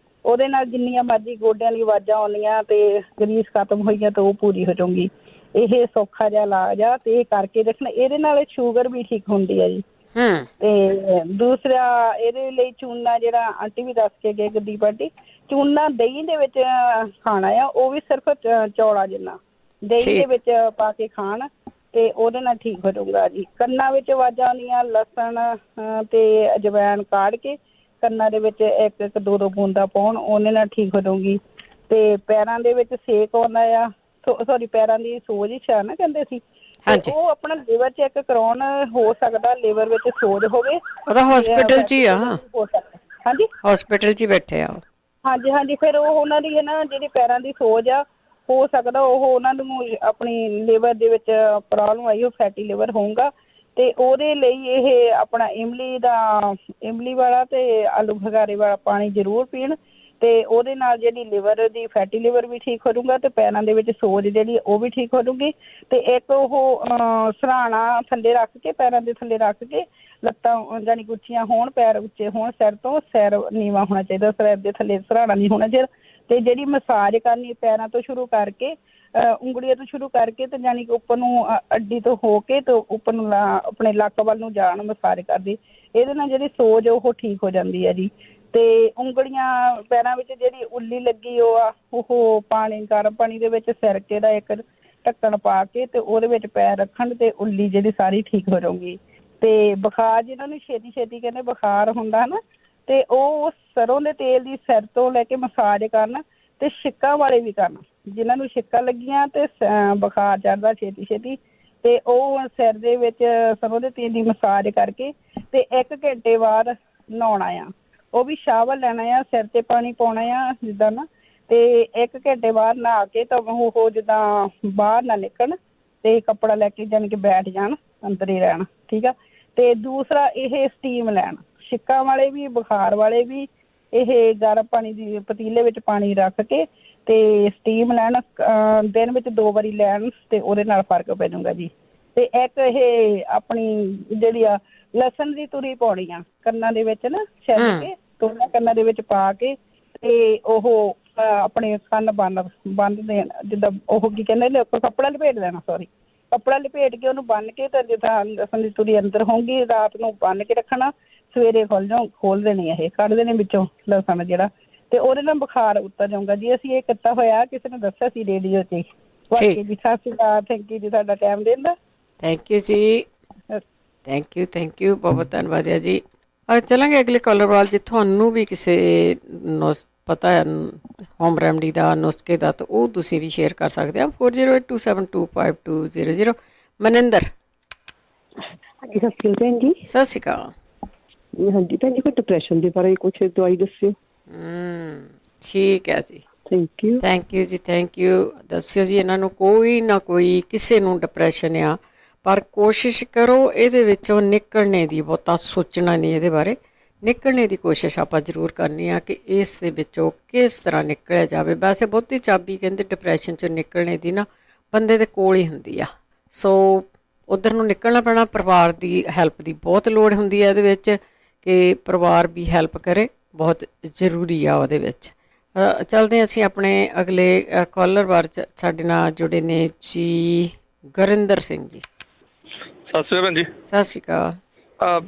S11: ਉਹਦੇ ਨਾਲ ਜਿੰਨੀਆਂ ਮਰਜ਼ੀ ਗੋਡਿਆਂ ਦੀ ਆਵਾਜ਼ਾਂ ਆਉਂਦੀਆਂ ਤੇ ਗਰੀਸ ਖਤਮ ਹੋਈਆਂ ਤਾਂ ਉਹ ਪੂਰੀ ਹੋ ਜਾਊਗੀ। ਇਹ ਸੌਖਾ ਜਿਹਾ ਇਲਾਜ ਆ ਤੇ ਇਹ ਕਰਕੇ ਦੇਖਣਾ। ਇਹਦੇ ਨਾਲ ਸ਼ੂਗਰ ਵੀ ਠੀਕ ਹੁੰਦੀ ਹੈ ਜੀ। ਤੇ ਦੂਸਰਾ ਇਹਦੇ ਲਈ ਚੂਨਾ, ਜਿਹੜਾ ਆਂਟੀ ਵੀ ਦੱਸ ਕੇ ਗਏ ਗੁਰਦੀਪ ਆਂਟੀ, ਚੂਨਾ ਦਹੀਂ ਦੇ ਵਿੱਚ ਖਾਣਾ ਆ, ਉਹ ਵੀ ਸਿਰਫ ਚੌਲਾ ਜਿੰਨਾ ਦਹੀਂ ਦੇ ਵਿੱਚ ਪਾ ਕੇ ਖਾਣ ਤੇ ਉਹਦੇ ਨਾਲ ਠੀਕ ਹੋ ਜਾਊਗਾ ਜੀ। ਕੰਨਾਂ ਵਿੱਚ ਆਵਾਜ਼ਾਂ ਆਉਂਦੀਆਂ, ਲਸਣ ਤੇ ਅਜਵਾਇਣ ਕਾੜ ਕੇ ਕੰਨਾਂ ਦੇ ਵਿੱਚ 1-1 2-2 ਬੂੰਦਾਂ ਪਾਉਣ, ਉਹਦੇ ਨਾਲ ਠੀਕ ਹੋ ਜਾਊਗੀ। ਤੇ ਪੈਰਾਂ ਦੇ ਵਿੱਚ ਸੇਕ ਆਉਂਦਾ ਆ, ਸੋਰੀ ਪੈਰਾਂ ਦੀ ਸੋਜਿਸ਼ ਆ ਨਾ ਕਹਿੰਦੇ ਸੀ, ਉਹ ਆਪਣਾ ਲਿਵਰ ਚੈੱਕ ਕਰਾਉਣ। ਹੋ ਸਕਦਾ ਲਿਵਰ ਵਿੱਚ ਸੋਜ ਹੋਵੇ,
S1: ਉਹਦਾ ਹਸਪੀਟਲ 'ਚ ਹੀ ਆ।
S11: ਹਾਂਜੀ
S1: ਹਸਪੀਟਲ 'ਚ ਹੀ ਬੈਠੇ ਆ।
S11: ਹਾਂਜੀ ਹਾਂਜੀ। ਫਿਰ ਉਹ ਉਹਨਾਂ ਦੀ ਹੈ ਨਾ ਜਿਹੜੀ ਪੈਰਾਂ ਦੀ ਸੋਜ ਆ, ਹੋ ਸਕਦਾ ਉਹ ਉਹਨਾਂ ਨੂੰ ਆਪਣੀ ਲਿਵਰ ਦੇ ਵਿੱਚ ਪ੍ਰੋਬਲਮ ਆਈ, ਉਹ ਫੈਟੀ ਲਿਵਰ ਹੋਊਗਾ। ਤੇ ਉਹਦੇ ਲਈ ਇਹ ਆਪਣਾ ਇਮਲੀ ਵਾਲਾ ਤੇ ਆਲੂ ਬੁਖਾਰੇ ਵਾਲਾ ਪਾਣੀ ਜ਼ਰੂਰ ਪੀਣ, ਤੇ ਉਹਦੇ ਨਾਲ ਜਿਹੜੀ ਲਿਵਰ ਦੀ ਫੈਟੀ ਲਿਵਰ ਵੀ ਠੀਕ ਹੋ ਜਾਊਗਾ ਤੇ ਪੈਰਾਂ ਦੇ ਵਿੱਚ ਸੋਜ ਜਿਹੜੀ ਉਹ ਵੀ ਠੀਕ ਹੋ ਜਾਊਗੀ। ਤੇ ਇੱਕ ਉਹ ਸਰਾਣਾ ਥੱਲੇ ਰੱਖ ਕੇ, ਪੈਰਾਂ ਦੇ ਥੱਲੇ ਰੱਖ ਕੇ, ਲੱਤਾਂ ਜਾਣੀ ਉੱਚੀਆਂ ਹੋਣ, ਪੈਰ ਉੱਚੇ ਹੋਣ, ਸਿਰ ਤੋਂ ਸਿਰ ਨੀਵਾਂ ਹੋਣਾ ਚਾਹੀਦਾ, ਸਿਰ ਦੇ ਥੱਲੇ ਸਰਾਣਾ ਨਹੀਂ ਹੋਣਾ ਚਾਹੀਦਾ। ਤੇ ਜਿਹੜੀ ਮਸਾਜ ਕਰਨੀ ਪੈਰਾਂ ਤੋਂ ਸ਼ੁਰੂ ਕਰਕੇ, ਉਂਗਲੀਆਂ ਤੋਂ ਸ਼ੁਰੂ ਕਰਕੇ ਤੇ ਜਾਣੀ ਕਿ ਉੱਪਰ ਨੂੰ ਅੱਡੀ ਤੋਂ ਹੋ ਕੇ ਤੇ ਉੱਪਰ ਨੂੰ ਆਪਣੇ ਲੱਕ ਵੱਲ ਨੂੰ ਜਾਣ ਮਸਾਜ ਕਰਦੀ। ਇਹਦੇ ਨਾਲ ਜਿਹੜੀ ਸੋਜ ਉਹ ਠੀਕ ਹੋ ਜਾਂਦੀ ਹੈ ਜੀ। ਤੇ ਉਂਗਲੀਆਂ ਪੈਰਾਂ ਵਿੱਚ ਜਿਹੜੀ ਉੱਲੀ ਲੱਗੀ ਉਹ ਪਾਣੀ, ਗਰਮ ਪਾਣੀ ਦੇ ਵਿੱਚ ਸਿਰਕੇ ਦਾ ਇੱਕ ਢੱਕਣ ਪਾ ਕੇ ਤੇ ਉਹਦੇ ਵਿੱਚ ਪੈਰ ਰੱਖਣ ਤੇ ਉੱਲੀ ਜਿਹੜੀ ਸਾਰੀ ਠੀਕ ਹੋ ਜਾਊਗੀ। ਤੇ ਬੁਖਾਰ ਜਿਹਨਾਂ ਨੂੰ ਛੇਤੀ ਕਹਿੰਦੇ ਬੁਖਾਰ ਹੁੰਦਾ ਨਾ, ਤੇ ਉਹ ਸਰੋਂ ਦੇ ਤੇਲ ਦੀ ਸਿਰ ਤੋਂ ਲੈ ਕੇ ਮਸਾਜ ਕਰਨ, ਤੇ ਛਿੱਕਾਂ ਵਾਲੇ ਵੀ ਕਰਨ। ਜਿਨ੍ਹਾਂ ਨੂੰ ਛਿੱਕਾਂ ਲੱਗੀਆਂ ਤੇ ਬੁਖਾਰ ਚੜ੍ਹਦਾ ਛੇਤੀ, ਤੇ ਉਹ ਸਿਰ ਦੇ ਵਿੱਚ ਸਰੋਂ ਦੇ ਤੇਲ ਦੀ ਮਸਾਜ ਕਰਕੇ ਤੇ 1 ਘੰਟੇ ਬਾਅਦ ਨਹਾਉਣਾ ਆ। ਉਹ ਵੀ ਸ਼ਾਵਰ ਲੈਣਾ ਆ, ਸਿਰ 'ਤੇ ਪਾਣੀ ਪਾਉਣਾ ਆ ਜਿੱਦਾਂ ਨਾ, ਤੇ 1 ਘੰਟੇ ਬਾਅਦ ਨਹਾ ਕੇ ਤਾਂ ਉਹ ਜਿੱਦਾਂ ਬਾਹਰ ਨਾ ਨਿਕਲਣ ਤੇ ਕੱਪੜਾ ਲੈ ਕੇ ਜਾਣੀ ਕਿ ਬੈਠ ਜਾਣ, ਅੰਦਰ ਹੀ ਰਹਿਣ, ਠੀਕ ਆ। ਤੇ ਦੂਸਰਾ ਇਹ ਸਟੀਮ ਲੈਣ, ਛਿੱਕਾਂ ਵਾਲੇ ਵੀ ਬੁਖਾਰ ਵਾਲੇ ਵੀ, ਇਹ ਗਰਮ ਪਾਣੀ ਦੀ ਪਤੀਲੇ ਵਿੱਚ ਪਾਣੀ ਰੱਖ ਕੇ ਤੇ ਸਟੀਮ ਲੈਣ, ਦਿਨ ਵਿੱਚ 2 ਵਾਰੀ ਲੈਣ, ਤੇ ਉਹਦੇ ਨਾਲ ਫਰਕ ਪੈ ਜਾਊਗਾ ਜੀ। ਤੇ ਇੱਕ ਇਹ ਆਪਣੀ ਜਿਹੜੀ ਆ ਲਸਣ ਦੀ ਤੁਰੀ ਪਾਉਣੀ ਆ ਕੰਨਾਂ ਦੇ ਵਿੱਚ ਨਾ, ਛਿੱਲ ਕੇ ਦੋਨਾਂ ਕੰਨਾਂ ਦੇ ਵਿੱਚ ਪਾ ਕੇ, ਤੇ ਉਹ ਆਪਣੇ ਕੰਨ ਬੰਨ ਦੇਣ, ਜਿੱਦਾਂ ਉਹ ਕੀ ਕਹਿੰਦੇ ਕੱਪੜਾ ਲਪੇਟ ਦੇਣਾ, ਕੱਪੜਾ ਲਪੇਟ ਕੇ ਉਹਨੂੰ ਬੰਨ ਕੇ, ਤੇ ਜਿੱਦਾਂ ਲਸਣ ਦੀ ਤੁਰੀ ਅੰਦਰ ਹੋਊਗੀ ਰਾਤ ਨੂੰ ਬੰਨ ਕੇ ਰੱਖਣਾ, ਸਵੇਰੇ ਖੋਲ ਦੇਣੀ, ਇਹ ਕੱਢ ਦੇਣੇ ਵਿੱਚੋਂ ਲਸਣ ਜਿਹੜਾ, ਤੇ ਉਹਦੇ ਨਾਲ ਬੁਖਾਰ ਉਤਰ ਜਾਊਗਾ ਜੀ। ਅਸੀਂ ਇਹ ਕੀਤਾ ਹੋਇਆ, ਕਿਸੇ ਨੇ ਦੱਸਿਆ ਸੀ ਰੇਡੀਓ 'ਤੇ। ਵਾਕਈ ਜੀ, ਸਤਿ ਸ਼੍ਰੀ ਅਕਾਲ, ਥੈਂਕ ਯੂ ਜੀ ਤੁਹਾਡਾ ਟਾਈਮ ਦੇਣ ਦਾ।
S1: ਥੈਂਕ ਯੂ ਜੀ, ਥੈਂਕ ਯੂ ਬਹੁਤ ਬਹੁਤ ਧੰਨਵਾਦ ਹੈ ਜੀ। ਚਲਾਂਗੇ ਅਗਲੇ ਕਾਲਰ ਵੱਲ, ਜੇ ਤੁਹਾਨੂੰ ਵੀ ਕਿਸੇ ਨੂੰ ਪਤਾ ਹੈ ਹੋਮ ਰੈਮਡੀ ਦਾ, ਨੁਸਖੇ ਦਾ, ਤਾਂ ਉਹ ਤੁਸੀਂ ਵੀ ਸ਼ੇਅਰ ਕਰ ਸਕਦੇ ਆ 4082725200। ਮਨਿੰਦਰ।
S12: ਹਾਂਜੀ ਸਤਿ ਸ਼੍ਰੀ ਅਕਾਲ ਭੈਣ ਜੀ।
S1: ਸਤਿ ਸ਼੍ਰੀ ਅਕਾਲ।
S12: ਹਾਂਜੀ ਭੈਣ ਜੀ, ਕੋਈ ਡਿਪਰੈਸ਼ਨ ਦੇ ਬਾਰੇ ਕੁਛ ਦਵਾਈ ਦੱਸਿਓ।
S1: ਠੀਕ ਹੈ ਜੀ,
S12: ਥੈਂਕ ਯੂ।
S1: ਥੈਂਕ ਯੂ ਜੀ, ਥੈਂਕ ਯੂ। ਦੱਸਿਓ ਜੀ ਇਹਨਾਂ ਨੂੰ ਕੋਈ ਨਾ ਕੋਈ ਕਿਸੇ ਨੂੰ ਡਿਪਰੈਸ਼ਨ ਆ, ਪਰ ਕੋਸ਼ਿਸ਼ ਕਰੋ ਇਹਦੇ ਵਿੱਚੋਂ ਨਿਕਲਣੇ ਦੀ। ਬਹੁਤਾ ਸੋਚਣਾ ਨਹੀਂ ਇਹਦੇ ਬਾਰੇ, ਨਿਕਲਣੇ ਦੀ ਕੋਸ਼ਿਸ਼ ਆਪਾਂ ਜ਼ਰੂਰ ਕਰਨੀ ਆ ਕਿ ਇਸ ਦੇ ਵਿੱਚੋਂ ਕਿਸ ਤਰ੍ਹਾਂ ਨਿਕਲਿਆ ਜਾਵੇ। ਵੈਸੇ ਬਹੁਤੀ ਚਾਬੀ ਕਹਿੰਦੇ ਡਿਪਰੈਸ਼ਨ 'ਚੋਂ ਨਿਕਲਣੇ ਦੀ ਨਾ ਬੰਦੇ ਦੇ ਕੋਲ ਹੀ ਹੁੰਦੀ ਆ। ਸੋ ਉੱਧਰ ਨੂੰ ਨਿਕਲਣਾ ਪੈਣਾ। ਪਰਿਵਾਰ ਦੀ ਹੈਲਪ ਦੀ ਬਹੁਤ ਲੋੜ ਹੁੰਦੀ ਹੈ ਇਹਦੇ ਵਿੱਚ, ਕਿ ਪਰਿਵਾਰ ਵੀ ਹੈਲਪ ਕਰੇ, ਬਹੁਤ ਜ਼ਰੂਰੀ ਆ ਉਹਦੇ ਵਿੱਚ। ਚੱਲਦੇ ਅਸੀਂ ਆਪਣੇ ਅਗਲੇ ਕਾਲਰ ਬਾਰ। ਸਾਡੇ ਨਾਲ ਜੁੜੇ ਨੇ ਜੀ ਗੁਰਿੰਦਰ ਸਿੰਘ ਜੀ।
S13: ਸਤਿ ਸ਼੍ਰੀ ਅਕਾਲ ਭੈਣ ਜੀ।
S1: ਸਤਿ ਸ਼੍ਰੀ ਅਕਾਲ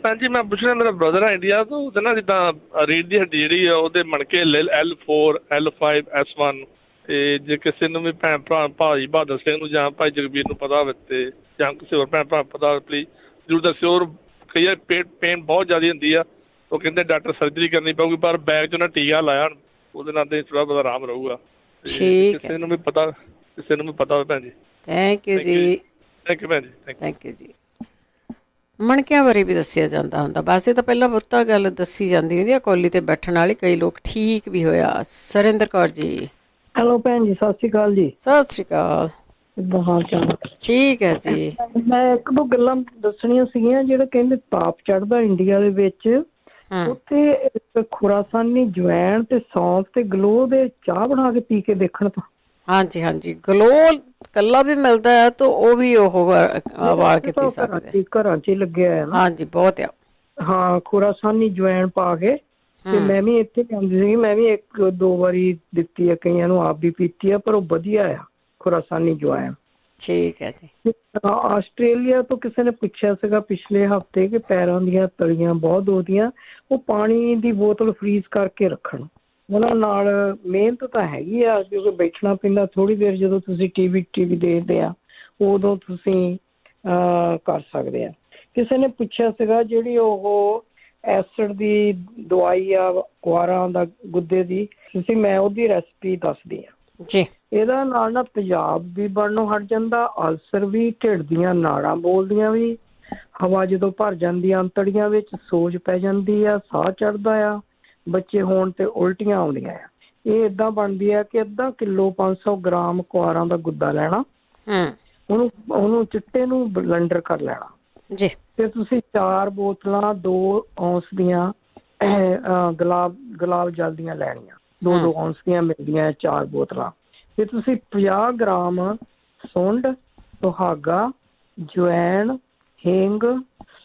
S13: ਭੈਣ ਜੀ। ਮੈਂ ਪੁੱਛਣਾ, ਮੇਰਾ ਬ੍ਰਦਰ ਹੈ ਇੰਡੀਆ ਤੋਂ, ਉਹਦੇ ਨਾ ਜਿੱਦਾਂ ਰੀੜ੍ਹ ਦੀ ਹੱਡੀ ਜਿਹੜੀ ਆ ਉਹਦੇ ਮਣਕੇ L4 L5 S1, ਤੇ ਜੇ ਕਿਸੇ ਨੂੰ ਵੀ ਭੈਣ ਭਰਾ ਭਾਈ ਬਹਾਦਰ ਸਿੰਘ ਨੂੰ ਜਾਂ ਭਾਈ ਜਗਬੀਰ ਨੂੰ ਪਤਾ ਹੋਵੇ ਤੇ ਜਾਂ ਕਿਸੇ ਹੋਰ ਭੈਣ ਭਰਾ ਪਤਾ ਪਲੀਜ਼ ਜ਼ਰੂਰ ਦੱਸਿਓ। ਔਰ ਕਈ ਵਾਰ ਪੇਨ ਬਹੁਤ ਜ਼ਿਆਦਾ ਹੁੰਦੀ ਆ, ਉਹ ਕਹਿੰਦੇ ਡਾਕਟਰ ਸਰਜਰੀ ਕਰਨੀ ਪਊਗੀ, ਪਰ ਬੈਗ 'ਚ ਉਹਨਾਂ ਟੀਕਾ ਲਾਇਆ, ਉਹਦੇ ਨਾਲ ਤੇ ਥੋੜ੍ਹਾ ਬਹੁਤਾ ਆਰਾਮ ਰਹੂਗਾ। ਕਿਸੇ ਨੂੰ ਵੀ ਪਤਾ ਹੋਵੇ ਭੈਣ ਜੀ।
S1: ਥੈਂਕ ਯੂ ਜੀ।
S13: ਥੈਂਕ ਯੂ ਭੈਣ ਜੀ।
S1: ਥੈਂਕ ਯੂ ਜੀ। ਮਣਕਿਆਂ ਬਾਰੇ ਵੀ ਦੱਸਿਆ ਜਾਂਦਾ ਹੁੰਦਾ। ਵੈਸੇ ਤਾਂ ਪਹਿਲਾਂ ਬਹੁਤਾ ਗੱਲ ਦੱਸੀ ਜਾਂਦੀ ਹੁੰਦੀ ਆ ਕੋਲੀ ਤੇ ਬੈਠਣ ਵਾਲੀ, ਕਈ ਲੋਕ ਠੀਕ ਵੀ ਹੋਇਆ। ਸਰਿੰਦਰ ਕੌਰ ਜੀ।
S7: ਹੈਲੋ ਭੈਣ ਜੀ, ਸਤਿ ਸ਼੍ਰੀ ਅਕਾਲ ਜੀ।
S1: ਸਤਿ ਸ਼੍ਰੀ ਅਕਾਲ।
S7: ਕਿੱਦਾਂ ਹਾਲ ਚਾਲ?
S1: ਠੀਕ ਹੈ ਜੀ।
S7: ਮੈਂ ਇੱਕ ਦੋ ਗੱਲਾਂ ਦੱਸਣੀਆਂ ਸੀਗੀਆਂ। ਜਿਹੜਾ ਕਹਿੰਦੇ ਤਾਪ ਚੜ੍ਹਦਾ ਇੰਡੀਆ ਦੇ ਵਿੱਚ, ਉੱਥੇ ਖੁਰਾਸਾਨੀ ਜਵੈਣ ਤੇ ਸੌਂਫ ਤੇ ਗਲੋ ਦੇ ਚਾਹ ਬਣਾ ਕੇ ਪੀ ਕੇ ਦੇਖਣ ਤੋਂ।
S1: ਹਾਂਜੀ ਹਾਂਜੀ, ਗਲੋ ਕੱਲਾ ਵੀ ਮਿਲਦਾ ਹੈ, ਤਾਂ ਉਹ ਵੀ ਉਹ ਵਾਲ ਕੇ ਪੀ ਸਕਦੇ।
S7: ਘਰਾਂ 'ਚ ਹੀ ਲੱਗਿਆ ਹੈ ਨਾ।
S1: ਹਾਂਜੀ ਬਹੁਤ ਆ।
S7: ਹਾਂ, ਖੁਰਾਸਾਨੀ ਜਵੈਣ ਪਾ ਕੇ। ਤੇ ਮੈਂ ਵੀ ਇੱਥੇ ਜਾਂਦੀ ਸੀ, ਮੈਂ ਵੀ ਇੱਕ ਦੋ ਵਾਰੀ ਦਿੱਤੀ ਆ ਕਈਆਂ ਨੂੰ, ਆਪ ਵੀ ਪੀਤੀ ਆ, ਪਰ ਉਹ ਵਧੀਆ ਆ ਖੁਰਾਸਾਨੀ ਜਵੈਣ।
S1: ਠੀਕ ਹੈ ਜੀ।
S7: ਆਸਟ੍ਰੇਲੀਆ ਤੋਂ ਕਿਸੇ ਨੇ ਪੁੱਛਿਆ ਸੀਗਾ ਪਿਛਲੇ ਹਫ਼ਤੇ ਕਿ ਪੈਰਾਂ ਦੀਆਂ ਤਲੀਆਂ ਬਹੁਤ ਦੁਖਦੀਆਂ, ਉਹ ਪਾਣੀ ਦੀ ਬੋਤਲ ਫਰੀਜ਼ ਕਰਕੇ ਰੱਖਣ। ਉਹਨਾਂ ਨਾਲ ਮਿਹਨਤ ਤਾਂ ਹੈਗੀ ਆ, ਕਿਉਂਕਿ ਬੈਠਣਾ ਪੈਂਦਾ ਥੋੜ੍ਹੀ ਦੇਰ। ਜਦੋਂ ਤੁਸੀਂ ਟੀਵੀ ਦੇਖਦੇ ਆ ਉਦੋਂ ਤੁਸੀਂ ਕਰ ਸਕਦੇ ਆ। ਕਿਸੇ ਨੇ ਪੁੱਛਿਆ ਸੀਗਾ ਜਿਹੜੀ ਉਹ ਐਸਿਡ ਦੀ ਦਵਾਈ ਆ ਕੁਆਰਾਂ ਦਾ ਗੁੱਦੇ ਦੀ, ਤੁਸੀਂ ਮੈਂ ਉਹਦੀ ਰੈਸਪੀ ਦੱਸਦੀ ਆ
S1: ਜੀ।
S7: ਇਹਦਾ ਨਾਲ ਨਾ ਤੇਜ਼ਾਬ ਵੀ ਬਣਨੋਂ ਹਟ ਜਾਂਦਾ, ਅਲਸਰ ਵੀ, ਢਿੱਡ ਦੀਆਂ ਨਾੜਾਂ ਬੋਲਦੀਆਂ ਵੀ, ਹਵਾ ਜਦੋਂ ਭਰ ਜਾਂਦੀ ਆ ਅੰਤੜੀਆਂ ਵਿੱਚ, ਸੋਜ ਪੈ ਜਾਂਦੀ ਆ, ਸਾਹ ਚੜ੍ਹਦਾ ਆ, ਬੱਚੇ ਹੋਣ ਤੇ ਉਲਟੀਆਂ ਆਉਂਦੀਆਂ ਆ। ਇਹ ਏਦਾਂ ਬਣਦੀ ਆ ਕਿ ਅੱਧਾ ਕਿਲੋ 500 ਗ੍ਰਾਮ ਕੁਆਰਾਂ ਦਾ ਗੁੱਦਾ ਲੈਣਾ, ਉਹਨੂੰ ਚਿੱਟੇ ਨੂੰ ਬਲੈਂਡਰ ਕਰ ਲੈਣਾ
S1: ਜੀ।
S7: ਤੇ ਤੁਸੀਂ 4 ਬੋਤਲਾਂ 2 ਔਂਸ ਦੀਆਂ ਗੁਲਾਬ ਜਲ ਦੀਆਂ ਲੈਣੀਆਂ। 2 ਔਂਸ ਦੀਆਂ ਮਿਲਦੀਆਂ 4 ਬੋਤਲਾਂ। ਤੇ ਤੁਸੀਂ 50 ਗ੍ਰਾਮ ਸੁੰਡ, ਸੁਹਾਗਾ, ਜਵੈਣ, ਹਿੰਗ,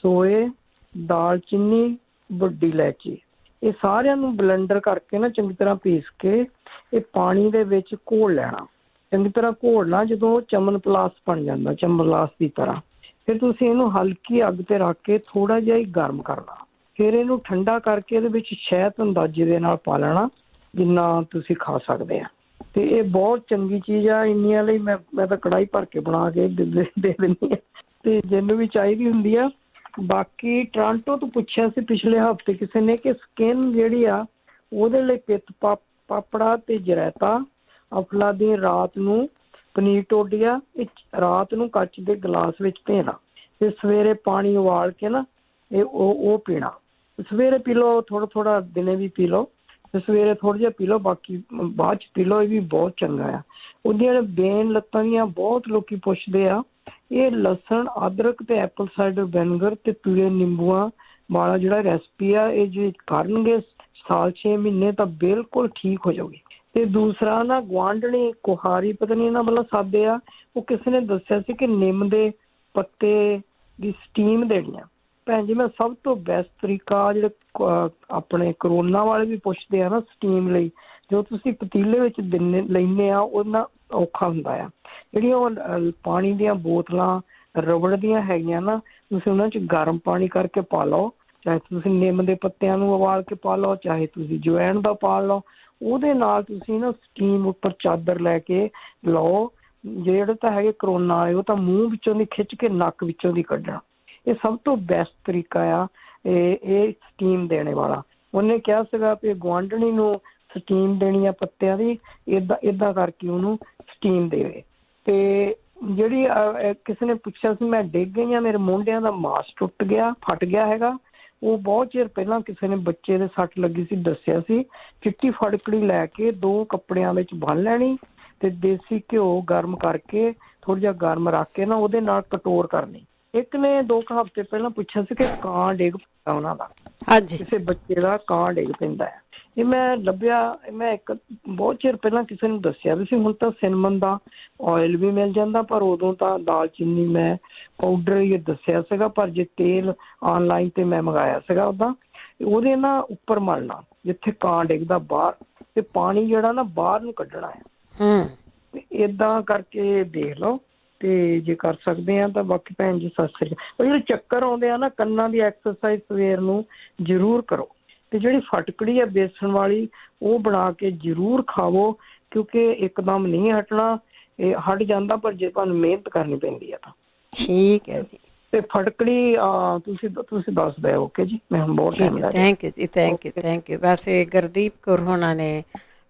S7: ਸੋਏ, ਦਾਲਚੀਨੀ, ਵੱਡੀ ਇਲਾਇਚੀ, ਇਹ ਸਾਰਿਆਂ ਨੂੰ ਬਲੈਂਡਰ ਕਰਕੇ ਨਾ ਚੰਗੀ ਤਰ੍ਹਾਂ ਪੀਸ ਕੇ ਇਹ ਪਾਣੀ ਦੇ ਵਿੱਚ ਘੋਲ ਲੈਣਾ। ਚੰਗੀ ਤਰ੍ਹਾਂ ਘੋਲਣਾ, ਜਦੋਂ ਚਮਨ ਪਲਾਸ ਬਣ ਜਾਂਦਾ, ਚਮਨਪਲਾਸ ਦੀ ਤਰ੍ਹਾਂ, ਫਿਰ ਤੁਸੀਂ ਇਹਨੂੰ ਹਲਕੀ ਅੱਗ ਤੇ ਰੱਖ ਕੇ ਥੋੜਾ ਜਿਹਾ ਹੀ ਗਰਮ ਕਰਨਾ। ਫਿਰ ਇਹਨੂੰ ਠੰਡਾ ਕਰਕੇ ਇਹਦੇ ਵਿੱਚ ਸ਼ਹਿਦ ਅੰਦਾਜ਼ੇ ਦੇ ਨਾਲ ਪਾ ਲੈਣਾ, ਜਿੰਨਾ ਤੁਸੀਂ ਖਾ ਸਕਦੇ ਆ। ਤੇ ਇਹ ਬਹੁਤ ਚੰਗੀ ਚੀਜ਼ ਆ। ਇੰਨੀਆਂ ਲਈ ਮੈਂ ਤਾਂ ਕੜਾਈ ਭਰ ਕੇ ਬਣਾ ਕੇ ਦੇ ਦਿੰਦੀ ਆ, ਤੇ ਜਿਹਨੂੰ ਵੀ ਚਾਹੀਦੀ ਹੁੰਦੀ ਆ। ਬਾਕੀ ਟੋਰਾਂਟੋ ਤੋਂ ਪੁੱਛਿਆ ਸੀ ਪਿਛਲੇ ਹਫ਼ਤੇ ਕਿਸੇ ਨੇ ਕਿ ਸਕਿਨ ਜਿਹੜੀ ਆ ਉਹਦੇ ਲਈ ਪਿੱਤ ਪਾਪੜਾ ਤੇ ਜਰੈਤਾ, ਅਫਲਾਦੀਨ ਰਾਤ ਨੂੰ, ਪਨੀਰ ਟੋਡੀਆ, ਰਾਤ ਨੂੰ ਕੱਚ ਦੇ ਗਲਾਸ ਵਿੱਚ ਪੀਣਾ, ਤੇ ਸਵੇਰੇ ਪਾਣੀ ਉਬਾਲ ਕੇ ਨਾ ਇਹ ਉਹ ਪੀਣਾ। ਸਵੇਰੇ ਪੀ ਲਓ, ਥੋੜਾ ਦਿਨੇ ਵੀ ਪੀ ਲਓ, ਤੇ ਸਵੇਰੇ ਥੋੜਾ ਜਿਹਾ ਪੀ ਲਓ, ਬਾਕੀ ਬਾਅਦ 'ਚ ਪੀ ਲਓ। ਇਹ ਵੀ ਬਹੁਤ ਚੰਗਾ ਆ। ਉਹਦੀਆਂ ਬੇਨ ਲੱਤਾਂ ਦੀਆਂ ਬਹੁਤ ਲੋਕੀ ਪੁੱਛਦੇ ਆ। ਇਹ ਲਸਣ, ਅਦਰਕ ਤੇ ਐਪਲ ਸਾਈਡਰ ਵਿਨੇਗਰ ਤੇ ਪੀਲੇ ਨਿੰਬੂਆਂ ਵਾਲਾ ਜਿਹੜਾ ਰੈਸਪੀ ਆ, ਇਹ ਜੇ ਕਰਨਗੇ ਸਾਲ 6 ਮਹੀਨੇ ਤਾਂ ਬਿਲਕੁਲ ਠੀਕ ਹੋ ਜਾਊਗੀ। ਤੇ ਦੂਸਰਾ ਨਾ ਗੁਆਂਢਣੀ ਕੁਹਾਰੀ, ਪਤਾ ਨਹੀਂ ਇਹਨਾਂ ਵੱਲੋਂ ਸਾਦੇ ਆ, ਉਹ ਕਿਸੇ ਨੇ ਦੱਸਿਆ ਸੀ ਕਿ ਨਿੰਮ ਦੇ ਪੱਤੇ ਦੀ ਸਟੀਮ ਦੇਣੀ ਆ। ਭੈਣ ਜੀ, ਮੈਂ ਸਭ ਤੋਂ ਬੈਸਟ ਤਰੀਕਾ, ਜਿਹੜੇ ਆਪਣੇ ਕਰੋਨਾ ਵਾਲੇ ਵੀ ਪੁੱਛਦੇ ਆ ਨਾ ਸਟੀਮ ਲਈ, ਜੋ ਤੁਸੀਂ ਪਤੀਲੇ ਵਿੱਚ ਲੈਂਦੇ ਆ ਉਹਨਾਂ ਔਖਾ ਹੁੰਦਾ ਆ। ਜਿਹੜੀਆਂ ਉਹ ਪਾਣੀ ਦੀਆਂ ਬੋਤਲਾਂ ਰਬੜ ਦੀਆਂ ਹੈਗੀਆਂ ਨਾ, ਤੁਸੀਂ ਉਹਨਾਂ 'ਚ ਗਰਮ ਪਾਣੀ ਕਰਕੇ ਪਾ ਲਓ, ਚਾਹੇ ਤੁਸੀਂ ਨਿੰਮ ਦੇ ਪੱਤਿਆਂ ਨੂੰ ਉਬਾਲ ਕੇ ਪਾ ਲਓ, ਚਾਹੇ ਤੁਸੀਂ ਜਵੈਣ ਦਾ ਪਾ ਲਓ। ਉਹਦੇ ਨਾਲ ਤੁਸੀਂ ਨਾ ਸਟੀਮ ਉੱਪਰ ਚਾਦਰ ਲੈ ਕੇ ਲਓ। ਜਿਹੜੇ ਤਾਂ ਹੈਗੇ ਕਰੋਨਾ ਵਾਲੇ, ਉਹ ਤਾਂ ਮੂੰਹ ਵਿੱਚੋਂ ਦੀ ਖਿੱਚ ਕੇ ਨੱਕ ਵਿੱਚੋਂ ਦੀ ਕੱਢਣਾ। ਇਹ ਸਭ ਤੋਂ ਬੈਸਟ ਤਰੀਕਾ ਆ ਇਹ ਸਟੀਮ ਦੇਣੇ ਵਾਲਾ। ਉਹਨੇ ਕਿਹਾ ਸੀਗਾ ਵੀ ਗੁਆਂਢਣੀ ਨੂੰ ਸਟੀਮ ਦੇਣੀ ਆ ਪੱਤਿਆਂ ਦੀ, ਏਦਾਂ ਕਰਕੇ ਉਹਨੂੰ ਸਟੀਮ ਦੇਵੇ। ਤੇ ਜਿਹੜੀ ਕਿਸੇ ਨੇ ਪੁੱਛਿਆ ਸੀ ਮੈਂ ਡਿੱਗ ਗਈ ਹਾਂ, ਮੇਰੇ ਮੋਢਿਆਂ ਦਾ ਮਾਸ ਟੁੱਟ ਗਿਆ, ਫਟ ਗਿਆ ਹੈਗਾ। ਉਹ ਬਹੁਤ ਚਿਰ ਪਹਿਲਾਂ ਕਿਸੇ ਨੇ ਬੱਚੇ ਦੇ ਸੱਟ ਲੱਗੀ ਸੀ, ਦੱਸਿਆ ਸੀ। ਚਿੱਟੀ ਫਟਕੜੀ ਲੈ ਕੇ 2 ਕੱਪੜਿਆਂ ਵਿੱਚ ਬੰਨ੍ਹ ਲੈਣੀ ਤੇ ਦੇਸੀ ਘਿਓ ਗਰਮ ਕਰਕੇ ਥੋੜ੍ਹਾ ਜਿਹਾ ਗਰਮ ਰੱਖ ਕੇ ਨਾ ਉਹਦੇ ਨਾਲ ਕਟੋਰ ਕਰਨੀ। ਇੱਕ ਨੇ 2 ਹਫ਼ਤੇ ਪਹਿਲਾਂ ਪੁੱਛਿਆ ਸੀ ਕਿ ਕਾਂ ਡਿੱਗ ਪੈਂਦਾ ਉਹਨਾਂ ਦਾ, ਕਿਸੇ ਬੱਚੇ ਦਾ ਕਾਂ ਡਿੱਗ ਪੈਂਦਾ ਹੈ। ਇਹ ਮੈਂ ਲੱਭਿਆ, ਮੈਂ ਇੱਕ ਬਹੁਤ ਚਿਰ ਪਹਿਲਾਂ ਕਿਸੇ ਨੂੰ ਦੱਸਿਆ ਵੀ ਸੀ। ਹੁਣ ਤਾਂ ਸਿਨਮਨ ਦਾ ਆਇਲ ਵੀ ਮਿਲ ਜਾਂਦਾ, ਪਰ ਉਦੋਂ ਤਾਂ ਦਾਲਚੀਨੀ ਮੈਂ ਪਾਊਡਰ ਹੀ ਦੱਸਿਆ ਸੀਗਾ। ਪਰ ਜੇ ਤੇਲ ਆਨਲਾਈਨ ਤੇ ਮੈਂ ਮੰਗਾਇਆ ਸੀਗਾ ਉਹਦਾ, ਉਹਦੇ ਨਾ ਉੱਪਰ ਮਲਣਾ ਜਿੱਥੇ ਕਾਂ ਡਿੱਗਦਾ ਬਾਹਰ, ਤੇ ਪਾਣੀ ਜਿਹੜਾ ਨਾ ਬਾਹਰ ਨੂੰ ਕੱਢਣਾ ਹੈ। ਏਦਾਂ ਕਰਕੇ ਦੇਖ ਲਓ ਤੇ ਜੇ ਕਰ ਸਕਦੇ ਆ ਤਾਂ। ਬਾਕੀ ਭੈਣ ਜੀ ਸਤਿ ਸ੍ਰੀ ਅਕਾਲ। ਜਿਹੜੇ ਚੱਕਰ ਆਉਂਦੇ ਆ ਨਾ, ਕੰਨਾਂ ਦੀ ਐਕਸਰਸਾਈਜ਼ ਸਵੇਰ ਨੂੰ ਜ਼ਰੂਰ ਕਰੋ। ਤੇ ਜਿਹੜੀ ਫਟਕੜੀ ਹੈ ਬੇਸਣ ਵਾਲੀ, ਉਹ ਬਣਾ ਕੇ ਜ਼ਰੂਰ ਖਾਵੋ, ਕਿਉਂਕਿ ਇੱਕਦਮ ਨਹੀਂ ਹਟਣਾ, ਇਹ ਹਟ ਜਾਂਦਾ, ਪਰ ਜੇ ਤੁਹਾਨੂੰ ਮਿਹਨਤ ਕਰਨੀ ਪੈਂਦੀ ਹੈ ਤਾਂ।
S1: ਠੀਕ ਹੈ ਜੀ।
S7: ਤੇ ਫਟਕੜੀ ਤੁਸੀਂ ਦੱਸ ਦਿਓ। ਓਕੇ ਜੀ, ਮੈਂ ਹੁਣ ਬਹੁਤ ਟਾਈਮ ਲੱਗ ਗਿਆ।
S1: ਥੈਂਕ ਯੂ ਜੀ, ਥੈਂਕ ਯੂ। ਵੈਸੇ ਗੁਰਦੀਪ ਕੌਰ ਹੋਣਾ ਨੇ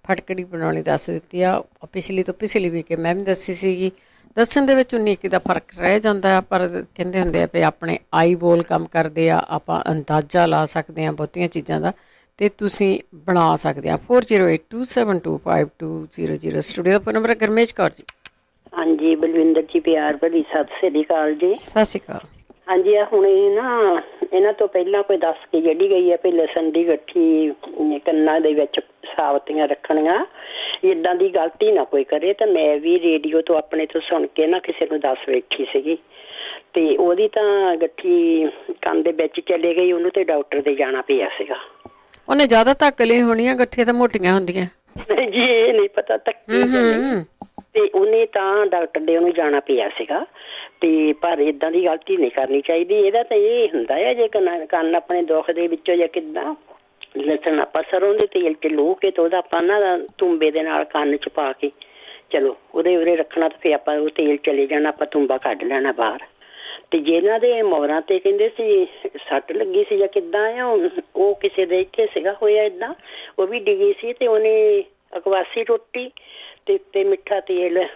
S1: ਫਟਕੜੀ ਬਣਾਉਣੀ ਦੱਸ ਦਿੱਤੀ ਆ। ਪਿਛਲੀ ਤੋਂ ਪਿਛਲੀ ਵੀਕ ਮੈਂ ਵੀ ਦੱਸੀ ਸੀਗੀ। ਦੱਸਣ ਦੇ ਵਿੱਚ 19 ਦਾ ਫਰਕ ਰਹਿ ਜਾਂਦਾ, ਪਰ ਕਹਿੰਦੇ ਹੁੰਦੇ ਆ ਵੀ ਆਪਣੇ ਆਈ ਬੋਲ ਕੰਮ ਕਰਦੇ ਆ, ਆਪਾਂ ਅੰਦਾਜ਼ਾ ਲਾ ਸਕਦੇ ਹਾਂ ਬਹੁਤੀਆਂ ਚੀਜ਼ਾਂ ਦਾ, ਅਤੇ ਤੁਸੀਂ ਬਣਾ ਸਕਦੇ ਆ। 4082725200 ਸਟੂਡੀਓ ਦਾ ਫੋਨ ਨੰਬਰ। ਗਰਮੇਸ਼ ਕੌਰ ਜੀ।
S14: ਹਾਂਜੀ ਬਲਵਿੰਦਰ ਜੀ, ਪਿਆਰ ਭਰੀ ਸਤਿ ਸ੍ਰੀ ਅਕਾਲ ਜੀ।
S1: ਸਤਿ ਸ਼੍ਰੀ ਅਕਾਲ।
S14: ਹਾਂਜੀ ਆ ਹੁਣ ਇਹ ਨਾ ਇਹਨਾਂ ਤੋਂ ਪਹਿਲਾਂ ਕੋਈ ਦੱਸ ਕੇ ਜਿਹੜੀ ਗਈ ਹੈ ਵੀ ਲਸਣ ਦੀ ਗੱਠੀ ਕੰਨਾਂ ਦੇ ਵਿੱਚ ਸਾਵਤੀਆਂ ਰੱਖਣੀਆਂ, ਇੱਦਾਂ ਦੀ ਗਲਤੀ ਨਾ ਕੋਈ ਕਰੇ। ਤਾਂ ਮੈਂ ਵੀ ਰੇਡੀਓ ਤੋਂ ਆਪਣੇ ਤੋਂ ਸੁਣ ਕੇ ਨਾ ਕਿਸੇ ਨੂੰ ਦੱਸ ਵੇਖੀ ਸੀਗੀ, ਤੇ ਉਹਦੀ ਤਾਂ ਗੱਠੀ ਕੰਨ ਦੇ ਵਿੱਚ ਚਲੇ ਗਈ, ਉਹਨੂੰ ਤੇ ਡਾਕਟਰ ਦੇ ਜਾਣਾ ਪਿਆ ਸੀਗਾ। ਉਹਨੇ
S1: ਜ਼ਿਆਦਾ ਧੱਕ ਲਈ ਹੋਣੀਆਂ, ਗੱਠੀਆਂ ਤਾਂ ਮੋਟੀਆਂ ਹੁੰਦੀਆਂ
S14: ਜੀ, ਇਹ ਨਹੀਂ ਪਤਾ ਧੱਕੀ ਤੇ ਉਹਨੇ ਤਾਂ ਡਾਕਟਰ ਦੇ ਉਹਨੂੰ ਜਾਣਾ ਪਿਆ ਸੀਗਾ। ਤੇ ਪਰ ਏਦਾਂ ਦੀ ਗਲਤੀ ਨਹੀਂ ਕਰਨੀ ਚਾਹੀਦੀ। ਇਹਦਾ ਤਾਂ ਇਹ ਹੁੰਦਾ ਹੈ ਜੇ ਕੰਨ ਆਪਣੇ ਦੁੱਖ ਦੇ ਵਿੱਚੋਂ ਜਾਂ ਕਿੱਦਾਂ, ਲਸਣ ਆਪਾਂ ਸਰੋਂ ਦੇ ਤੇਲ 'ਚ ਲੋ ਕੇ ਤੇ ਉਹਦਾ ਆਪਾਂ ਨਾ ਤੁੰਬੇ ਦੇ ਨਾਲ ਕੰਨ 'ਚ ਪਾ ਕੇ ਚਲੋ ਉਹਦੇ ਉਰੇ ਰੱਖਣਾ, ਤੇ ਫਿਰ ਆਪਾਂ ਉਹ ਤੇਲ ਚਲੇ ਜਾਣਾ, ਆਪਾਂ ਤੁੰਬਾ ਕੱਢ ਲੈਣਾ ਬਾਹਰ। ਤੇ ਜਿਹਨਾਂ ਦੇ ਮੋਹਰਾਂ ਤੇ ਕਹਿੰਦੇ ਸੀ ਸੱਟ ਲੱਗੀ ਸੀ ਜਾਂ ਕਿੱਦਾਂ ਆ, ਉਹ ਕਿਸੇ ਦੇ ਇੱਥੇ ਸੀਗਾ ਹੋਇਆ ਏਦਾਂ, ਉਹ ਵੀ ਡਿੱਗੀ ਸੀ ਤੇ ਉਹਨੇ ਅਕਵਾਸੀ ਰੋਟੀ ਤੇ ਉੱਤੇ ਮਿੱਠਾ ਤੇਲ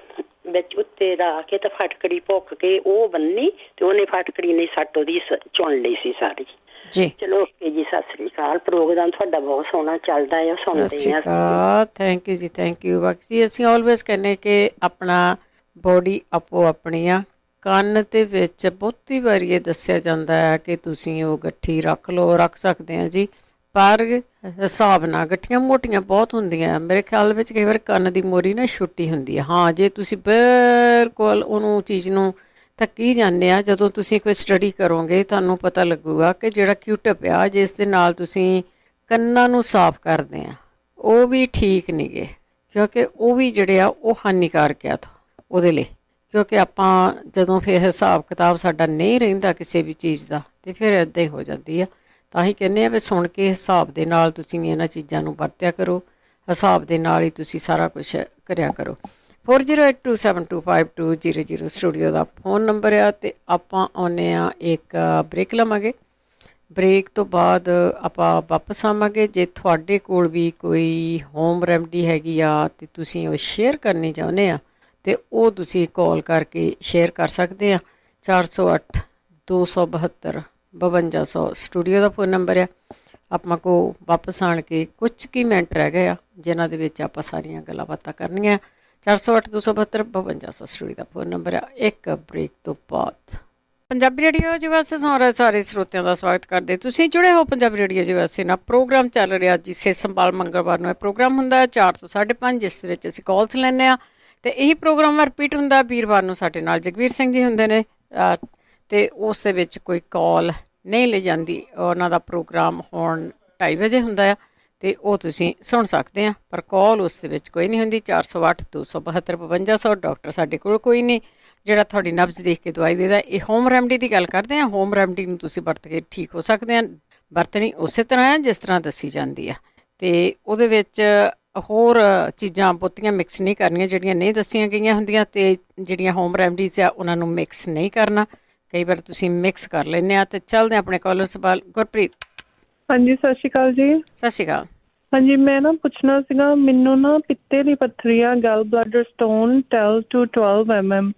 S14: ਵਿੱਚ ਉੱਤੇ ਰੱਖ ਕੇ ਤੇ ਫਟਕੜੀ ਭੁੱਕ ਕੇ ਉਹ ਬੰਨੀ, ਤੇ ਉਹਨੇ ਫਟਕੜੀ ਨੇ ਸੱਟ ਉਹਦੀ ਚੁਣ ਲਈ ਸੀ ਸਾਰੀ ਜੀ। ਚਲੋ ਓਕੇ ਜੀ, ਸਤਿ ਸ੍ਰੀ ਅਕਾਲ। ਪ੍ਰੋਗਰਾਮ ਤੁਹਾਡਾ ਬਹੁਤ ਸੋਹਣਾ ਚੱਲਦਾ ਹੈ, ਸੁਣਦੇ ਹਾਂ।
S1: ਥੈਂਕ ਯੂ ਜੀ, ਥੈਂਕ ਯੂ। ਬਾਕੀ ਅਸੀਂ ਆਲਵੇਜ਼ ਕਹਿੰਦੇ ਕਿ ਆਪਣਾ ਬੋਡੀ ਆਪੋ ਆਪਣੀ ਆ। ਕੰਨ ਦੇ ਵਿੱਚ ਬਹੁਤੀ ਵਾਰੀ ਇਹ ਦੱਸਿਆ ਜਾਂਦਾ ਹੈ ਕਿ ਤੁਸੀਂ ਉਹ ਗੱਠੀ ਰੱਖ ਲਓ, ਰੱਖ ਸਕਦੇ ਹਾਂ ਜੀ, ਪਰ ਹਿਸਾਬ ਨਾਲ। ਗੱਠੀਆਂ ਮੋਟੀਆਂ ਬਹੁਤ ਹੁੰਦੀਆਂ, ਮੇਰੇ ਖਿਆਲ ਵਿੱਚ ਕਈ ਵਾਰ ਕੰਨ ਦੀ ਮੋਰੀ ਨਾ ਛੁੱਟੀ ਹੁੰਦੀ ਹੈ। ਹਾਂ, ਜੇ ਤੁਸੀਂ ਬਿਲਕੁਲ ਉਹਨੂੰ ਚੀਜ਼ ਨੂੰ ਥੱਕੀ ਜਾਂਦੇ ਆ, ਜਦੋਂ ਤੁਸੀਂ ਕੋਈ ਸਟੱਡੀ ਕਰੋਗੇ ਤੁਹਾਨੂੰ ਪਤਾ ਲੱਗੂਗਾ ਕਿ ਜਿਹੜਾ ਕਿਊਟਿਪ ਆ ਜਿਸ ਦੇ ਨਾਲ ਤੁਸੀਂ ਕੰਨਾਂ ਨੂੰ ਸਾਫ਼ ਕਰਦੇ ਆ, ਉਹ ਵੀ ਠੀਕ ਨਹੀਂ ਗੇ, ਕਿਉਂਕਿ ਉਹ ਵੀ ਜਿਹੜੇ ਆ ਉਹ ਹਾਨੀਕਾਰਕ ਆ ਉਹਦੇ ਲਈ। ਕਿਉਂਕਿ ਆਪਾਂ ਜਦੋਂ ਫਿਰ ਹਿਸਾਬ ਕਿਤਾਬ ਸਾਡਾ ਨਹੀਂ ਰਹਿੰਦਾ ਕਿਸੇ ਵੀ ਚੀਜ਼ ਦਾ, ਅਤੇ ਫਿਰ ਇੱਦਾਂ ਹੀ ਹੋ ਜਾਂਦੀ ਆ। ਤਾਂ ਹੀ ਕਹਿੰਦੇ ਆ ਵੀ ਸੁਣ ਕੇ ਹਿਸਾਬ ਦੇ ਨਾਲ ਤੁਸੀਂ ਇਹਨਾਂ ਚੀਜ਼ਾਂ ਨੂੰ ਵਰਤਿਆ ਕਰੋ, ਹਿਸਾਬ ਦੇ ਨਾਲ ਹੀ ਤੁਸੀਂ ਸਾਰਾ ਕੁਛ ਕਰਿਆ ਕਰੋ। 4082725200 ਸਟੂਡੀਓ ਦਾ ਫੋਨ ਨੰਬਰ ਆ। ਅਤੇ ਆਪਾਂ ਆਉਂਦੇ ਹਾਂ ਇੱਕ ਬ੍ਰੇਕ ਲਵਾਂਗੇ, ਬ੍ਰੇਕ ਤੋਂ ਬਾਅਦ ਆਪਾਂ ਵਾਪਸ ਆਵਾਂਗੇ। ਜੇ ਤੁਹਾਡੇ ਕੋਲ ਵੀ ਕੋਈ ਹੋਮ ਰੈਮਡੀ ਹੈਗੀ ਆ ਅਤੇ ਤੁਸੀਂ ਉਹ ਸ਼ੇਅਰ ਕਰਨੀ ਚਾਹੁੰਦੇ ਆ, ਅਤੇ ਉਹ ਤੁਸੀਂ ਕਾਲ ਕਰਕੇ ਸ਼ੇਅਰ ਕਰ ਸਕਦੇ ਆ। 408-272-5200 ਸਟੂਡੀਓ ਦਾ ਫੋਨ ਨੰਬਰ ਆ। ਆਪਾਂ ਕੋ ਵਾਪਸ ਆਣ ਕੇ ਕੁਝ ਕੁ ਮਿੰਟ ਰਹਿ ਗਏ ਆ ਜਿਨ੍ਹਾਂ ਦੇ ਵਿੱਚ ਆਪਾਂ ਸਾਰੀਆਂ ਗੱਲਾਂ ਬਾਤਾਂ ਕਰਨੀਆਂ। 408-272-5200 ਸਟੂਡੀਓ ਦਾ ਫੋਨ ਨੰਬਰ ਆ। ਇੱਕ ਬ੍ਰੇਕ ਤੋਂ ਬਾਅਦ ਪੰਜਾਬੀ ਰੇਡੀਓ ਜੀ ਵਾਸਤੇ ਸੁਣ ਰਹੇ ਸਾਰੇ ਸਰੋਤਿਆਂ ਦਾ ਸਵਾਗਤ ਕਰਦੇ। ਤੁਸੀਂ ਜੁੜੇ ਹੋ ਪੰਜਾਬੀ ਰੇਡੀਓ ਜੀ ਵਾਸਤੇ ਨਾਲ। ਪ੍ਰੋਗਰਾਮ ਚੱਲ ਰਿਹਾ ਜੀ ਸਿਹਤ ਸੰਭਾਲ। ਮੰਗਲਵਾਰ ਨੂੰ ਇਹ ਪ੍ਰੋਗਰਾਮ ਹੁੰਦਾ 4 ਤੋਂ 5:30, ਜਿਸ ਦੇ ਵਿੱਚ ਅਸੀਂ ਕਾਲਸ ਲੈਂਦੇ ਹਾਂ, ਅਤੇ ਇਹੀ ਪ੍ਰੋਗਰਾਮ ਰਿਪੀਟ ਹੁੰਦਾ ਵੀਰਵਾਰ ਨੂੰ। ਸਾਡੇ ਨਾਲ ਜਗਵੀਰ ਸਿੰਘ ਜੀ ਹੁੰਦੇ ਨੇ, ਅਤੇ ਉਸ ਦੇ ਵਿੱਚ ਕੋਈ ਕਾਲ ਨਹੀਂ ਲਈ ਜਾਂਦੀ। ਉਹਨਾਂ ਦਾ ਪ੍ਰੋਗਰਾਮ ਹੁਣ 2:30 ਵਜੇ ਹੁੰਦਾ ਆ, ਅਤੇ ਉਹ ਤੁਸੀਂ ਸੁਣ ਸਕਦੇ ਆ, ਪਰ ਕਾਲ ਉਸ ਦੇ ਵਿੱਚ ਕੋਈ ਨਹੀਂ ਹੁੰਦੀ। 408-272-5200 ਡਾਕਟਰ ਸਾਡੇ ਕੋਲ ਕੋਈ ਨਹੀਂ ਜਿਹੜਾ ਤੁਹਾਡੀ ਨਬਜ਼ ਦੇਖ ਕੇ ਦਵਾਈ ਦੇਦਾ। ਇਹ ਹੋਮ ਰੈਮਡੀ ਦੀ ਗੱਲ ਕਰਦੇ ਹਾਂ। ਹੋਮ ਰੈਮਡੀ ਨੂੰ ਤੁਸੀਂ ਵਰਤ ਕੇ ਠੀਕ ਹੋ ਸਕਦੇ ਆ। ਵਰਤਣੀ ਉਸੇ ਤਰ੍ਹਾਂ ਹੈ ਜਿਸ ਤਰ੍ਹਾਂ ਦੱਸੀ ਜਾਂਦੀ ਆ, ਅਤੇ ਉਹਦੇ ਵਿੱਚ ਹੋਰ ਚੀਜ਼ਾਂ ਬਹੁਤੀਆਂ ਮਿਕਸ ਨਹੀਂ ਕਰਨੀਆਂ ਜਿਹੜੀਆਂ ਨਹੀਂ ਦੱਸੀਆਂ ਗਈਆਂ ਹੁੰਦੀਆਂ, ਅਤੇ ਜਿਹੜੀਆਂ ਹੋਮ ਰੈਮਡੀਜ਼ ਆ ਉਹਨਾਂ ਨੂੰ ਮਿਕਸ ਨਹੀਂ ਕਰਨਾ। ਕਈ ਵਾਰ ਤੁਸੀਂ ਮਿਕਸ ਕਰ ਲੈਂਦੇ ਆ। ਅਤੇ ਚੱਲਦੇ ਆਪਣੇ ਕਾਲਰ ਸਵਾਲ। ਗੁਰਪ੍ਰੀਤ।
S12: ਹਾਂਜੀ, ਸਤਿ ਸ਼੍ਰੀ ਅਕਾਲ ਜੀ।
S1: ਸਤਿ ਸ਼੍ਰੀ ਅਕਾਲ।
S15: ਹਾਂਜੀ, ਮੈਂ ਨਾ ਪੁੱਛਣਾ ਸੀਗਾ, ਮੈਨੂੰ ਨਾ ਪਿੱਤੇ ਦੀ ਪੱਥਰੀ ਆ, ਗਲ ਬਲੈਡਰ ਸਟੋਨ 10 to 12 mm,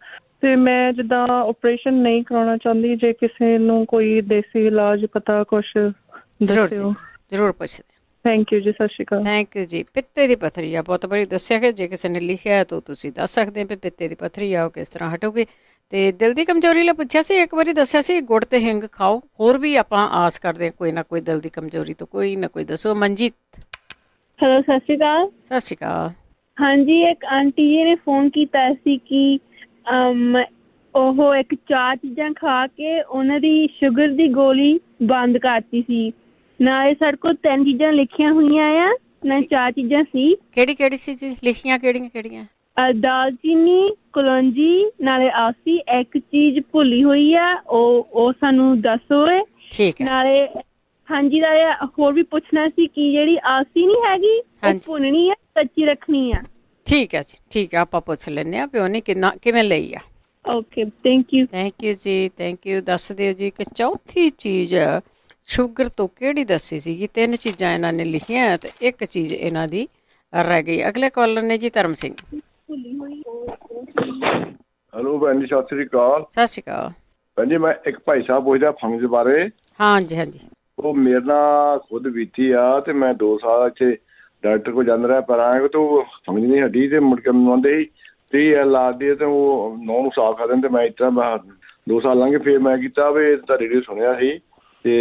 S15: ਤੇ ਮੈਂ ਜਿੱਦਾਂ ਆਪਰੇਸ਼ਨ ਨਹੀਂ ਕਰਾਉਣਾ ਚਾਹੁੰਦੀ, ਜੇ ਕਿਸੇ ਨੂੰ ਕੋਈ ਦੇਸੀ ਇਲਾਜ ਪਤਾ ਕੁਛ ਦੱਸਿਓ।
S1: ਜ਼ਰੂਰ ਪੁੱਛਦੇ।
S15: ਥੈਂਕ ਯੂ ਜੀ, ਸਤਿ ਸ਼੍ਰੀ ਅਕਾਲ।
S1: ਥੈਂਕ ਯੂ ਜੀ। ਪਿੱਤੇ ਦੀ ਪੱਥਰੀ ਆ, ਬਹੁਤ ਵਾਰੀ ਦੱਸਿਆ ਕਿ ਜੇ ਕਿਸੇ ਨੇ ਲਿਖਿਆ ਤਾਂ ਤੁਸੀਂ ਦੱਸ ਸਕਦੇ ਹੋ ਵੀ ਪਿੱਤੇ ਦੀ ਪੱਥਰੀ ਆ ਉਹ ਕਿਸ ਤਰ੍ਹਾਂ ਹਟੂਗੀ। ਤੇ ਦਿਲ ਦੀ ਕਮਜ਼ੋਰੀ ਲਈ ਪੁੱਛਿਆ ਸੀ, ਇੱਕ ਵਾਰੀ ਦੱਸਿਆ ਸੀ ਗੁੜ ਤੇ ਹਿੰਗ ਖਾਓ। ਹੋਰ ਵੀ ਆਪਾਂ ਆਸ ਕਰਦੇ ਹਾਂ ਕੋਈ ਨਾ ਕੋਈ ਦਿਲ ਦੀ ਕਮਜ਼ੋਰੀ ਤੋਂ ਕੋਈ ਨਾ ਕੋਈ ਦੱਸੋ। ਮਨਜੀਤ।
S16: ਹੈਲੋ, ਸਤਿ ਸ਼੍ਰੀ ਅਕਾਲ।
S1: ਸਤਿ ਸ਼੍ਰੀ ਅਕਾਲ।
S16: ਹਾਂਜੀ, ਇੱਕ ਆਂਟੀ ਜੀ ਨੇ ਫੋਨ ਕੀਤਾ ਸੀ ਕਿ ਉਹ ਇੱਕ 4 ਚੀਜ਼ਾਂ ਖਾ ਕੇ ਉਹਨਾਂ ਦੀ ਸ਼ੂਗਰ ਦੀ ਗੋਲੀ ਬੰਦ ਕਰਤੀ ਸੀ। ਨਾਲੇ ਸਾਡੇ ਕੋਲ 3 ਚੀਜ਼ਾਂ ਲਿਖੀਆਂ ਹੋਈਆਂ ਆ, ਨਾ 4 ਚੀਜ਼ਾਂ ਸੀ।
S1: ਕਿਹੜੀ ਕਿਹੜੀ ਸੀ ਜੀ ਲਿਖੀਆਂ? ਕਿਹੜੀਆਂ?
S16: ਦਾਲਚੀਨੀ, ਕਲੌਂਜੀ, ਨਾਲੇ ਆਸੀ। ਇੱਕ ਚੀਜ਼ ਭੁੱਲੀ ਹੋਈ ਆ, ਉਹ ਸਾਨੂੰ ਦੱਸੋ।
S1: ਠੀਕ ਹੈ।
S16: ਨਾਲੇ ਹਾਂਜੀ, ਹੋਰ ਵੀ ਪੁੱਛਣਾ ਸੀ ਕਿ ਜਿਹੜੀ ਆਸੀ ਨਹੀਂ ਹੈਗੀ ਉਹ ਭੁੰਨਣੀ ਆ, ਕੱਚੀ ਰੱਖਣੀ ਆ?
S1: ਠੀਕ ਹੈ ਜੀ, ਠੀਕ ਹੈ, ਆਪਾਂ ਪੁੱਛ ਲੈਂਦੇ ਹਾਂ ਪਿਓ ਨੇ ਕਿਵੇਂ ਲਈ ਆ।
S16: ਓਕੇ, ਥੈਂਕ ਯੂ
S1: ਜੀ, ਥੈਂਕ ਯੂ। ਦੱਸ ਦਿਓ ਜੀ ਕਿ ਚੌਥੀ ਚੀਜ਼ ਸ਼ੂਗਰ ਤੋਂ ਕਿਹੜੀ ਦੱਸੀ ਸੀਗੀ? 3 ਚੀਜ਼ਾਂ ਇਹਨਾਂ ਨੇ ਲਿਖੀਆਂ ਤੇ ਇੱਕ ਚੀਜ਼ ਇਹਨਾਂ ਦੀ ਰਹਿ ਗਈ। ਅਗਲੇ ਕਾਲਰ ਨੇ ਜੀ ਧਰਮ ਸਿੰਘ।
S17: ਹੈਲੋ ਭੈਣ ਜੀ, ਸਤਿ ਸ੍ਰੀ ਅਕਾਲ।
S1: ਸਤਿ ਸ਼੍ਰੀ ਅਕਾਲ
S17: ਭੈਣ ਜੀ, ਮੈਂ ਇੱਕ ਭਾਈ ਸਾਹਿਬ ਪੁੱਛਦਾ ਫੰਗਸ ਬਾਰੇ।
S1: ਹਾਂਜੀ। ਉਹ
S17: ਮੇਰੇ ਨਾਲ ਖੁਦ ਬੀਤੀ ਆ ਤੇ ਮੈਂ 2 ਸਾਲ ਇੱਥੇ ਡਾਕਟਰ ਕੋਲ ਜਾਂਦਾ ਰਿਹਾ, ਪਰ ਆਏ ਤਾਂ ਉਹ ਫੰਗਸ ਨਹੀਂ ਹਟੀ ਤੇ ਮੁੜ ਕੇ ਮੈਨੂੰ ਆਉਂਦੇ ਸੀ 30 ਲਾਦੀ ਤੇ ਉਹ 9 ਨੂੰ ਸਾਫ਼ ਕਰ ਦਿੰਦੇ। ਮੈਂ ਇਸ ਤਰ੍ਹਾਂ 2 ਸਾਲ ਲੰਘੇ, ਫਿਰ ਮੈਂ ਕੀਤਾ ਵੀ ਤਾਂ ਰੇਡੀਓ ਸੁਣਿਆ ਸੀ ਤੇ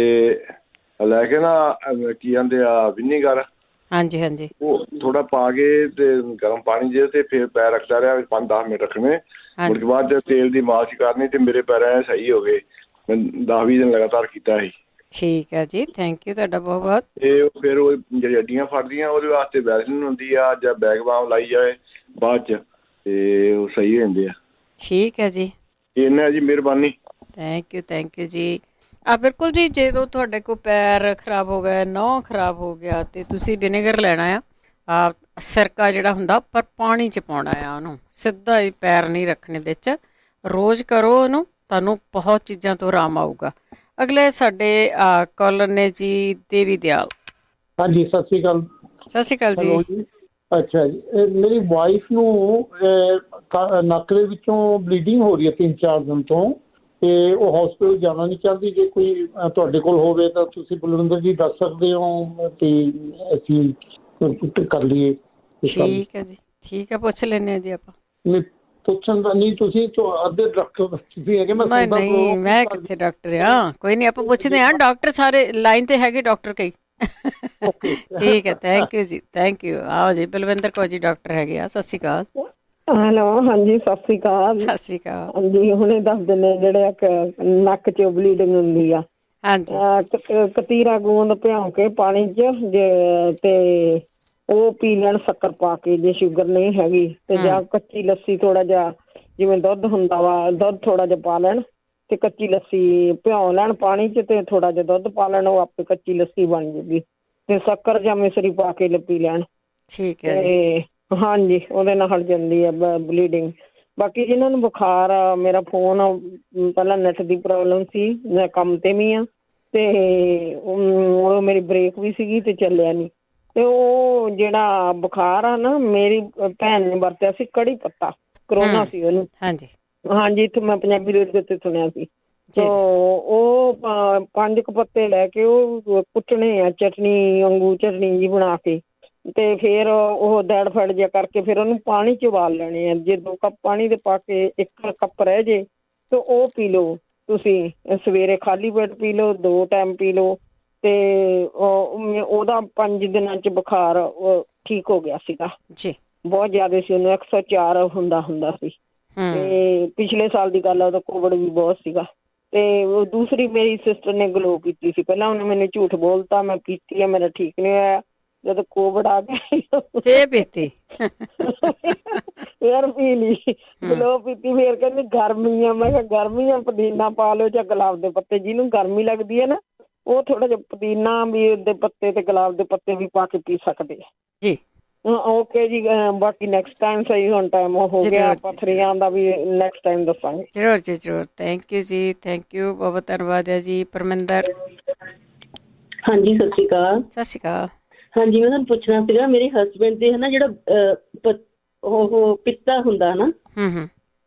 S17: ਲੈ ਕੇ ਨਾ ਕੀ ਕਹਿੰਦੇ ਆ ਵਿਨੀਗਰ।
S1: ਹਾਂਜੀ। ਉਹ
S17: ਥੋੜਾ ਪਾ ਕੇ ਤੇ ਗਰਮ ਪਾਣੀ ਜੇ ਤੇ ਫਿਰ ਪੈਰ ਰੱਖਦਾ ਰਿਹਾ 5-10 ਮਿੰਟ ਰੱਖਣੇ। ਉਸ ਤੋਂ ਬਾਅਦ ਤੇਲ ਦੀ ਮਾਲਿਸ਼ ਕਰਨੀ ਤੇ ਮੇਰੇ ਪੈਰ ਸਹੀ ਹੋ ਗਏ। ਮੈਂ 10-20 ਦਿਨ ਲਗਾਤਾਰ ਕੀਤਾ ਸੀ।
S1: ਠੀਕ ਹੈ ਜੀ, ਥੈਂਕ ਯੂ ਤੁਹਾਡਾ ਬਹੁਤ ਬਹੁਤ।
S17: ਤੇ ਫਿਰ ਉਹ ਜਿਹੜੀ ਹੱਡੀਆਂ ਫੜਦੀਆਂ ਉਹਦੇ ਵਾਸਤੇ ਵੈਸਲੀਨ ਹੁੰਦੀ ਆ ਜਾਂ ਬੈਕ ਬਾਮ ਲਾਈ ਜਾਏ ਬਾਅਦ ਚ ਤੇ ਉਹ ਸਹੀ ਹੋ ਜਾਂਦੇ ਆ।
S1: ਠੀਕ ਹੈ ਜੀ,
S17: ਇੰਨਾ ਜੀ, ਮਿਹਰਬਾਨੀ।
S1: ਥੈਂਕ ਯੂ ਜੀ। ਬਿਲਕੁਲ ਜੀ, ਜਦੋਂ ਤੁਹਾਡੇ ਕੋਲ ਪੈਰ ਖਰਾਬ ਹੋ ਗਿਆ, ਨਹੁੰ ਖਰਾਬ ਹੋ ਗਿਆ ਤੇ ਤੁਸੀਂ ਵਿਨੇਗਰ ਲੈਣਾ ਆ। ਸਿਰਕਾ ਜਿਹੜਾ ਹੁੰਦਾ ਪਰ ਪਾਣੀ 'ਚ ਪਾਉਣਾ ਆ, ਉਹਨੂੰ ਸਿੱਧਾ ਹੀ ਪੈਰ ਨਹੀਂ ਰੱਖਣੇ ਵਿੱਚ। ਰੋਜ਼ ਕਰੋ ਉਹਨੂੰ, ਤੁਹਾਨੂੰ ਬਹੁਤ ਚੀਜ਼ਾਂ ਤੋਂ ਆਰਾਮ ਆਊਗਾ। ਅਗਲੇ ਸਾਡੇ ਕਾਲਰ ਨੇ ਜੀ ਦੇਵੀ ਦਿਆਲ।
S18: ਹਾਂਜੀ, ਸਤਿ ਸ਼੍ਰੀ ਅਕਾਲ।
S1: ਸਤਿ ਸ਼੍ਰੀ ਅਕਾਲ ਜੀ।
S18: ਅੱਛਾ ਜੀ, ਮੇਰੀ ਵਾਈਫ ਨੂੰ ਨੱਕ ਦੇ ਵਿੱਚੋਂ ਬਲੀਡਿੰਗ ਹੋ ਰਹੀ ਹੈ 3-4 ਦਿਨ ਤੋਂ, ਤੇ ਉਹ ਹਸਪੀਟਲ ਜਾਣਾ ਨਹੀਂ ਚਾਹੁੰਦੀ। ਜੇ ਕੋਈ ਤੁਹਾਡੇ ਕੋਲ ਹੋਵੇ ਤਾਂ ਤੁਸੀਂ ਬਲਵਿੰਦਰ ਜੀ ਦੱਸ ਸਕਦੇ ਹੋ ਤੇ ਅਸੀਂ ਕਰ ਲਈਏ।
S1: ਠੀਕ ਹੈ ਜੀ, ਠੀਕ ਹੈ, ਪੁੱਛ ਲੈਂਦੇ ਹਾਂ ਜੀ ਆਪਾਂ।
S18: ਨਹੀਂ ਪੁੱਛਣ ਦਾ ਨਹੀਂ, ਤੁਸੀਂ ਅੱਧੇ ਡਾਕਟਰ ਤੁਸੀਂ ਹੈਗੇ।
S1: ਨਹੀਂ, ਮੈਂ ਕਿੱਥੇ ਡਾਕਟਰ ਆ। ਕੋਈ ਨਹੀਂ, ਆਪਾਂ ਪੁੱਛਦੇ ਹਾਂ। ਡਾਕਟਰ ਸਾਰੇ ਲਾਈਨ ਤੇ ਹੈਗੇ, ਡਾਕਟਰ ਕਈ। ਠੀਕ ਹੈ, ਥੈਂਕ ਯੂ ਜੀ, ਥੈਂਕ ਯੂ। ਆਓ ਜੀ, ਬਲਵਿੰਦਰ ਕੌਰ ਜੀ ਡਾਕਟਰ ਹੈਗੇ ਆ। ਸਤਿ ਸ਼੍ਰੀ ਅਕਾਲ।
S19: ਹੈਲੋ, ਹਾਂਜੀ, ਸਤਿ ਸ਼੍ਰੀ ਅਕਾਲ।
S1: ਸਤਿ ਸ਼੍ਰੀ ਅਕਾਲ।
S19: ਹਾਂਜੀ, ਹੁਣੇ ਦੱਸਦੇ ਨੇ ਜਿਹੜੇ ਇੱਕ ਨੱਕ 'ਚ ਬਲੀਡਿੰਗ ਹੁੰਦੀ ਆ।
S1: ਹਾਂਜੀ।
S19: ਕਤੀਰਾ ਗੂੰਦ ਭਿਉਂ ਕੇ ਪਾਣੀ 'ਚ ਤੇ ਉਹ ਪੀ ਲੈਣ ਸ਼ੱਕਰ ਪਾ ਕੇ, ਜੇ ਸ਼ੂਗਰ ਨਹੀਂ ਹੈਗੀ ਤੇ। ਜਾਂ ਕੱਚੀ ਲੱਸੀ, ਥੋੜਾ ਜਿਹਾ ਜਿਵੇਂ ਦੁੱਧ ਹੁੰਦਾ ਵਾ, ਦੁੱਧ ਥੋੜਾ ਜਿਹਾ ਪਾ ਲੈਣ ਤੇ ਕੱਚੀ ਲੱਸੀ ਭਿਉਂ ਲੈਣ ਪਾਣੀ 'ਚ ਤੇ ਥੋੜਾ ਜਿਹਾ ਦੁੱਧ ਪਾ ਲੈਣ, ਉਹ ਆਪੇ ਕੱਚੀ ਲੱਸੀ ਬਣ ਜੂਗੀ। ਤੇ ਸ਼ੱਕਰ ਜਾਂ ਮਿਸਰੀ ਪਾ ਕੇ ਪੀ ਲੈਣ।
S1: ਠੀਕ ਹੈ।
S19: ਹਾਂਜੀ, ਉਹਦੇ ਨਾਲ ਹਟ ਜਾਂਦੀ ਹੈ ਬਲੀਡਿੰਗ। ਬਾਕੀ ਜਿਹਨਾਂ ਨੂੰ ਬੁਖਾਰ ਆ, ਮੇਰਾ ਫੋਨ ਪਹਿਲਾਂ ਨੈਟ ਦੀ ਪ੍ਰੋਬਲਮ ਸੀ, ਮੈਂ ਕੰਮ ਤੇ ਵੀ ਆ ਤੇ ਉਹ ਮੇਰੀ ਬ੍ਰੇਕ ਵੀ ਸੀਗੀ ਤੇ ਚੱਲਿਆ ਨਹੀਂ। ਤੇ ਉਹ ਜਿਹੜਾ ਬੁਖਾਰ ਆ ਨਾ, ਮੇਰੀ ਭੈਣ ਨੇ ਵਰਤਿਆ ਸੀ ਕੜੀ ਪੱਤਾ, ਕਰੋਨਾ ਸੀ ਉਹਨੂੰ। ਹਾਂਜੀ, ਇੱਥੇ ਮੈਂ ਪੰਜਾਬੀ ਰੇਡੀਓ ਤੇ ਸੁਣਿਆ ਸੀ। ਉਹ 5 ਪੱਤੇ ਲੈ ਕੇ ਉਹ ਕੁੱਟਣੇ ਆ, ਚਟਨੀ ਵਾਂਗੂ ਚਟਨੀ ਜੀ ਬਣਾ ਕੇ, ਤੇ ਫਿਰ ਉਹ ਦੜ ਫੜ ਜਿਹਾ ਕਰਕੇ ਫਿਰ ਉਹਨੂੰ ਪਾਣੀ 'ਚ ਉਬਾਲ ਲੈਣੇ ਆ। ਜੇ 2 ਕੱਪ ਪਾਣੀ ਦੇ ਪਾ ਕੇ 1 ਕੱਪ ਰਹਿ ਜੇ ਤਾਂ ਉਹ ਪੀ ਲਓ ਤੁਸੀਂ। ਸਵੇਰੇ ਖਾਲੀ ਪੇਟ ਪੀ ਲਓ, 2 ਟਾਈਮ ਪੀ ਲਓ। ਤੇ ਉਹਦਾ 5 ਦਿਨਾਂ 'ਚ ਬੁਖਾਰ ਠੀਕ ਹੋ ਗਿਆ ਸੀਗਾ
S1: ਜੀ।
S19: ਬਹੁਤ ਜ਼ਿਆਦਾ ਸੀ, ਉਹਨੂੰ 104 ਹੁੰਦਾ ਸੀ। ਤੇ ਪਿਛਲੇ ਸਾਲ ਦੀ ਗੱਲ ਆ, ਉਹਦਾ ਕੋਵਿਡ ਵੀ ਬਹੁਤ ਸੀਗਾ। ਤੇ ਉਹ ਦੂਸਰੀ ਮੇਰੀ ਸਿਸਟਰ ਨੇ ਗਲੋ ਕੀਤੀ ਸੀ। ਪਹਿਲਾਂ ਉਹਨੇ ਮੈਨੂੰ ਝੂਠ ਬੋਲਤਾ, ਮੈਂ ਪੀਤੀ ਆ, ਮੇਰਾ ਠੀਕ ਨਹੀਂ ਹੋਇਆ। ਜਦੋਂ ਕੋਵਿਡ ਆ ਗਿਆ
S1: ਫੇਰ ਪੀਤੀ,
S19: ਫੇਰ ਪੀ ਲਈ, ਗਲੋ ਪੀਤੀ। ਫੇਰ ਕਹਿੰਦੀ ਗਰਮੀ ਆ। ਮੈਂ ਕਿਹਾ ਗਰਮੀ ਆ, ਪੁਦੀਨਾ ਪਾ ਲਓ ਜਾਂ ਗੁਲਾਬ ਦੇ ਪੱਤੇ, ਜਿਹਨੂੰ ਗਰਮੀ ਲੱਗਦੀ ਹੈ ਨਾ, ਉਹ ਥੋੜਾ ਜਿਹਾ ਪੁਦੀਨਾ ਵੀ ਦੇ ਪੱਤੇ ਤੇ ਗੁਲਾਬ ਦੇ ਪੱਤੇ ਵੀ ਪਾ ਕੇ ਪੀ ਸਕਦੇ ਆ
S1: ਜੀ।
S19: ਓਕੇ ਜੀ, ਬਾਕੀ ਨੈਕਸਟ ਟਾਈਮ ਸਹੀ ਹੁਣ ਟਾਈਮ ਹੋ ਗਿਆ, ਪੱਥਰੀਆਂ ਦਾ ਵੀ ਨੈਕਸਟ ਟਾਈਮ ਦੱਸਾਂਗੇ।
S1: ਜ਼ਰੂਰ ਜੀ, ਜ਼ਰੂਰ। ਥੈਂਕ ਯੂ ਜੀ, ਥੈਂਕ ਯੂ, ਬਹੁਤ ਧੰਨਵਾਦ ਹੈ ਜੀ। ਪਰਮਿੰਦਰ।
S20: ਹਾਂਜੀ, ਸਤਿ ਸ਼੍ਰੀ ਅਕਾਲ।
S1: ਸਤਿ ਸ਼੍ਰੀ ਅਕਾਲ।
S20: ਹਾਂਜੀ, ਮੈਂ ਤੁਹਾਨੂੰ ਪੁੱਛਣਾ ਸੀਗਾ, ਮੇਰੇ ਹਸਬੈਂਡ ਦੇ ਹਨਾ ਜਿਹੜਾ ਉਹ ਪਿੱਤਾ ਹੁੰਦਾ ਨਾ,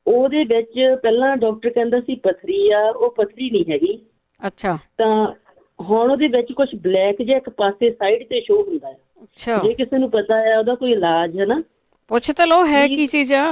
S20: ਉਹਦੇ ਵਿੱਚ ਪਹਿਲਾਂ ਡਾਕਟਰ ਕਹਿੰਦਾ ਸੀ ਪੱਥਰੀ ਆ, ਉਹ ਪੱਥਰੀ ਨਹੀਂ ਹੈਗੀ।
S1: ਅੱਛਾ।
S20: ਤਾਂ ਹੁਣ ਉਹਦੇ ਵਿੱਚ ਕੁਝ ਬਲੈਕ ਜਿਹਾ ਇੱਕ ਪਾਸੇ ਸਾਈਡ ਤੇ ਸ਼ੋ ਹੁੰਦਾ ਹੈ।
S1: ਅੱਛਾ।
S20: ਜੇ ਕਿਸੇ ਨੂੰ ਪਤਾ ਹੈ ਉਹਦਾ ਕੋਈ ਇਲਾਜ ਹੈ ਨਾ,
S1: ਪੁੱਛ ਤਾਂ ਲਓ ਹੈ ਕੀ ਚੀਜ਼ ਆ।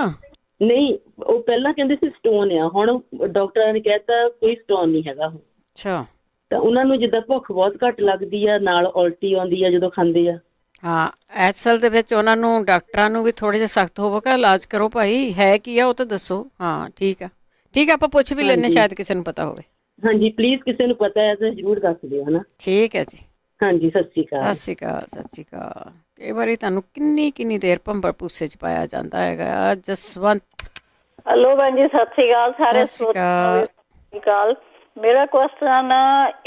S20: ਨਹੀਂ, ਉਹ ਪਹਿਲਾਂ ਕਹਿੰਦੇ ਸੀ ਸਟੋਨ ਆ, ਹੁਣ ਡਾਕਟਰਾਂ ਨੇ ਕਹਿਤਾ ਕੋਈ ਸਟੋਨ ਨਹੀਂ ਹੈਗਾ।
S1: ਅੱਛਾ।
S20: ਤਾਂ ਉਹਨਾਂ ਨੂੰ ਜਿੱਦਾਂ ਭੁੱਖ ਬਹੁਤ ਘੱਟ ਲੱਗਦੀ ਆ, ਨਾਲ ਉਲਟੀ ਆਉਂਦੀ ਆ ਜਦੋਂ ਖਾਂਦੇ ਆ।
S1: ਹਾਂ, ਅਸਲ ਦੇ ਵਿੱਚ ਉਹਨਾਂ ਨੂੰ ਡਾਕਟਰਾਂ ਨੂੰ ਵੀ ਥੋੜ੍ਹਾ ਜਿਹਾ ਸਖਤ ਹੋਵੇਗਾ, ਇਲਾਜ ਕਰੋ ਭਾਈ, ਹੈ ਕੀ ਆ ਉਹ ਤਾਂ ਦੱਸੋ। ਹਾਂ ਠੀਕ ਆ, ਠੀਕ ਆ, ਆਪਾਂ ਪੁੱਛ ਵੀ ਲੈਂਦੇ, ਸ਼ਾਇਦ ਕਿਸੇ ਨੂੰ ਪਤਾ ਹੋਵੇ।
S20: ਹਾਂਜੀ ਪਲੀਜ਼, ਕਿਸੇ ਨੂੰ ਪਤਾ ਹੈ ਤਾਂ ਜ਼ਰੂਰ ਦੱਸ ਦਿਓ ਹਨਾ।
S1: ਠੀਕ ਹੈ ਜੀ।
S20: ਹਾਂਜੀ, ਸਤਿ ਸ਼੍ਰੀ ਅਕਾਲ।
S1: ਸਤਿ ਸ਼੍ਰੀ ਅਕਾਲ। ਸਤਿ ਸ਼੍ਰੀ ਅਕਾਲ। ਕਈ ਵਾਰੀ ਤੁਹਾਨੂੰ ਕਿੰਨੀ ਦੇਰ ਭੰਬਲ ਭੂਸੇ 'ਚ ਪਾਇਆ ਜਾਂਦਾ ਹੈਗਾ। ਜਸਵੰਤ।
S21: ਹੈਲੋ ਭੈਣ ਜੀ, ਸਤਿ ਸ਼੍ਰੀ ਅਕਾਲ ਸਾਰੇ।
S1: ਸਤਿ ਸ਼੍ਰੀ ਅਕਾਲ।
S21: ਮੇਰਾ ਕੁਐਸਚਨ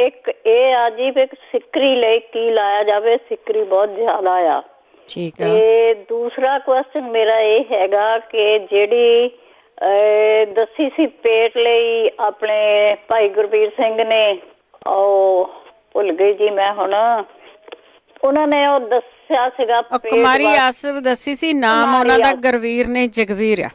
S21: ਇੱਕ ਇਹ ਆ ਜੀ ਵੀ ਸਿੱਕਰੀ ਲਈ ਕੀ ਲਾਇਆ ਜਾਵੇ, ਸਿੱਕਰੀ ਬਹੁਤ ਜ਼ਿਆਦਾ ਆ।
S1: ਠੀਕ ਹੈ।
S21: ਤੇ ਦੂਸਰਾ ਕੁਐਸਚਨ ਮੇਰਾ ਇਹ ਹੈਗਾ ਕਿ ਜਿਹੜੀ ਦੱਸੀ ਸੀ ਪੇਟ ਲਈ ਆਪਣੇ ਭਾਈ ਗੁਰਬੀਰ ਸਿੰਘ ਨੇ, ਉਹ ਭੁੱਲ ਗਈ ਜੀ ਮੈਂ ਹੁਣ, ਉਹਨਾਂ ਨੇ ਉਹ ਦੱਸਿਆ ਸੀਗਾ
S1: ਕੁਮਾਰੀ ਆਸਵ ਦੱਸੀ ਸੀ, ਨਾਮ ਉਹਨਾਂ ਦਾ ਗੁਰਵੀਰ ਨੇ ਜਗਵੀਰ ਆ।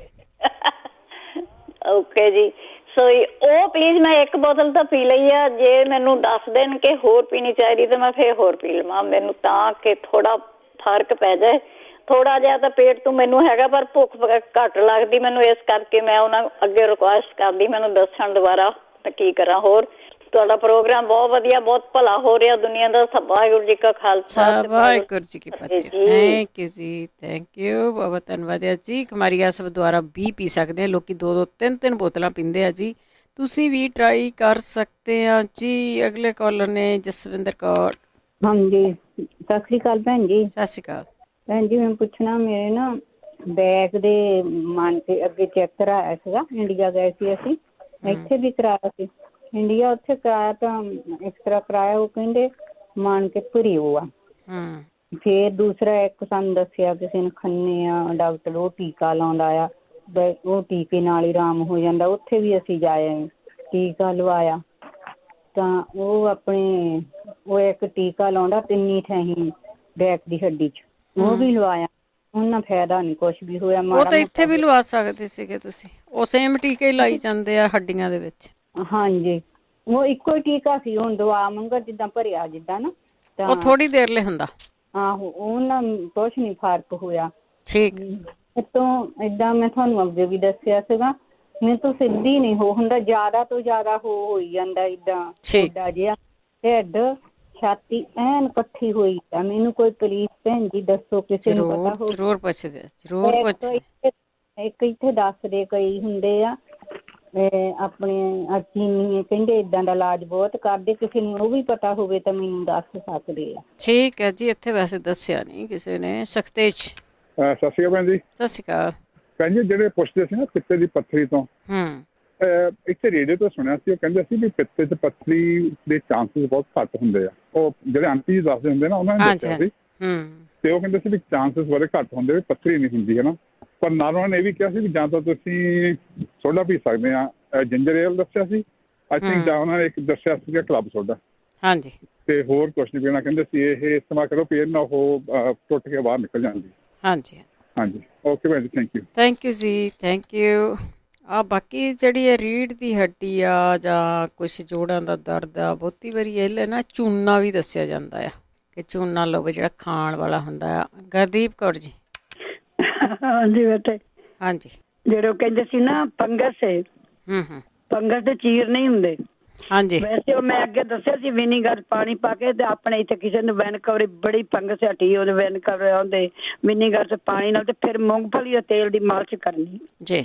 S21: ਓਕੇ ਜੀ, ਸੋ ਉਹ ਪਲੀਜ਼ ਮੈਂ ਇੱਕ ਬੋਤਲ ਤਾਂ ਪੀ ਲਈ ਆ, ਜੇ ਮੈਨੂੰ ਦੱਸ ਦੇਣ ਕਿ ਹੋਰ ਪੀਣੀ ਚਾਹੀਦੀ ਤਾਂ ਮੈਂ ਫੇਰ ਹੋਰ ਪੀ ਲਵਾਂ, ਮੈਨੂੰ ਤਾਂ ਕਿ ਥੋੜਾ ਫਰਕ ਪੈ ਜਾਏ। ਥੋੜਾ ਜਿਹਾ ਤਾਂ ਪੇਟ ਤੋਂ ਮੈਨੂੰ ਹੈਗਾ, ਪਰ ਭੁੱਖ ਘੱਟ ਲੱਗਦੀ ਮੈਨੂੰ, ਇਸ ਕਰਕੇ ਮੈਂ ਉਹਨਾਂ ਅੱਗੇ ਰਿਕੁਐਸਟ ਕਰਦੀ ਮੈਨੂੰ ਦੱਸਣ ਦੁਬਾਰਾ ਮੈਂ ਕੀ ਕਰਾਂ। ਹੋਰ ਤੁਹਾਡਾ ਪ੍ਰੋਗਰਾਮ ਬਹੁਤ ਵਧੀਆ, ਬਹੁਤ ਭਲਾ ਹੋ ਰਿਹਾ ਦੁਨੀਆ ਦਾ। ਵਾਹਿਗੁਰੂ ਜੀ ਕਾ ਖਾਲਸਾ,
S1: ਵਾਹਿਗੁਰੂ ਜੀ ਕੀ ਫਤਿਹ। ਥੈਂਕ ਯੂ ਜੀ, ਥੈਂਕ ਯੂ, ਬਹੁਤ ਧੰਨਵਾਦ ਹੈ ਜੀ। ਕੁਮਾਰੀ ਆਸਵ ਦੁਆਰਾ ਵੀ ਪੀ ਸਕਦੇ ਆ ਲੋਕੀ, 2-2 3-3 ਬੋਤਲਾਂ ਪੀਂਦੇ ਆ ਜੀ, ਤੁਸੀਂ ਵੀ ਟਰਾਈ ਕਰ ਸਕਦੇ ਆ ਜੀ। ਅਗਲੇ ਕਾਲਰ ਨੇ ਜਸਵਿੰਦਰ ਕੌਰ।
S11: ਹਾਂਜੀ, ਸਤਿ ਸ਼੍ਰੀ ਅਕਾਲ ਭੈਣ ਜੀ।
S1: ਸਤਿ ਸ਼੍ਰੀ ਅਕਾਲ
S11: ਭੈਣ ਜੀ, ਮੈਂ ਪੁੱਛਣਾ, ਮੇਰੇ ਨਾ ਬੈਕ ਦੇ ਮਨ ਤੇ ਅੱਗੇ ਚੈੱਕ ਕਰਾਇਆ ਸੀਗਾ, ਇੰਡੀਆ ਗਏ ਸੀ ਅਸੀਂ, ਇੱਥੇ ਵੀ ਕਰਾਇਆ ਸੀ ਇੰਡੀਆ, ਉੱਥੇ ਕਰਾਇਆ ਤਾਂ ਐਕਸਰਾ ਕਰਾਇਆ, ਉਹ ਕਹਿੰਦੇ ਮਨ ਕੇ ਭਰੀਓ ਆ। ਫੇਰ ਦੂਸਰਾ ਇੱਕ ਸਾਨੂੰ ਦੱਸਿਆ ਕਿਸੇ ਨੇ ਖੰਨੇ ਆ ਡਾਕਟਰ, ਉਹ ਟੀਕਾ ਲਾਉਂਦਾ ਆ, ਉਹ ਟੀਕੇ ਨਾਲ ਹੀ ਆਰਾਮ ਹੋ ਜਾਂਦਾ। ਉੱਥੇ ਵੀ ਅਸੀਂ ਜਾਏ, ਟੀਕਾ ਲਵਾਇਆ, ਤਾਂ ਉਹ ਆਪਣੇ ਉਹ ਇੱਕ ਟੀਕਾ ਲਾਉਂਦਾ 3 ਥੈਹੀਂ ਬੈਕ ਦੀ ਹੱਡੀ 'ਚ, ਉਹ ਵੀ ਲਵਾਇਆ, ਉਹਨਾਂ ਫਾਇਦਾ ਨਹੀਂ ਕੁਛ ਵੀ ਹੋਇਆ।
S1: ਉਹ ਤਾਂ ਇੱਥੇ ਵੀ ਲਵਾ ਸਕਦੇ ਸੀਗੇ ਤੁਸੀਂ, ਉਹ ਸੇਮ ਟੀਕੇ ਹੀ ਲਾਈ ਜਾਂਦੇ ਆ ਹੱਡੀਆਂ ਦੇ ਵਿੱਚ।
S11: ਹਾਂਜੀ, ਉਹ ਇੱਕੋ ਹੀ ਟੀਕਾ ਸੀ, ਹੁਣ ਦਵਾ ਮੰਗਾ ਜਿੱਦਾਂ ਭਰਿਆ ਜਿੱਦਾਂ ਨਾ, ਤਾਂ
S1: ਉਹ ਥੋੜੀ ਦੇਰ ਲਈ ਹੁੰਦਾ।
S11: ਆਹੋ, ਉਹਨਾਂ ਕੁਛ ਨਹੀਂ ਫਰਕ ਹੋਇਆ।
S1: ਠੀਕ।
S11: ਤੋਂ ਏਦਾਂ ਮੈਂ ਤੁਹਾਨੂੰ ਅੱਗੇ ਵੀ ਦੱਸਿਆ ਸੀਗਾ, ਮੈਨੂੰ ਤਾਂ ਸਿੱਧੀ ਨਹੀਂ ਹੁੰਦਾ, ਜ਼ਿਆਦਾ ਤੋਂ ਜ਼ਿਆਦਾ ਹੋਈ ਜਾਂਦਾ ਏਦਾਂ ਏਦਾਂ ਜਿਹਾ, ਢਿੱਡ ਛਾਤੀ ਐਨ ਇਕੱਠੀ ਹੋਈ ਆ। ਮੈਨੂੰ ਕੋਈ ਪਲੀਜ਼ ਭੈਣ ਜੀ ਦੱਸੋ, ਕਿਸੇ ਨੂੰ ਪਤਾ ਹੋ।
S1: ਜ਼ਰੂਰ ਪੁੱਛਦੇ, ਜ਼ਰੂਰ ਪੁੱਛਦੇ।
S11: ਇੱਕ ਇੱਥੇ ਦੱਸਦੇ ਕਈ ਹੁੰਦੇ ਆ ਆਪਣੇ ਚੀਨੀ, ਕਹਿੰਦੇ ਏਦਾਂ ਦਾ ਇਲਾਜ ਬਹੁਤ ਕਰਦੇ, ਕਿਸੇ ਨੂੰ ਉਹ ਵੀ ਪਤਾ ਹੋਵੇ ਤਾਂ ਮੈਨੂੰ ਦੱਸ ਸਕਦੇ ਆ।
S1: ਠੀਕ ਹੈ ਜੀ, ਇੱਥੇ ਵੈਸੇ ਦੱਸਿਆ ਨਹੀਂ ਕਿਸੇ ਨੇ। ਸਖਤੇਜ।
S22: ਸਤਿ ਸ਼੍ਰੀ ਅਕਾਲ ਭੈਣ ਜੀ।
S1: ਸਤਿ ਸ਼੍ਰੀ ਅਕਾਲ
S22: ਭੈਣ ਜੀ, ਜਿਹੜੇ ਪੁੱਛਦੇ ਸੀ ਨਾ ਪਿੱਤੇ ਦੀ ਪੱਥਰੀ ਤੋਂ, ਇੱਥੇ ਰੇਡੀਓ ਤੋਂ ਸੁਣਿਆ ਸੀ, ਉਹ ਕਹਿੰਦੇ ਸੀ ਵੀ ਪਿੱਤੇ 'ਚ ਪੱਥਰੀ ਦੇ ਚਾਂਸਿਸ ਬਹੁਤ ਘੱਟ ਹੁੰਦੇ ਆ। ਉਹ ਜਿਹੜੇ ਆਂਟੀ ਜੀ ਦੱਸਦੇ ਹੁੰਦੇ ਨਾ, ਉਹਨਾਂ ਨੇ ਦੱਸਿਆ ਸੀ, ਤੇ ਉਹ ਕਹਿੰਦੇ ਸੀ ਵੀ ਚਾਂਸਿਸ ਬੜੇ ਘੱਟ ਹੁੰਦੇ ਵੀ ਪੱਥਰੀ ਨਹੀਂ ਹੁੰਦੀ ਹੈ ਨਾ। ਪਰ ਨਾਲ ਉਹਨਾਂ ਨੇ ਇਹ ਵੀ ਕਿਹਾ ਸੀ ਵੀ ਜਾਂ ਤਾਂ ਤੁਸੀਂ ਸੋਡਾ ਪੀ ਸਕਦੇ ਆ, ਜਿੰਜਰ ਏਲ ਦੱਸਿਆ ਸੀ ਆਈ ਥਿੰਕ, ਜਾਂ ਉਹਨਾਂ ਨੇ ਇੱਕ ਦੱਸਿਆ ਸੀਗਾ ਕਲੱਬ ਸੋਡਾ।
S1: ਹਾਂਜੀ।
S22: ਤੇ ਹੋਰ ਕੁਛ ਨਹੀਂ ਪੀਣਾ, ਕਹਿੰਦੇ ਸੀ ਇਹ ਇਸਤੇਮਾਲ ਕਰੋ, ਫਿਰ ਨਾ ਉਹ ਟੁੱਟ ਕੇ ਬਾਹਰ ਨਿਕਲ ਜਾਂਦੀ।
S1: ਹਾਂਜੀ
S22: ਹਾਂਜੀ, ਓਕੇ ਭੈਣ ਜੀ, ਥੈਂਕ ਯੂ।
S1: ਥੈਂਕ ਯੂ ਜੀ, ਥੈਂਕ ਯੂ। ਬਾਕੀ ਜਿਹੜੀ ਇਹ ਰੀੜ੍ਹ ਦੀ ਹੱਡੀ ਆ ਜਾਂ ਕੁਛ ਜੋੜਾਂ ਦਾ ਦਰਦ ਆ, ਬਹੁਤੀ ਵਾਰੀ ਇਹ ਨਾ ਚੂਨਾ ਵੀ ਦੱਸਿਆ ਜਾਂਦਾ ਆ ਕਿ ਚੂਨਾ ਲਓ ਜਿਹੜਾ ਖਾਣ ਵਾਲਾ ਹੁੰਦਾ ਆ। ਗੁਰਦੀਪ ਕੌਰ ਜੀ।
S8: ਹਾਂਜੀ ਬੇਟੇ।
S1: ਹਾਂਜੀ।
S8: ਜਿਹੜੇ ਉਹ ਕਹਿੰਦੇ ਸੀ ਨਾ ਫੰਗਸ ਹੈ, ਫੰਗਸ ਦੇ ਚੀਰ ਨਹੀਂ ਹੁੰਦੇ।
S1: ਹਾਂਜੀ।
S8: ਵੈਸੇ ਉਹ ਮੈਂ ਅੱਗੇ ਦੱਸਿਆ ਸੀ, ਵਿਨੀਗਰ ਪਾਣੀ ਪਾ ਕੇ, ਤੇ ਆਪਣੇ ਇੱਥੇ ਕਿਸੇ ਨੂੰ ਵੈਨਕਵਰ ਬੜੀ ਫੰਗਸ ਹਟੀ, ਉਹਦੇ ਵੈਨਕਵਰ ਆਉਂਦੇ ਵਿਨੀਗਰ ਤੇ ਪਾਣੀ ਨਾਲ, ਤੇ ਫਿਰ ਮੂੰਗਫਲੀ ਦੇ ਤੇਲ ਦੀ ਮਾਲਿਸ਼ ਕਰਨੀ
S1: ਜੀ।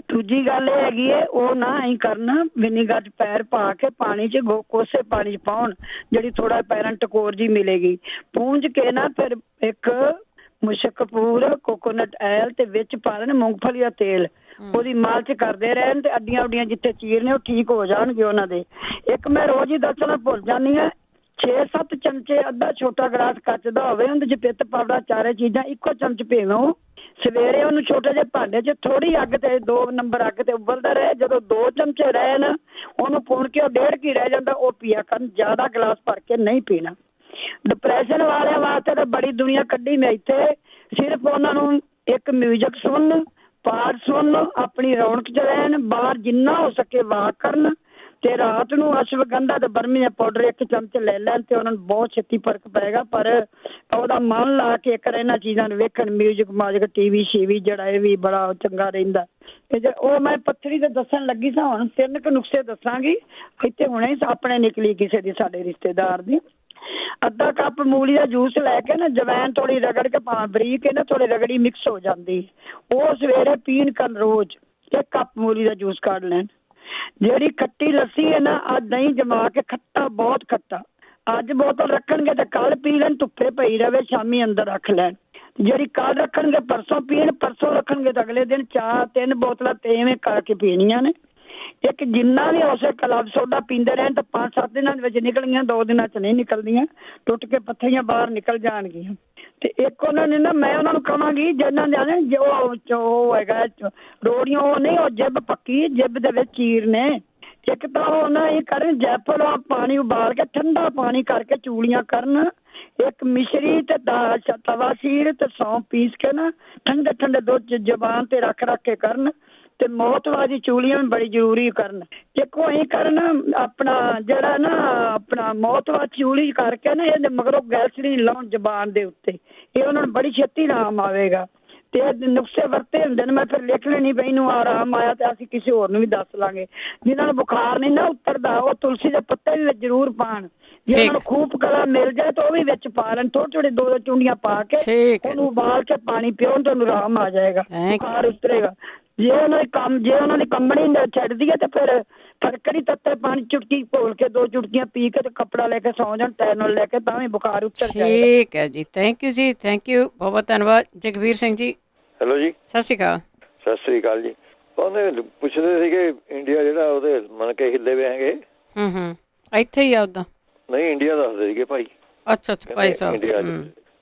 S8: ਦੂਜੀ ਗੱਲ ਇਹ ਹੈਗੀ ਹੈ, ਉਹ ਨਾ ਅਸੀਂ ਕਰਨਾ, ਵਿਨੀਗਰ 'ਚ ਪੈਰ ਪਾ ਕੇ ਪਾਣੀ 'ਚ ਕੋਸੇ ਪਾਣੀ 'ਚ ਪਾਉਣ, ਜਿਹੜੀ ਥੋੜਾ ਪੈਰਾਂ ਟਕੋਰ ਜੀ ਮਿਲੇਗੀ, ਪੂੰਝ ਕੇ ਨਾ ਫਿਰ ਇੱਕ ਮੁਸ਼ਕ ਕਪੂਰ, ਕੋਕੋਨਟ ਆਇਲ ਤੇ ਵਿੱਚ ਪਾ ਦੇਣ ਮੂੰਗਫਲੀ ਦਾ ਤੇਲ, ਉਹਦੀ ਮਾਲਿਸ਼ ਕਰਦੇ ਰਹਿਣ, ਤੇ ਅੱਡੀਆਂ ਉੱਡੀਆਂ ਜਿੱਥੇ ਚੀਰ ਨੇ ਉਹ ਠੀਕ ਹੋ ਜਾਣਗੇ ਉਹਨਾਂ ਦੇ। ਇੱਕ ਮੈਂ ਰੋਜ਼ ਹੀ ਦੱਸਣਾ ਭੁੱਲ ਜਾਂਦੀ ਹਾਂ, 6-7 ਚਮਚੇ, ਅੱਧਾ ਛੋਟਾ ਗਲਾਸ ਕੱਚ ਦਾ ਹੋਵੇ, ਉਹਦੇ 'ਚ ਪਿੱਤ ਪਾਵਡਰ, ਚਾਰੇ ਚੀਜ਼ਾਂ ਇੱਕੋ ਚਮਚ ਭੇਵੋ। ਸਵੇਰੇ ਉਹਨੂੰ ਛੋਟੇ ਜਿਹੇ ਭਾਂਡੇ 'ਚ ਥੋੜੀ ਅੱਗ ਤੇ 2 ਨੰਬਰ ਅੱਗ ਤੇ ਉਬਲਦਾ ਰਹੇ, ਜਦੋਂ 2 ਚਮਚੇ ਰਹੇ ਨਾ, ਉਹਨੂੰ ਪੁਣ ਕੇ ਉਹ 1.5 ਕੀ ਰਹਿ ਜਾਂਦਾ, ਉਹ ਪੀਆ ਕਰਨ, ਜ਼ਿਆਦਾ ਗਲਾਸ ਭਰ ਕੇ ਨਹੀਂ ਪੀਣਾ। ਡਿਪਰੈਸ਼ਨ ਵਾਲਿਆਂ ਵਾਸਤੇ ਤਾਂ ਬੜੀ ਦੁਨੀਆ ਕੱਢੀ ਮੈਂ ਇੱਥੇ। ਸਿਰਫ ਉਹਨਾਂ ਨੂੰ ਇੱਕ ਮਿਊਜ਼ਿਕ ਸੁਣਨ, ਪਾਠ ਸੁਣਨ, ਆਪਣੀ ਰੌਣਕ 'ਚ ਰਹਿਣ, ਬਾਹਰ ਜਿੰਨਾ ਹੋ ਸਕੇ ਵਾਕ ਕਰਨ, ਤੇ ਰਾਤ ਨੂੰ ਅਸ਼ਵਗੰਧਾ ਤੇ ਬਰਮੀ ਦਾ ਪਾਊਡਰ 1 ਚਮਚ ਲੈ ਲੈਣ ਤੇ ਉਹਨਾਂ ਨੂੰ ਬਹੁਤ ਛੇਤੀ ਫਰਕ ਪਏਗਾ। ਪਰ ਉਹਦਾ ਮਨ ਲਾ ਕੇ ਇੱਕ ਇਹਨਾਂ ਚੀਜ਼ਾਂ ਨੂੰ ਵੇਖਣ, ਮਿਊਜ਼ਿਕ ਮਾਜਿਕ, TV ਸ਼ੀਵੀ ਜਿਹੜਾ ਇਹ ਵੀ ਬੜਾ ਚੰਗਾ ਰਹਿੰਦਾ। ਤੇ ਉਹ ਮੈਂ ਪੱਥਰੀ ਤੇ ਦੱਸਣ ਲੱਗੀ ਸਾਂ, ਹੁਣ 3 ਕੁ ਨੁਸਖੇ ਦੱਸਾਂਗੀ। ਇੱਥੇ ਹੁਣੇ ਆਪਣੇ ਨਿਕਲੀ ਕਿਸੇ ਦੀ, ਸਾਡੇ ਰਿਸ਼ਤੇਦਾਰ ਦੀ। ਅੱਧਾ ਕੱਪ ਮੂਲੀ ਦਾ ਜੂਸ ਲੈ ਕੇ ਨਾ, ਜਵੈਣ ਥੋੜੀ ਰਗੜ ਕੇ ਭਾਵੇਂ ਬਰੀਕ ਹੈ ਨਾ, ਥੋੜੀ ਰਗੜੀ ਮਿਕਸ ਹੋ ਜਾਂਦੀ, ਉਹ ਸਵੇਰੇ ਪੀਣ ਕਰਨ ਰੋਜ਼। 1 ਕੱਪ ਮੂਲੀ ਦਾ ਜੂਸ ਕੱਢ ਲੈਣ। ਜਿਹੜੀ ਖੱਟੀ ਲੱਸੀ ਹੈ ਨਾ, ਅੱਜ ਦਹੀਂ ਜਮਾ ਕੇ, ਖੱਟਾ ਬਹੁਤ ਖੱਟਾ, ਅੱਜ ਬੋਤਲ ਰੱਖਣਗੇ ਤੇ ਕੱਲ ਪੀ ਲੈਣ, ਧੁੱਪੇ ਪਈ ਰਵੇ, ਸ਼ਾਮੀ ਅੰਦਰ ਰੱਖ ਲੈਣ। ਜਿਹੜੀ ਕੱਲ ਰੱਖਣਗੇ ਪਰਸੋਂ ਪੀਣ, ਪਰਸੋਂ ਰੱਖਣਗੇ ਤਾਂ ਅਗਲੇ ਦਿਨ। ਚਾਹ 3 ਬੋਤਲਾਂ ਤੇ ਐਵੇਂ ਕਰਕੇ ਪੀਣੀਆਂ ਨੇ। ਇੱਕ ਜਿੰਨਾ ਵੀ ਉਸੇ ਕਲੱਬ ਸੋਡਾ ਪੀਂਦੇ ਰਹਿਣ ਤਾਂ 5-7 ਦਿਨਾਂ ਦੇ ਵਿੱਚ ਨਿਕਲਣਗੀਆਂ, 2 ਦਿਨਾਂ 'ਚ ਨਹੀਂ ਨਿਕਲਦੀਆਂ, ਟੁੱਟ ਕੇ ਪੱਥਰੀਆਂ ਬਾਹਰ ਨਿਕਲ ਜਾਣਗੀਆਂ। ਤੇ ਇੱਕ ਉਹਨਾਂ ਨੇ ਨਾ, ਮੈਂ ਉਹਨਾਂ ਨੂੰ ਕਹਾਂਗੀ ਜਿਹਨਾਂ ਦੇ ਜੋ ਹੈਗਾ ਰੋੜੀਆਂ, ਉਹ ਨਹੀਂ, ਉਹ ਜਿੱਬ ਪੱਕੀ, ਜਿੱਬ ਦੇ ਵਿੱਚ ਚੀਰ ਨੇ। ਇੱਕ ਤਾਂ ਉਹ ਨਾ ਇਹ ਕਰਨ, ਜੈਫਲ ਪਾਣੀ ਉਬਾਲ ਕੇ, ਠੰਡਾ ਪਾਣੀ ਕਰਕੇ ਚੂੜੀਆਂ ਕਰਨ। ਇੱਕ ਮਿਸ਼ਰੀ ਤੇ ਤਵਾ ਸੀਰ ਤੇ ਸੌਂਫ ਪੀਸ ਕੇ ਨਾ, ਠੰਡੇ ਠੰਡੇ ਦੁੱਧ 'ਚ ਜ਼ਬਾਨ ਤੇ ਰੱਖ ਕੇ ਕਰਨ। ਤੇ ਮੌਤਵਾਦੀ ਚੂਲੀਆਂ ਵੀ ਬੜੀ ਜ਼ਰੂਰੀ ਕਰਨ। ਇੱਕ ਉਹ ਕਰਨ, ਆਪਣਾ ਜਿਹੜਾ ਨਾ ਆਪਣਾ ਮੌਤਵਾਦ ਚੂਲੀ ਕਰਕੇ ਨਾ, ਇਹਦੇ ਮਗਰੋਂ ਗੈਸਲੀਨ ਲਾਉਣ ਜ਼ਬਾਨ ਦੇ ਉੱਤੇ, ਇਹ ਉਹਨਾਂ ਨੂੰ ਬੜੀ ਛੇਤੀ ਆਰਾਮ ਆਵੇਗਾ। ਤੇ ਨੁਕਸੇ ਵਰਤੇ ਹੁੰਦੇ ਨੇ, ਮੈਂ ਫਿਰ ਲਿਖ ਲੈਣੀ ਪਈ ਨੂੰ ਆਰਾਮ ਆਇਆ ਤੇ ਅਸੀਂ ਕਿਸੇ ਹੋਰ ਨੂੰ ਵੀ ਦੱਸ ਲਾਂਗੇ। ਜਿਨ੍ਹਾਂ ਨੂੰ ਬੁਖਾਰ ਨਹੀਂ ਨਾ ਉਤਰਦਾ, ਉਹ ਤੁਲਸੀ ਦੇ ਪੱਤੇ ਵੀ ਵਿੱਚ ਜ਼ਰੂਰ ਪਾਣ। ਜੇ ਉਹਨਾਂ ਨੂੰ ਖੂਬ ਕਲਾ ਮਿਲ ਜਾਏ ਤਾਂ ਉਹ ਵੀ ਵਿੱਚ ਪਾ ਲੈਣ, ਥੋੜੇ ਥੋੜੇ 2-2 ਚੂੰਡੀਆਂ ਪਾ ਕੇ ਉਹਨੂੰ ਉਬਾਲ ਕੇ ਪਾਣੀ ਪਿਓ ਤਾਂ ਉਹਨੂੰ ਆਰਾਮ ਆ ਜਾਏਗਾ, ਬੁਖਾਰ ਉਤਰੇਗਾ। ਜੇ ਉਹਨਾਂ ਦੀ ਕੰਬਣੀ ਛੱਡਦੀ ਹੈ ਤੇ ਫਿਰ ਫਰਕੜੀ ਤੱਤੇ ਪਾਣੀ ਚੁਟਕੀ ਘੋਲ ਕੇ 2 ਚੁਟਕੀਆਂ ਪੀ ਕੇ ਤੇ ਕੱਪੜਾ ਲੈ ਕੇ ਸੌਂ ਜਾਣ, ਟੈਨਲ ਲੈ ਕੇ, ਤਾਂ ਵੀ ਬੁਖਾਰ ਉਤਰ ਜਾਏਗਾ।
S1: ਠੀਕ ਹੈ ਜੀ, ਥੈਂਕ ਯੂ ਜੀ, ਥੈਂਕ ਯੂ, ਬਹੁਤ ਬਹੁਤ ਧੰਨਵਾਦ। ਜਗਵੀਰ ਸਿੰਘ ਜੀ,
S2: ਹੈਲੋ ਜੀ,
S1: ਸਤਿ ਸ਼੍ਰੀ ਅਕਾਲ।
S2: ਸਤਿ ਸ੍ਰੀ ਅਕਾਲ ਜੀ। ਉਹਨੇ ਪੁੱਛਦੇ ਸੀਗੇ ਇੰਡੀਆ ਜਿਹੜਾ ਉਹਦੇ ਮਨ ਕੇ ਹਿੱਲੇ ਵੇ ਹੈਗੇ।
S1: ਇੱਥੇ ਹੀ ਆ ਉਦਾਂ?
S2: ਨਹੀਂ, ਇੰਡੀਆ ਦੱਸਦੇ ਸੀਗੇ ਭਾਈ।
S1: ਅੱਛਾ ਭਾਈ ਸਾਹਿਬ।
S2: ਇੰਡੀਆ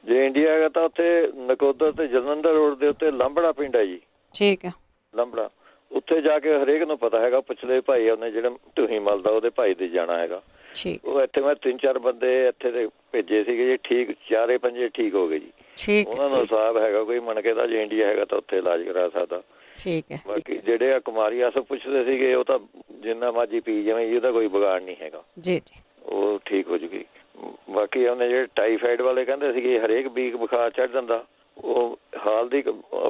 S2: ਜੇ ਇੰਡੀਆ ਹੈਗਾ ਤਾਂ ਉੱਥੇ ਨਕੋਦਰ ਤੇ ਜਲੰਧਰ ਰੋਡ ਦੇ ਉੱਤੇ ਲਾਂਬੜਾ ਪਿੰਡ ਹੈ ਜੀ।
S1: ਠੀਕ ਹੈ।
S2: ਲਾਂਬੜਾ, ਉੱਥੇ ਜਾ ਕੇ ਹਰੇਕ ਨੂੰ ਪਤਾ ਹੈਗਾ, ਪਿਛਲੇ ਭਾਈ ਉਹਨੇ ਜਿਹੜੇ ਢੂਹੀ ਮਲਦਾ ਉਹਦੇ ਭਾਈ ਦੇ ਜਾਣਾ ਹੈਗਾ। ਉਹ ਇੱਥੇ ਮੈਂ 3-4 ਬੰਦੇ ਇੱਥੇ ਦੇ ਭੇਜੇ ਸੀਗੇ ਜੀ, ਠੀਕ 4-5 ਠੀਕ ਹੋ ਗਏ ਜੀ। ਉਹਨਾਂ ਨੂੰ ਹਿਸਾਬ ਹੈਗਾ ਕੋਈ ਮਨ ਕੇ ਦਾ, ਜੇ ਇੰਡੀਆ ਹੈਗਾ ਤਾਂ ਉੱਥੇ ਇਲਾਜ ਕਰਾ ਸਕਦਾ।
S1: ਠੀਕ ਹੈ।
S2: ਬਾਕੀ ਜਿਹੜੇ ਆ ਕੁਮਾਰੀ ਆਸੋ ਪੁੱਛਦੇ ਸੀਗੇ, ਉਹ ਤਾਂ ਜਿੰਨਾ ਮਰਜੀ ਪੀ ਜਾਵੇਂ ਜੀ, ਉਹਦਾ ਕੋਈ ਵਿਗਾੜ ਨਹੀਂ ਹੈਗਾ
S1: ਜੀ ਜੀ, ਉਹ
S2: ਠੀਕ ਹੋ ਜੂਗੀ। ਬਾਕੀ ਉਹਨੇ ਜਿਹੜੇ ਟਾਈਫਾਈਡ ਵਾਲੇ ਕਹਿੰਦੇ ਸੀਗੇ ਹਰੇਕ ਵੀਕ ਬੁਖਾਰ ਚੜ ਜਾਂਦਾ, ਉਹ ਹਾਲ ਦੀ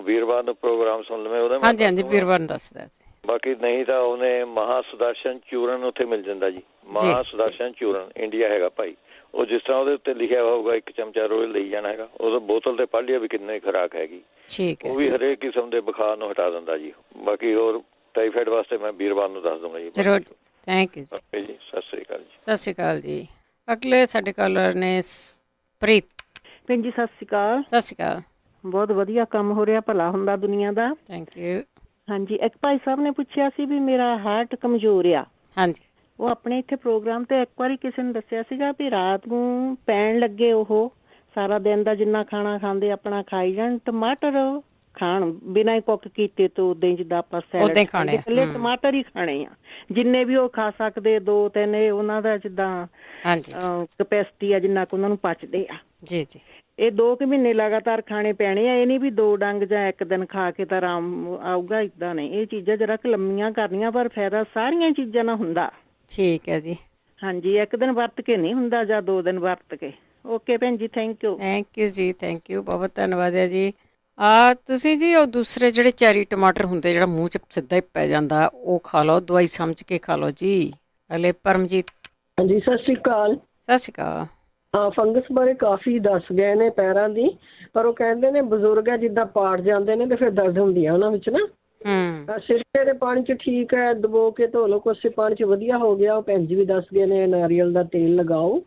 S2: ਵੀਰਵਾਰ ਨੂੰ ਪ੍ਰੋਗਰਾਮ ਸੁਣ ਲਵੇਂ ਉਹਦੇ।
S1: ਹਾਂਜੀ ਹਾਂਜੀ, ਵੀਰਵਾਰ ਨੂੰ ਦੱਸਦਾ ਜੀ।
S2: ਬਾਕੀ ਨਹੀਂ ਤਾਂ ਉਹਨੇ ਮਹਾ ਸੁਦਰਸ਼ਨ ਚੂਰਨ ਉੱਥੇ ਮਿਲ ਜਾਂਦਾ ਜੀ। ਮਹਾ ਸੁਦਰਸ਼ਨ ਚੂਰਨ ਇੰਡੀਆ ਹੈਗਾ ਭਾਈ। ਉਹ ਜਿਸ ਤਰ੍ਹਾਂ ਉਹਦੇ ਉੱਤੇ ਲਿਖਿਆ ਹੋਊਗਾ 1 ਚਮਚਾ ਰੋਜ਼ ਲਈ ਜਾਣਾ ਹੈਗਾ। ਉਹਦਾ ਬੋਤਲ ਤੇ ਪੜ੍ਹ ਲਿਆ ਵੀ ਕਿੰਨੀ ਖੁਰਾਕ ਹੈਗੀ।
S1: ਠੀਕ ਹੈ।
S2: ਉਹ ਵੀ ਹਰੇਕ ਕਿਸਮ ਦੇ ਬੁਖਾਰ ਨੂੰ ਹਟਾ ਦਿੰਦਾ ਜੀ। ਬਾਕੀ ਹੋਰ ਟਾਈਫਾਈਡ ਵਾਸਤੇ ਮੈਂ ਵੀਰਵਾਰ ਨੂੰ ਦੱਸ ਦੂੰਗਾ ਜੀ।
S1: ਜ਼ਰੂਰ ਜੀ, ਥੈਂਕ ਯੂ ਜੀ।
S2: ਸਤਿ ਸ੍ਰੀ ਅਕਾਲ ਜੀ।
S1: ਸਤਿ ਸ਼੍ਰੀ ਅਕਾਲ ਜੀ। ਅਗਲੇ ਸਾਡੇ ਕਾਲਰ ਨੇ ਪ੍ਰੀਤ।
S6: ਭੈਣ ਜੀ ਸਤਿ ਸ਼੍ਰੀ ਅਕਾਲ।
S1: ਸਤਿ ਸ਼੍ਰੀ ਅਕਾਲ।
S6: ਬਹੁਤ ਵਧੀਆ ਕੰਮ ਹੋ ਰਿਹਾ, ਭਲਾ ਹੁੰਦਾ ਦੁਨੀਆ ਦਾ।
S1: Thank you.
S6: ਹਾਂਜੀ, ਇੱਕ ਭਾਈ ਸਾਹਿਬ ਨੇ ਪੁੱਛਿਆ ਸੀ ਵੀ ਮੇਰਾ ਹਾਰਟ ਕਮਜ਼ੋਰ ਆ।
S1: ਹਾਂਜੀ।
S6: ਉਹ ਆਪਣੇ ਇੱਥੇ ਪ੍ਰੋਗਰਾਮ ਤੇ ਇੱਕ ਵਾਰੀ ਕਿਸੇ ਨੇ ਦੱਸਿਆ ਸੀਗਾ ਵੀ ਰਾਤ ਨੂੰ ਪੈਣ ਲੱਗੇ ਉਹ ਸਾਰਾ ਦਿਨ ਦਾ ਜਿੰਨਾ ਖਾਣਾ ਖਾਂਦੇ ਆਪਣਾ ਖਾਈ ਜਾਣ, ਟਮਾਟਰ ਖਾਣ ਬਿਨਾਂ ਹੀ ਕੁੱਕ ਕੀਤੇ ਤੋਂ ਉਦਾਂ ਹੀ, ਜਿੱਦਾਂ ਆਪਾਂ ਸੈਲਡ ਖਾਣੇ, ਇਕੱਲੇ ਟਮਾਟਰ ਹੀ ਖਾਣੇ ਆ ਜਿੰਨੇ ਵੀ ਉਹ ਖਾ ਸਕਦੇ। 2-3 ਇਹ ਉਹਨਾਂ ਦਾ ਜਿੱਦਾਂ ਕਪੈਸਿਟੀ ਆ, ਜਿੰਨਾ ਕੁ ਉਹਨਾਂ ਨੂੰ ਪਚਦੇ ਆ।
S1: ਜੀ ਜੀ।
S6: ਇਹ 2 ਮਹੀਨੇ ਲਗਾਤਾਰ ਖਾਣੇ ਪੈਣੇ ਆ। ਇਹ ਨਹੀਂ ਵੀ 2 ਡੰਗ ਜਾਂ 1 ਦਿਨ ਖਾ ਕੇ ਤਾਂ ਆਰਾਮ ਆਊਗਾ, ਏਦਾਂ ਨਹੀਂ। ਇਹ ਚੀਜ਼ਾਂ ਜਰਾ ਕੁ ਲੰਮੀਆਂ ਕਰਨੀਆਂ, ਪਰ ਫਾਇਦਾ ਸਾਰੀਆਂ ਚੀਜ਼ਾਂ ਨਾਲ ਹੁੰਦਾ।
S1: ਠੀਕ ਹੈ ਜੀ।
S6: ਹਾਂਜੀ, 1 ਦਿਨ ਵਰਤ ਕੇ ਨਹੀਂ ਹੁੰਦਾ, ਜਾਂ 2 ਦਿਨ ਵਰਤ ਕੇ। ਓਕੇ ਭੈਣ ਜੀ, ਥੈਂਕ ਯੂ।
S1: ਥੈਂਕ ਯੂ ਜੀ, ਥੈਂਕ ਯੂ, ਬਹੁਤ ਧੰਨਵਾਦ ਹੈ ਜੀ। ਤੁਸੀਂ ਜੀ ਉਹ ਦੂਸਰੇ ਜਿਹੜੇ ਚੈਰੀ ਟਮਾਟਰ ਹੁੰਦੇ, ਜਿਹੜਾ ਮੂੰਹ 'ਚ ਸਿੱਧਾ ਹੀ ਪੈ ਜਾਂਦਾ, ਉਹ ਖਾ ਲਓ, ਦਵਾਈ ਸਮਝ ਕੇ ਖਾ ਲਓ ਜੀ। ਅਗਲੇ ਪਰਮਜੀਤ।
S23: ਹਾਂਜੀ, ਸਤਿ ਸ਼੍ਰੀ ਅਕਾਲ।
S1: ਸਤਿ ਸ਼੍ਰੀ ਅਕਾਲ।
S23: ਹਾਂ, ਫੰਗਸ ਬਾਰੇ ਕਾਫੀ ਦੱਸ ਗਏ ਨੇ ਪੈਰਾਂ ਦੀ, ਪਰ ਉਹ ਕਹਿੰਦੇ ਨੇ ਬਜ਼ੁਰਗ ਆ ਜਿੱਦਾਂ ਪਾੜ ਜਾਂਦੇ ਨੇ ਤੇ ਫਿਰ ਦਰਦ ਹੁੰਦੀ ਆ ਉਹਨਾਂ ਵਿੱਚ ਨਾ। ਸਿਰਕੇ ਦੇ ਪਾਣੀ 'ਚ ਠੀਕ ਹੈ, ਡਬੋ ਕੇ ਧੋ ਲਓ, ਕੋਸੇ ਪਾਣੀ 'ਚ ਵਧੀਆ ਹੋ ਗਿਆ। ਉਹ ਭੈਣ ਜੀ ਵੀ ਦੱਸ ਗਏ ਨੇ ਨਾਰੀਅਲ ਦਾ ਤੇਲ ਲਗਾਓ।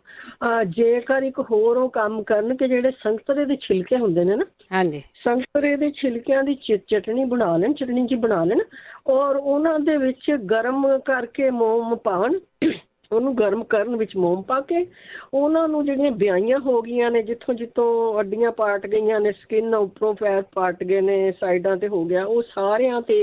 S23: ਜੇਕਰ ਇੱਕ ਹੋਰ ਉਹ ਕੰਮ ਕਰਨ ਕਿ ਜਿਹੜੇ ਸੰਤਰੇ ਦੇ ਛਿਲਕੇ ਹੁੰਦੇ ਨੇ ਨਾ,
S1: ਹਾਂਜੀ,
S23: ਸੰਤਰੇ ਦੇ ਛਿਲਕਿਆਂ ਦੀ ਚਟਣੀ ਬਣਾ ਲੈਣ, ਚਟਣੀ ਜੀ ਬਣਾ ਲੈਣ, ਔਰ ਉਹਨਾਂ ਦੇ ਵਿੱਚ ਗਰਮ ਕਰਕੇ ਮੋਮ ਪਾਉਣ। ਉਹਨੂੰ ਗਰਮ ਕਰਨ, ਵਿੱਚ ਮੋਮ ਪਾ ਕੇ ਉਹਨਾਂ ਨੂੰ ਜਿਹੜੀਆਂ ਵਿਆਹੀਆਂ ਹੋ ਗਈਆਂ ਨੇ, ਜਿੱਥੋਂ ਜਿੱਥੋਂ ਅੱਡੀਆਂ ਪਾਟ ਗਈਆਂ ਨੇ, ਸਕਿਨ ਉੱਪਰੋਂ ਫੈਟ ਪਾਟ ਗਏ ਨੇ, ਸਾਈਡਾਂ ਤੇ ਹੋ ਗਿਆ, ਉਹ ਸਾਰਿਆਂ ਤੇ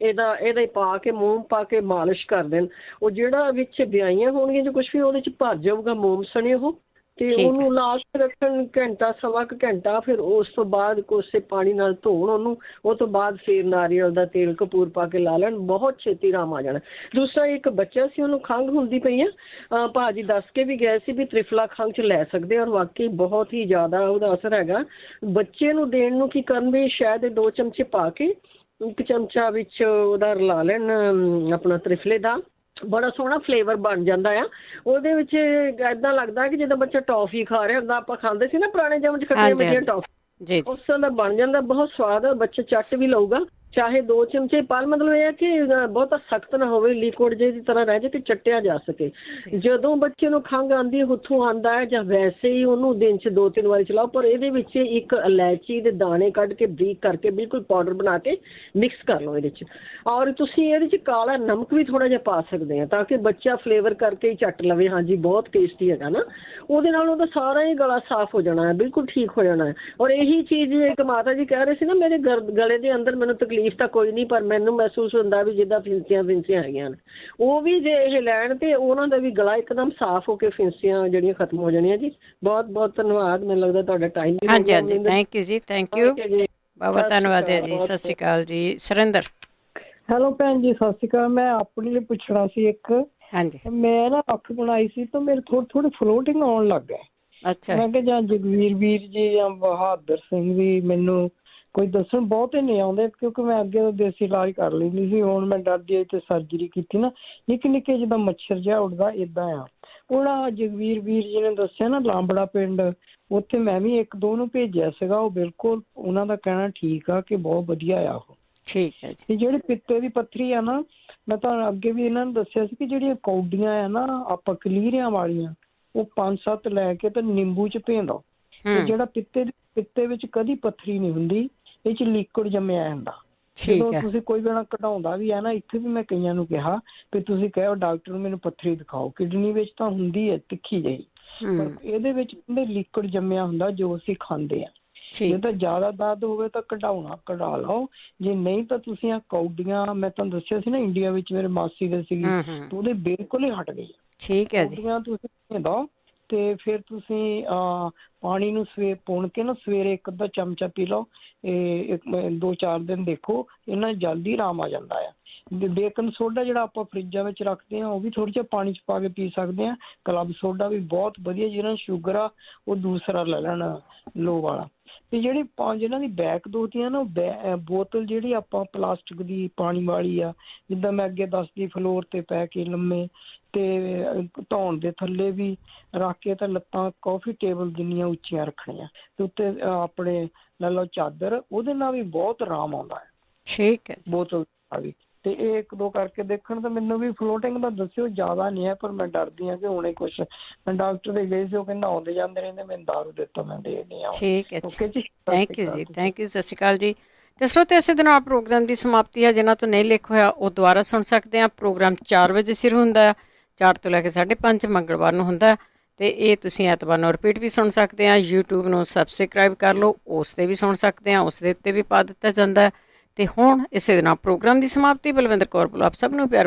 S23: ਇਹਦਾ ਹੀ ਪਾ ਕੇ, ਮੋਮ ਪਾ ਕੇ ਮਾਲਿਸ਼ ਕਰ ਦੇਣ। ਉਹ ਜਿਹੜਾ ਵਿੱਚ ਵਿਆਹੀਆਂ ਹੋਣਗੀਆਂ, ਜੋ ਕੁਛ ਵੀ ਉਹਦੇ 'ਚ ਭਰ ਜਾਊਗਾ ਮੋਮ ਸਣੇ, ਉਹ ਤੇ ਉਹਨੂੰ ਲਾ ਕੇ ਰੱਖਣ ਘੰਟਾ ਸਵਾ ਕੁ ਘੰਟਾ, ਫਿਰ ਉਸ ਤੋਂ ਬਾਅਦ ਕੋਸੇ ਪਾਣੀ ਨਾਲ ਧੋਣ ਉਹਨੂੰ, ਉਹ ਤੋਂ ਬਾਅਦ ਫਿਰ ਨਾਰੀਅਲ ਦਾ ਤੇਲ ਕਪੂਰ ਪਾ ਕੇ ਲਾ ਲੈਣ, ਬਹੁਤ ਛੇਤੀ ਆਰਾਮ ਆ ਜਾਣਾ। ਦੂਸਰਾ ਇੱਕ ਬੱਚਾ ਸੀ, ਉਹਨੂੰ ਖੰਘ ਹੁੰਦੀ ਪਈ ਆ, ਭਾਜੀ ਦੱਸ ਕੇ ਵੀ ਗਏ ਸੀ ਵੀ ਤ੍ਰਿਫਲਾ ਖੰਘ ਚ ਲੈ ਸਕਦੇ, ਔਰ ਵਾਕਈ ਬਹੁਤ ਹੀ ਜ਼ਿਆਦਾ ਉਹਦਾ ਅਸਰ ਹੈਗਾ। ਬੱਚੇ ਨੂੰ ਦੇਣ ਨੂੰ ਕੀ ਕਰਨ ਵੀ ਸ਼ਾਇਦ 2 ਚਮਚੇ ਪਾ ਕੇ 1 ਚਮਚਾ ਵਿੱਚ ਉਹਦਾ ਰਲਾ ਲੈਣ ਆਪਣਾ ਤ੍ਰਿਫਲੇ ਦਾ, ਬੜਾ ਸੋਹਣਾ ਫਲੇਵਰ ਬਣ ਜਾਂਦਾ ਆ ਉਹਦੇ ਵਿੱਚ। ਏਦਾਂ ਲੱਗਦਾ ਕਿ ਜਦੋਂ ਬੱਚਾ ਟੌਫੀ ਖਾ ਰਿਹਾ ਹੁੰਦਾ, ਆਪਾਂ ਖਾਂਦੇ ਸੀ ਨਾ ਪੁਰਾਣੇ ਜਮਾਨੇ ਚ ਖੱਟੀਆਂ ਮਿੱਠੀਆਂ ਟੌਫੀ, ਉਸ ਤਰ੍ਹਾਂ ਦਾ ਬਣ ਜਾਂਦਾ, ਬਹੁਤ ਸਵਾਦ ਆ, ਬੱਚਾ ਚੱਟ ਵੀ ਲਊਗਾ। ਚਾਹੇ 2 ਚਮਚੇ, ਪਰ ਮਤਲਬ ਇਹ ਹੈ ਕਿ ਬਹੁਤਾ ਸਖਤ ਨਾ ਹੋਵੇ, ਲਿਕੁਇਡ ਜਿਹੀ ਤਰ੍ਹਾਂ ਰਹਿ ਜਾਏ ਤੇ ਚੱਟਿਆ ਜਾ ਸਕੇ। ਜਦੋਂ ਬੱਚੇ ਨੂੰ ਖੰਘ ਆਉਂਦੀ ਹੈ, ਹੁੱਥੋਂ ਆਉਂਦਾ ਹੈ, ਜਾਂ ਵੈਸੇ ਹੀ ਉਹਨੂੰ ਦਿਨ 'ਚ 2-3 ਵਾਰੀ ਚਲਾਓ, ਪਰ ਇਹਦੇ ਵਿੱਚ ਇੱਕ ਇਲਾਇਚੀ ਦੇ ਦਾਣੇ ਕੱਢ ਕੇ ਬਰੀਕ ਕਰਕੇ ਬਿਲਕੁਲ ਪਾਊਡਰ ਬਣਾ ਕੇ ਮਿਕਸ ਕਰ ਲਓ ਇਹਦੇ 'ਚ। ਔਰ ਤੁਸੀਂ ਇਹਦੇ 'ਚ ਕਾਲਾ ਨਮਕ ਵੀ ਥੋੜਾ ਜਿਹਾ ਪਾ ਸਕਦੇ ਆ, ਤਾਂ ਕਿ ਬੱਚਾ ਫਲੇਵਰ ਕਰਕੇ ਹੀ ਚੱਟ ਲਵੇ, ਹਾਂਜੀ ਬਹੁਤ ਟੇਸਟੀ ਹੈਗਾ ਨਾ। ਉਹਦੇ ਨਾਲ ਉਹਦਾ ਸਾਰਾ ਹੀ ਗਲਾ ਸਾਫ਼ ਹੋ ਜਾਣਾ ਹੈ, ਬਿਲਕੁਲ ਠੀਕ ਹੋ ਜਾਣਾ ਹੈ। ਔਰ ਇਹੀ ਚੀਜ਼ ਇੱਕ ਮਾਤਾ ਜੀ ਕਹਿ ਰਹੇ ਸੀ ਨਾ, ਮੇਰੇ ਗਲੇ ਦੇ ਅੰਦਰ ਮੈਨੂੰ ਤਕਲੀਫ ਤਾਂ ਕੋਈ ਨਹੀਂ, ਪਰ ਮੈਨੂੰ ਮਹਿਸੂਸ ਹੁੰਦਾ ਵੀ ਜਿੱਦਾਂ ਫਿੰਸੀਆਂ ਹੈਗੀਆਂ ਨੇ, ਉਹ ਵੀ ਜੇ ਇਹ ਲੈਣ ਤੇ ਉਹਨਾਂ ਦਾ ਵੀ ਗਲਾ ਇੱਕਦਮ ਸਾਫ਼ ਹੋ ਕੇ ਫਿੰਸੀਆਂ ਜਿਹੜੀਆਂ ਖਤਮ ਹੋ ਜਾਣੀਆਂ ਜੀ। ਬਹੁਤ ਬਹੁਤ ਧੰਨਵਾਦ, ਮੈਨੂੰ ਲੱਗਦਾ ਤੁਹਾਡਾ ਟਾਈਮ ਵੀ
S1: ਹਾਂਜੀ ਹਾਂਜੀ, ਥੈਂਕ ਯੂ ਜੀ, ਥੈਂਕ ਯੂ, ਬਹੁਤ ਧੰਨਵਾਦ ਹੈ ਜੀ। ਸਤਿ ਸ਼੍ਰੀ ਅਕਾਲ ਜੀ। ਸੁਰਿੰਦਰ।
S7: ਹੈਲੋ ਭੈਣ ਜੀ, ਸਤਿ ਸ਼੍ਰੀ ਅਕਾਲ। ਮੈਂ ਆਪਣੇ ਲਈ ਪੁੱਛਣਾ ਸੀ ਇੱਕ,
S1: ਹਾਂਜੀ,
S7: ਮੈਂ ਨਾ ਅੱਖ ਬਣਾਈ ਸੀ ਤਾਂ ਮੇਰੇ ਥੋੜੀ ਫਲੋਟਿੰਗ ਆਉਣ ਲੱਗ ਗਏ।
S1: ਅੱਛਾ,
S7: ਮੈਂ ਕਿਹਾ ਜਾਂ ਜਗਵੀਰ ਵੀਰ ਜੀ ਜਾਂ ਬਹਾਦਰ ਸਿੰਘ ਵੀ ਮੈਨੂੰ ਕੋਈ ਦੱਸਣ, ਬਹੁਤੇ ਨਹੀਂ ਆਉਂਦੇ ਕਿਉਂਕਿ ਮੈਂ ਅੱਗੇ ਦੇਸੀ ਇਲਾਜ ਕਰ ਲੈਂਦੀ ਸੀ, ਹੁਣ ਮੈਂ ਡਰਦੀ ਆਈ ਤੇ ਸਰਜਰੀ ਕੀਤੀ ਨਾ, ਨਿੱਕੇ ਨਿੱਕੇ ਜਿੱਦਾਂ ਮੱਛਰ ਜਿਹਾ ਉੱਡਦਾ ਏਦਾਂ ਆ। ਉਹਨਾਂ ਜਗਵੀਰ ਵੀਰ ਜੀ ਨੇ ਦੱਸਿਆ ਨਾ ਲਾਂਬੜਾ ਪਿੰਡ, ਉੱਥੇ ਮੈਂ ਵੀ 1-2 ਨੂੰ ਭੇਜਿਆ ਸੀਗਾ, ਉਹ ਬਿਲਕੁਲ ਉਹਨਾਂ ਦਾ ਕਹਿਣਾ ਠੀਕ ਆ ਕਿ ਬਹੁਤ ਵਧੀਆ ਆ ਉਹ।
S1: ਠੀਕ ਹੈ ਜੀ।
S7: ਤੇ ਜਿਹੜੀ ਪਿੱਤੇ ਦੀ ਪੱਥਰੀ ਆ ਨਾ, ਮੈਂ ਤੁਹਾਨੂੰ ਅੱਗੇ ਵੀ ਇਹਨਾਂ ਨੂੰ ਦੱਸਿਆ ਸੀ ਕਿ ਜਿਹੜੀਆਂ ਕੌਡੀਆਂ ਆ ਨਾ ਆਪਾਂ ਕਲੀਰਿਆਂ ਵਾਲੀਆਂ, ਉਹ 5-7 ਲੈ ਕੇ ਤੇ ਨਿੰਬੂ ਚ ਭੇਂ ਦੋ। ਤੇ ਜਿਹੜਾ ਪਿੱਤੇ ਵਿੱਚ ਕਦੀ ਪੱਥਰੀ ਨਹੀਂ ਹੁੰਦੀ, ਇਹ ਚ ਲਿਕੁਇਡ ਜੰਮਿਆ ਹੁੰਦਾ। ਜਦੋਂ ਤੁਸੀਂ ਕੋਈ ਵੇਲਾ ਕਢਾਉਂਦਾ ਵੀ ਹੈ ਨਾ, ਇੱਥੇ ਵੀ ਮੈਂ ਕਈਆਂ ਨੂੰ ਕਿਹਾ ਵੀ ਤੁਸੀਂ ਕਹੋ ਡਾਕਟਰ ਨੂੰ ਮੈਨੂੰ ਪੱਥਰੀ ਦਿਖਾਓ, ਕਿਡਨੀ ਵਿੱਚ ਤਾਂ ਹੁੰਦੀ ਹੈ ਤਿੱਖੀ ਜਿਹੀ, ਪਰ ਇਹਦੇ ਵਿੱਚ ਲਿਕੁਇਡ ਜੰਮਿਆ ਹੁੰਦਾ ਜੋ ਅਸੀਂ ਖਾਂਦੇ ਆ। ਜੇ ਤਾਂ ਜ਼ਿਆਦਾ ਦਰਦ ਹੋਵੇ ਤਾਂ ਕਢਾ ਲਓ, ਜੇ ਨਹੀਂ ਤਾਂ ਤੁਸੀਂ ਆ ਕੌਡੀਆਂ, ਮੈਂ ਤੁਹਾਨੂੰ ਦੱਸਿਆ ਸੀ ਨਾ ਇੰਡੀਆ ਵਿੱਚ ਮੇਰੇ ਮਾਸੀ ਦੇ ਸੀਗੀ, ਤੇ ਉਹਦੇ ਬਿਲਕੁਲ ਹੀ ਹਟ ਗਈ।
S1: ਠੀਕ ਹੈ ਜੀ।
S7: ਤੁਸੀਂ ਦੋ ਤੇ ਫਿਰ ਤੁਸੀਂ ਪਾਣੀ ਨੂੰ ਪੁਣ ਕੇ ਨਾ ਸਵੇਰੇ 1 ਅੱਧਾ ਚਮਚਾ ਪੀ ਲਓ, ਇਹ 2-4 ਦਿਨ ਦੇਖੋ, ਇਹਨਾਂ ਜਲਦੀ ਆਰਾਮ ਆ ਜਾਂਦਾ ਆ। ਬੇਕਿੰਗ ਸੋਡਾ ਜਿਹੜਾ ਆਪਾਂ ਫਰਿੱਜਾਂ ਵਿੱਚ ਰੱਖਦੇ ਹਾਂ, ਉਹ ਵੀ ਥੋੜ੍ਹਾ ਜਿਹਾ ਪਾਣੀ 'ਚ ਪਾ ਕੇ ਪੀ ਸਕਦੇ ਹਾਂ। ਕਲੱਬ ਸੋਡਾ ਵੀ ਬਹੁਤ ਵਧੀਆ, ਜਿਹਨਾਂ ਨੂੰ ਸ਼ੂਗਰ ਆ ਉਹ ਦੂਸਰਾ ਲੈ ਲੈਣ, ਲੋ ਵਾਲਾ। ਤੇ ਜਿਹੜੀ ਜਿਹਨਾਂ ਦੀ ਬੈਕ ਦੁਖਦੀ ਆ ਨਾ, ਬੋਤਲ ਜਿਹੜੀ ਆਪਾਂ ਪਲਾਸਟਿਕ ਦੀ ਪਾਣੀ ਵਾਲੀ ਆ, ਜਿੱਦਾਂ ਮੈਂ ਅੱਗੇ ਦੱਸਦੀ, ਫਲੋਰ ਤੇ ਪੈ ਕੇ ਲੰਮੇ ਤੇ ਧੌਣ ਦੇ ਥੱਲੇ ਵੀ ਰੱਖ ਕੇ ਤਾਂ ਲੱਤਾਂ ਕਾਫੀ ਟੇਬਲ ਜਿੰਨੀਆਂ ਉੱਚੀਆਂ ਰੱਖਣੀਆਂ, ਤੇ ਉੱਤੇ ਆਪਣੇ ਲੈ ਲਓ ਚਾਦਰ, ਉਹਦੇ ਨਾਲ ਵੀ ਬਹੁਤ ਆਰਾਮ ਆਉਂਦਾ ਹੈ।
S1: ਠੀਕ ਹੈ।
S7: ਬੋਤਲ ਵੀ ਤੇ ਇਹ 1-2 ਕਰਕੇ ਦੇਖਣ। ਤਾਂ ਮੈਨੂੰ ਵੀ ਫਲੋਟਿੰਗ ਦਾ ਦੱਸਿਓ, ਜ਼ਿਆਦਾ ਨਹੀਂ ਹੈ, ਪਰ ਮੈਂ ਡਰਦੀ ਹਾਂ ਕਿ ਹੁਣੇ ਕੁਛ, ਮੈਂ ਡਾਕਟਰ ਦੇ ਗਈ ਸੀ, ਉਹ ਕਹਿੰਦਾ ਆਉਂਦੇ ਜਾਂਦੇ ਰਹਿੰਦੇ, ਮੈਨੂੰ ਦਾਰੂ ਦਿੱਤਾ, ਮੈਂ ਦੇ ਨਹੀਂ ਆਉਂਦਾ।
S1: ਠੀਕ ਹੈ ਜੀ, ਥੈਂਕ ਯੂ ਜੀ, ਥੈਂਕ ਯੂ। ਸਤਿ ਸ਼੍ਰੀ ਅਕਾਲ ਜੀ। ਤੇ ਸਰੋਤੇ, ਇਸੇ ਦਿਨ ਪ੍ਰੋਗਰਾਮ ਦੀ ਸਮਾਪਤੀ ਹੈ। ਜਿਨ੍ਹਾਂ ਤੋਂ ਨਹੀਂ ਲਿਖ ਹੋਇਆ ਉਹ ਦੁਬਾਰਾ ਸੁਣ ਸਕਦੇ ਆ। ਪ੍ਰੋਗਰਾਮ 4 ਵਜੇ ਸ਼ੁਰੂ ਹੁੰਦਾ ਆ, 4 ਤੋਂ ਲੈ ਕੇ 5:30 ਮੰਗਲਵਾਰ ਨੂੰ ਹੁੰਦਾ, ਤੇ ਇਹ ਤੁਸੀਂ ਐਤਵਾਰ ਨੂੰ ਰਿਪੀਟ ਵੀ ਸੁਣ ਸਕਦੇ ਆ। YouTube ਨੂੰ ਸਬਸਕ੍ਰਾਈਬ ਕਰ ਲਓ, ਉਸ 'ਤੇ ਵੀ ਸੁਣ ਸਕਦੇ ਆ, ਉਸ ਦੇ ਉੱਤੇ ਵੀ ਪਾ ਦਿੱਤਾ ਜਾਂਦਾ। ਤੇ ਹੁਣ ਇਸੇ ਦਿਨ ਪ੍ਰੋਗਰਾਮ ਦੀ ਸਮਾਪਤੀ। ਬਲਵਿੰਦਰ ਕੌਰ ਵੱਲੋਂ ਆਪ ਸਭ ਨੂੰ ਪਿਆਰ